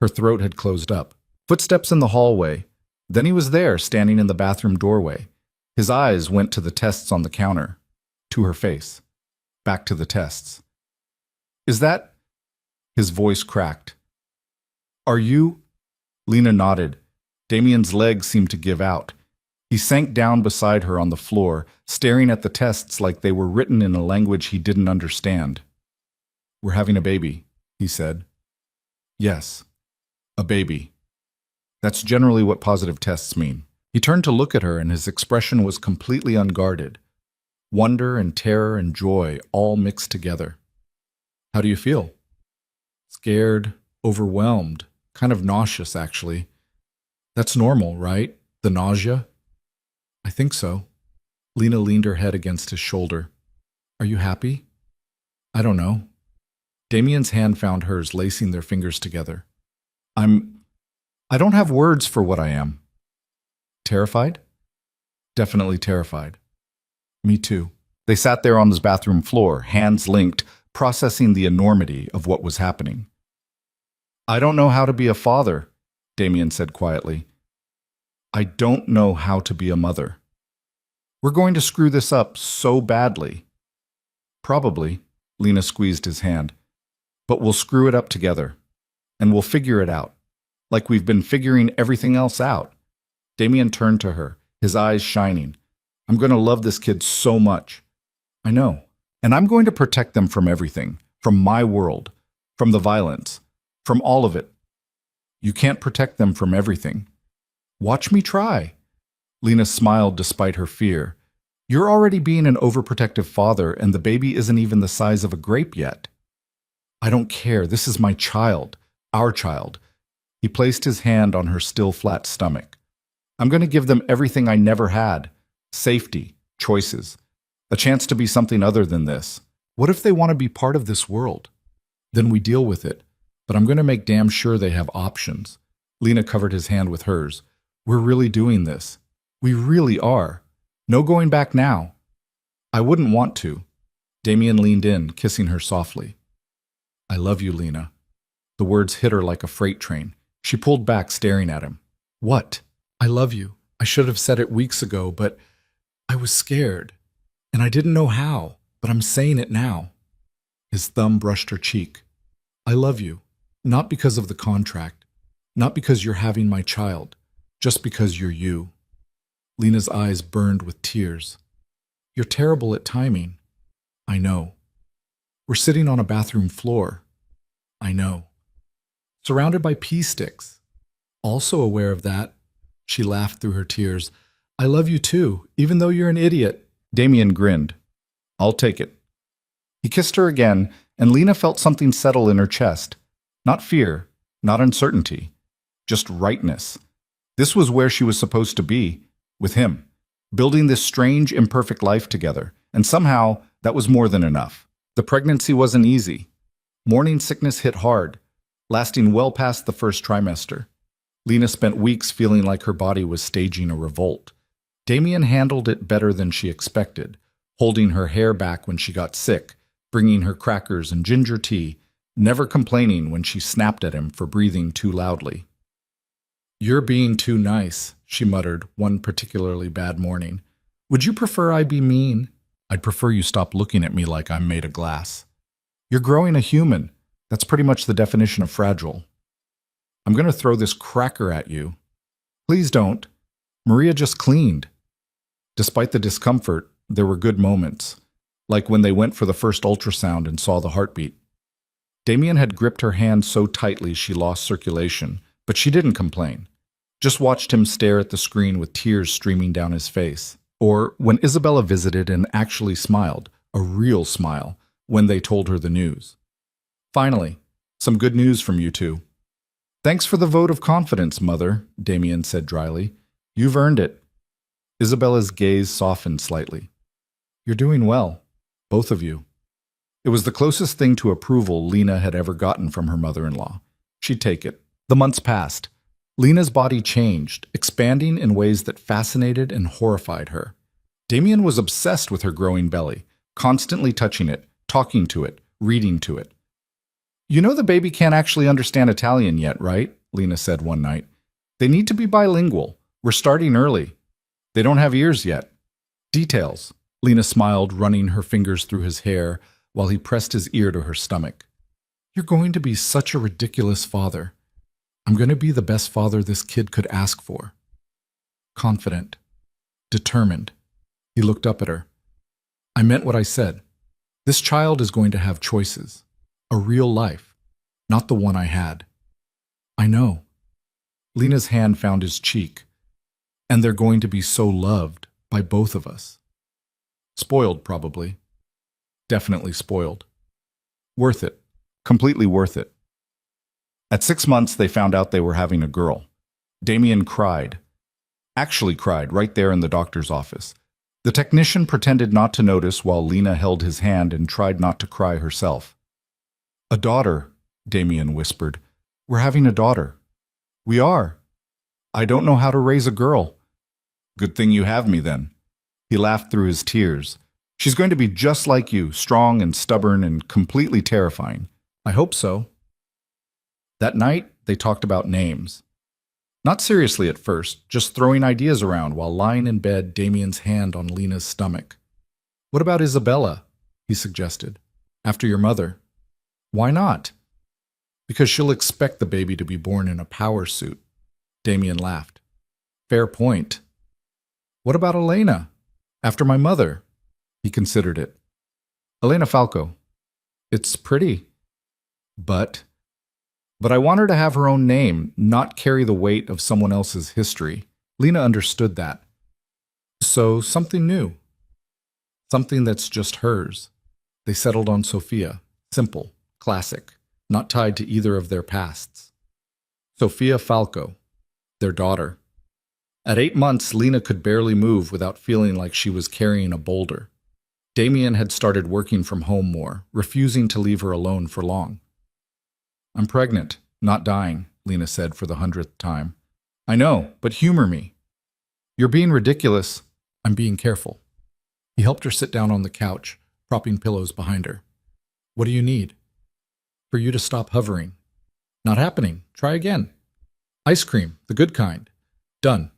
Her throat had closed up. Footsteps in the hallway. Then he was there, standing in the bathroom doorway. His eyes went to the tests on the counter, to her face, back to the tests. "Is that—" His voice cracked. "Are you—" Lena nodded. Damien's legs seemed to give out. He sank down beside her on the floor, staring at the tests like they were written in a language he didn't understand. "We're having a baby," he said. "Yes, a baby. That's generally what positive tests mean." He turned to look at her, and his expression was completely unguarded. Wonder and terror and joy all mixed together. "How do you feel?" "Scared, Overwhelmed. Kind of nauseous, actually. That's normal, right? The nausea? I think so. Lena leaned her head against his shoulder. Are you happy? I don't know. Damien's hand found hers, lacing their fingers together. I don't have words for what I am. Terrified? Definitely terrified. Me too. They sat there on the bathroom floor, hands linked, processing the enormity of what was happening. I don't know how to be a father, Damien said quietly. I don't know how to be a mother. We're going to screw this up so badly. Probably, Lena squeezed his hand. But we'll screw it up together. And we'll figure it out. Like we've been figuring everything else out. Damien turned to her, his eyes shining. I'm going to love this kid so much. I know. And I'm going to protect them from everything. From my world. From the violence. From all of it. You can't protect them from everything. Watch me try. Lena smiled despite her fear. You're already being an overprotective father, and the baby isn't even the size of a grape yet. I don't care. This is my child. Our child. He placed his hand on her still flat stomach. I'm going to give them everything I never had. Safety, choices, a chance to be something other than this. What if they want to be part of this world? Then we deal with it. But I'm going to make damn sure they have options. Lena covered his hand with hers. We're really doing this. We really are. No going back now. I wouldn't want to. Damien leaned in, kissing her softly. I love you, Lena. The words hit her like a freight train. She pulled back, staring at him. What? I love you. I should have said it weeks ago, but I was scared. And I didn't know how, but I'm saying it now. His thumb brushed her cheek. I love you. Not because of the contract. Not because you're having my child. Just because you're you. Lena's eyes burned with tears. You're terrible at timing. I know. We're sitting on a bathroom floor. I know. Surrounded by pea sticks. Also aware of that. She laughed through her tears. I love you too, even though you're an idiot. Damien grinned. I'll take it. He kissed her again, and Lena felt something settle in her chest. Not fear, not uncertainty, just rightness. This was where she was supposed to be, with him, building this strange, imperfect life together, and somehow that was more than enough. The pregnancy wasn't easy. Morning sickness hit hard, lasting well past the first trimester. Lena spent weeks feeling like her body was staging a revolt. Damien handled it better than she expected, holding her hair back when she got sick, bringing her crackers and ginger tea, never complaining when she snapped at him for breathing too loudly. You're being too nice, she muttered one particularly bad morning. Would you prefer I be mean? I'd prefer you stop looking at me like I'm made of glass. You're growing a human. That's pretty much the definition of fragile. I'm going to throw this cracker at you. Please don't. Maria just cleaned. Despite the discomfort, there were good moments, like when they went for the first ultrasound and saw the heartbeat. Damien had gripped her hand so tightly she lost circulation, but she didn't complain. Just watched him stare at the screen with tears streaming down his face. Or when Isabella visited and actually smiled, a real smile, when they told her the news. Finally, some good news from you two. Thanks for the vote of confidence, Mother, Damien said dryly. You've earned it. Isabella's gaze softened slightly. You're doing well, both of you. It was the closest thing to approval Lena had ever gotten from her mother-in-law. She'd take it. The months passed. Lena's body changed, expanding in ways that fascinated and horrified her. Damien was obsessed with her growing belly, constantly touching it, talking to it, reading to it. You know the baby can't actually understand Italian yet, right? Lena said one night. They need to be bilingual. We're starting early. They don't have ears yet. Details. Lena smiled, running her fingers through his hair while he pressed his ear to her stomach. You're going to be such a ridiculous father. I'm going to be the best father this kid could ask for. Confident. Determined. He looked up at her. I meant what I said. This child is going to have choices. A real life. Not the one I had. I know. Lena's hand found his cheek. And they're going to be so loved by both of us. Spoiled, probably. Definitely spoiled. Worth it. Completely worth it. At 6 months, they found out they were having a girl. Damien cried. Actually cried right there in the doctor's office. The technician pretended not to notice while Lena held his hand and tried not to cry herself. "A daughter," Damien whispered. "We're having a daughter." "We are. I don't know how to raise a girl." "Good thing you have me then." He laughed through his tears. "She's going to be just like you, strong and stubborn and completely terrifying." "I hope so." That night, they talked about names. Not seriously at first, just throwing ideas around while lying in bed, Damien's hand on Lena's stomach. "What about Isabella?" he suggested. "After your mother." "Why not?" "Because she'll expect the baby to be born in a power suit." Damien laughed. "Fair point." "What about Elena? After my mother?" He considered it. "Elena Falco. It's pretty. But I want her to have her own name, not carry the weight of someone else's history." Lena understood that. "So something new. Something that's just hers." They settled on Sophia. Simple, classic, not tied to either of their pasts. Sophia Falco, their daughter. At 8 months, Lena could barely move without feeling like she was carrying a boulder. Damien had started working from home more, refusing to leave her alone for long. "I'm pregnant, not dying," Lena said for the 100th time. "I know, but humor me." "You're being ridiculous." "I'm being careful." He helped her sit down on the couch, propping pillows behind her. "What do you need?" "For you to stop hovering." "Not happening. Try again." "Ice cream, the good kind." "Done."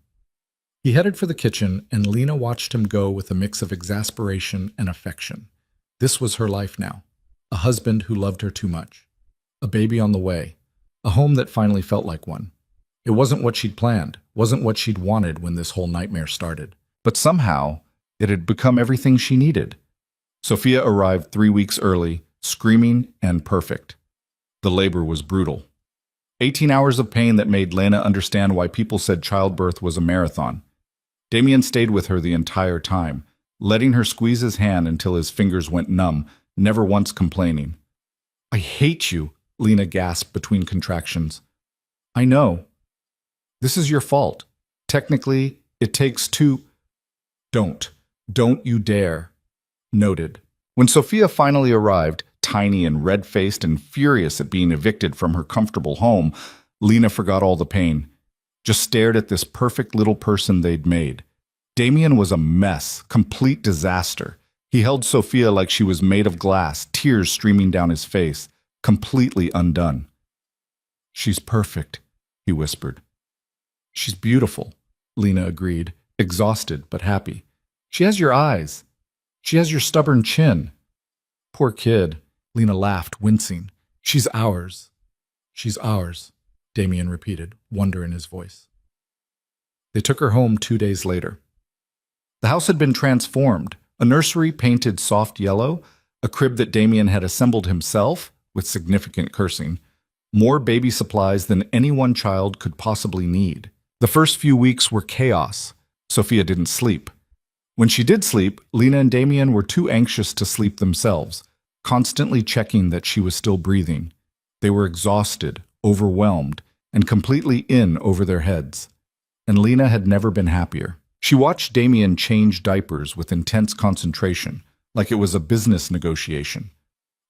He headed for the kitchen, and Lena watched him go with a mix of exasperation and affection. This was her life now. A husband who loved her too much. A baby on the way. A home that finally felt like one. It wasn't what she'd planned, wasn't what she'd wanted when this whole nightmare started. But somehow, it had become everything she needed. Sophia arrived 3 weeks early, screaming and perfect. The labor was brutal. 18 hours of pain that made Lena understand why people said childbirth was a marathon. Damien stayed with her the entire time, letting her squeeze his hand until his fingers went numb, never once complaining. "I hate you," Lena gasped between contractions. "I know. This is your fault. Technically, it takes two—" "Don't. Don't you dare." Noted. When Sophia finally arrived, tiny and red-faced and furious at being evicted from her comfortable home, Lena forgot all the pain. Just stared at this perfect little person they'd made. Damien was a mess, complete disaster. He held Sophia like she was made of glass, tears streaming down his face, completely undone. "She's perfect," he whispered. "She's beautiful," Lena agreed, exhausted but happy. "She has your eyes. She has your stubborn chin." "Poor kid," Lena laughed, wincing. "She's ours." "She's ours," Damien repeated, wonder in his voice. They took her home 2 days later. The house had been transformed, a nursery painted soft yellow, a crib that Damien had assembled himself, with significant cursing, more baby supplies than any one child could possibly need. The first few weeks were chaos. Sophia didn't sleep. When she did sleep, Lena and Damien were too anxious to sleep themselves, constantly checking that she was still breathing. They were exhausted, overwhelmed, and completely in over their heads. And Lena had never been happier. She watched Damien change diapers with intense concentration, like it was a business negotiation.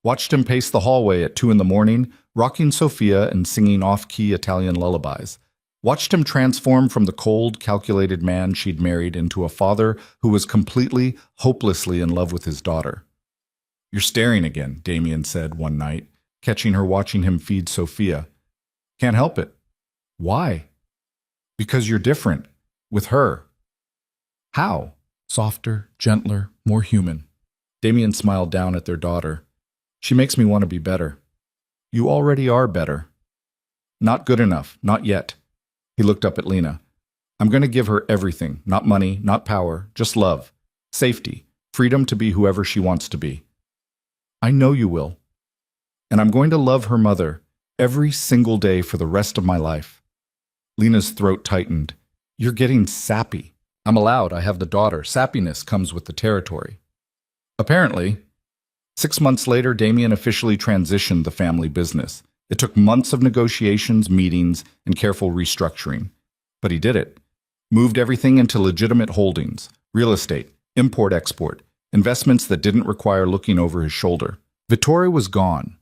Watched him pace the hallway at 2 in the morning, rocking Sophia and singing off-key Italian lullabies. Watched him transform from the cold, calculated man she'd married into a father who was completely, hopelessly in love with his daughter. "You're staring again," Damien said one night, catching her watching him feed Sophia. "Can't help it." "Why?" "Because you're different. With her." "How?" "Softer, gentler, more human." Damien smiled down at their daughter. "She makes me want to be better." "You already are better." "Not good enough, not yet." He looked up at Lena. "I'm going to give her everything, not money, not power, just love, safety, freedom to be whoever she wants to be." "I know you will. And I'm going to love her mother every single day for the rest of my life." Lena's throat tightened. "You're getting sappy." "I'm allowed. I have the daughter. Sappiness comes with the territory." Apparently. 6 months later, Damien officially transitioned the family business. It took months of negotiations, meetings, and careful restructuring. But he did it. Moved everything into legitimate holdings, real estate, import-export, investments that didn't require looking over his shoulder. Vittore was gone.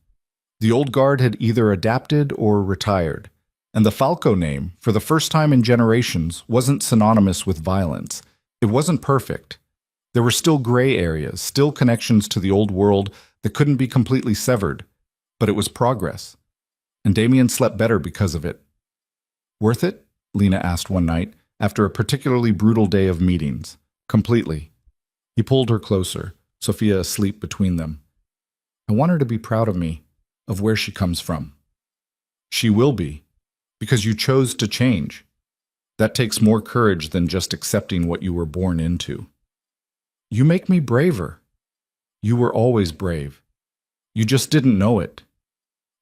The old guard had either adapted or retired. And the Falco name, for the first time in generations, wasn't synonymous with violence. It wasn't perfect. There were still gray areas, still connections to the old world that couldn't be completely severed. But it was progress. And Damien slept better because of it. Worth it? Lena asked one night, after a particularly brutal day of meetings. Completely. He pulled her closer, Sophia asleep between them. I want her to be proud of me, of where she comes from. She will be, because you chose to change. That takes more courage than just accepting what you were born into. You make me braver. You were always brave. You just didn't know it.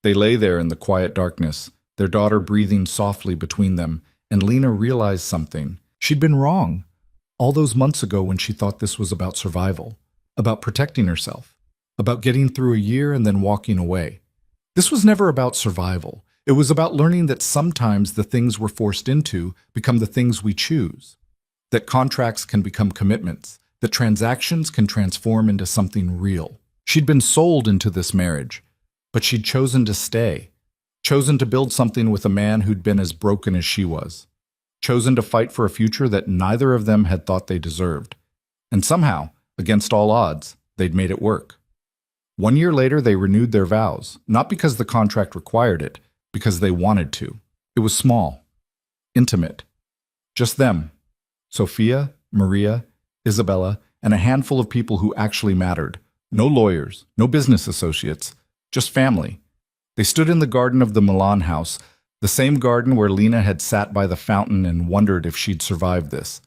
They lay there in the quiet darkness, their daughter breathing softly between them, and Lena realized something. She'd been wrong. All those months ago when she thought this was about survival, about protecting herself, about getting through a year and then walking away. This was never about survival. It was about learning that sometimes the things we're forced into become the things we choose, that contracts can become commitments, that transactions can transform into something real. She'd been sold into this marriage, but she'd chosen to stay, chosen to build something with a man who'd been as broken as she was, chosen to fight for a future that neither of them had thought they deserved. And somehow, against all odds, they'd made it work. 1 year later, they renewed their vows, not because the contract required it, because they wanted to. It was small, intimate. Just them, Sophia, Maria, Isabella, and a handful of people who actually mattered. No lawyers, no business associates, just family. They stood in the garden of the Milan house, the same garden where Lena had sat by the fountain and wondered if she'd survive this,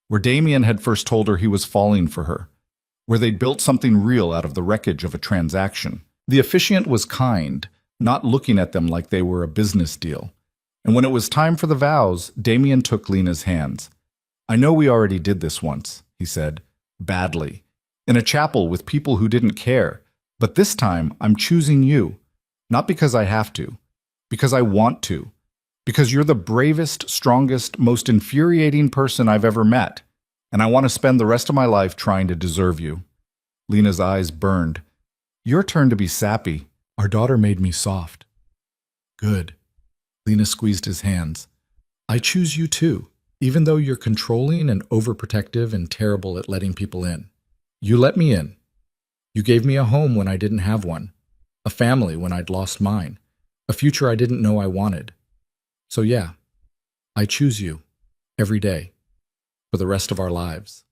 where Damien had first told her he was falling for her, where they'd built something real out of the wreckage of a transaction. The officiant was kind, not looking at them like they were a business deal. And when it was time for the vows, Damien took Lena's hands. I know we already did this once, he said, badly, in a chapel with people who didn't care, but this time I'm choosing you, not because I have to, because I want to, because you're the bravest, strongest, most infuriating person I've ever met, and I want to spend the rest of my life trying to deserve you. Lena's eyes burned. Your turn to be sappy. Our daughter made me soft. Good. Lena squeezed his hands. I choose you too, even though you're controlling and overprotective and terrible at letting people in. You let me in. You gave me a home when I didn't have one, a family when I'd lost mine, a future I didn't know I wanted. So yeah, I choose you, every day, for the rest of our lives.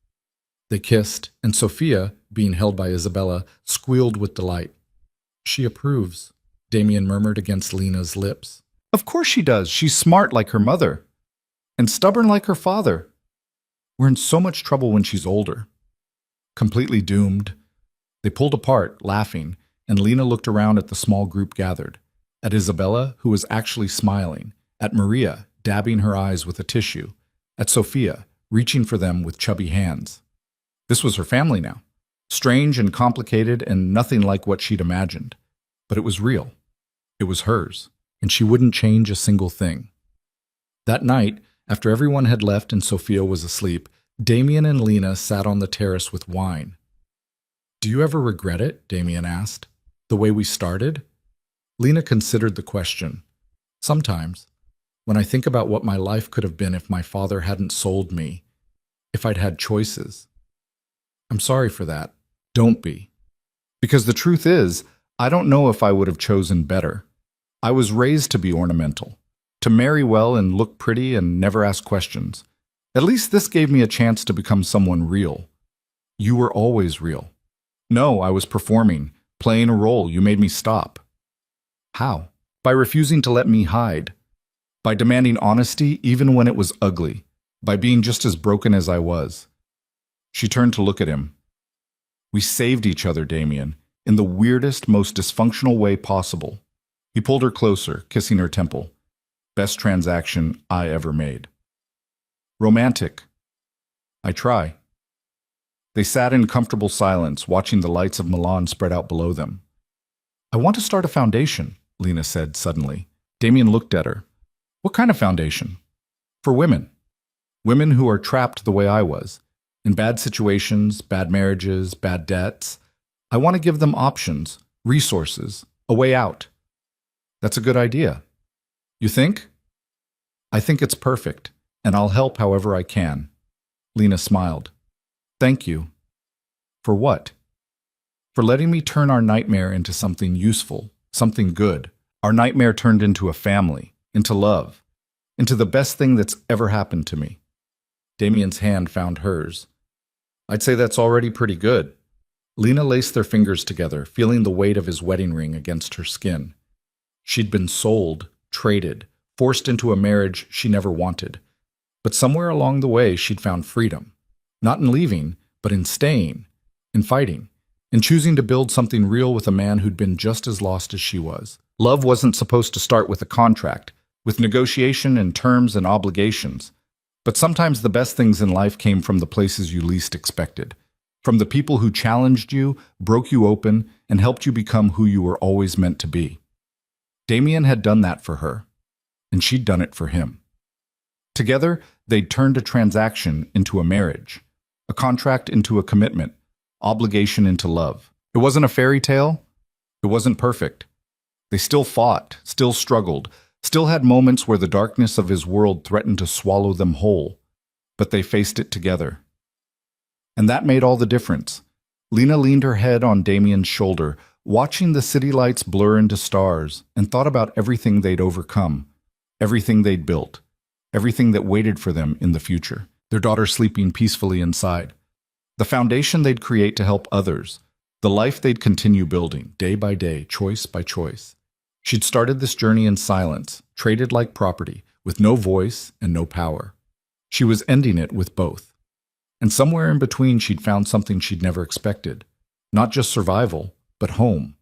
They kissed, and Sophia, being held by Isabella, squealed with delight. She approves, Damien murmured against Lena's lips. Of course she does. She's smart like her mother, and stubborn like her father. We're in so much trouble when she's older. Completely doomed. They pulled apart, laughing, and Lena looked around at the small group gathered, at Isabella, who was actually smiling, at Maria, dabbing her eyes with a tissue, at Sophia, reaching for them with chubby hands. This was her family now, strange and complicated and nothing like what she'd imagined. But it was real. It was hers, and she wouldn't change a single thing. That night, after everyone had left and Sophia was asleep, Damien and Lena sat on the terrace with wine. Do you ever regret it? Damien asked. The way we started? Lena considered the question. Sometimes, when I think about what my life could have been if my father hadn't sold me, if I'd had choices. I'm sorry for that. Don't be. Because the truth is, I don't know if I would have chosen better. I was raised to be ornamental, to marry well and look pretty and never ask questions. At least this gave me a chance to become someone real. You were always real. No, I was performing, playing a role. You made me stop. How? By refusing to let me hide. By demanding honesty even when it was ugly. By being just as broken as I was. She turned to look at him. We saved each other, Damien, in the weirdest, most dysfunctional way possible. He pulled her closer, kissing her temple. Best transaction I ever made. Romantic. I try. They sat in comfortable silence, watching the lights of Milan spread out below them. I want to start a foundation, Lena said suddenly. Damien looked at her. What kind of foundation? For women. Women who are trapped the way I was. In bad situations, bad marriages, bad debts. I want to give them options, resources, a way out. That's a good idea. You think? I think it's perfect, and I'll help however I can. Lena smiled. Thank you. For what? For letting me turn our nightmare into something useful, something good. Our nightmare turned into a family, into love, into the best thing that's ever happened to me. Damien's hand found hers. I'd say that's already pretty good. Lena laced their fingers together, feeling the weight of his wedding ring against her skin. She'd been sold, traded, forced into a marriage she never wanted. But somewhere along the way, she'd found freedom. Not in leaving, but in staying, in fighting, in choosing to build something real with a man who'd been just as lost as she was. Love wasn't supposed to start with a contract, with negotiation and terms and obligations. But sometimes the best things in life came from the places you least expected. From the people who challenged you, broke you open, and helped you become who you were always meant to be. Damien had done that for her, and she'd done it for him. Together, they'd turned a transaction into a marriage, a contract into a commitment, obligation into love. It wasn't a fairy tale. It wasn't perfect. They still fought, still struggled, still had moments where the darkness of his world threatened to swallow them whole, but they faced it together. And that made all the difference. Lena leaned her head on Damien's shoulder, watching the city lights blur into stars, and thought about everything they'd overcome, everything they'd built, everything that waited for them in the future. Their daughter sleeping peacefully inside. The foundation they'd create to help others, the life they'd continue building, day by day, choice by choice. She'd started this journey in silence, traded like property, with no voice and no power. She was ending it with both. And somewhere in between she'd found something she'd never expected. Not just survival, but home.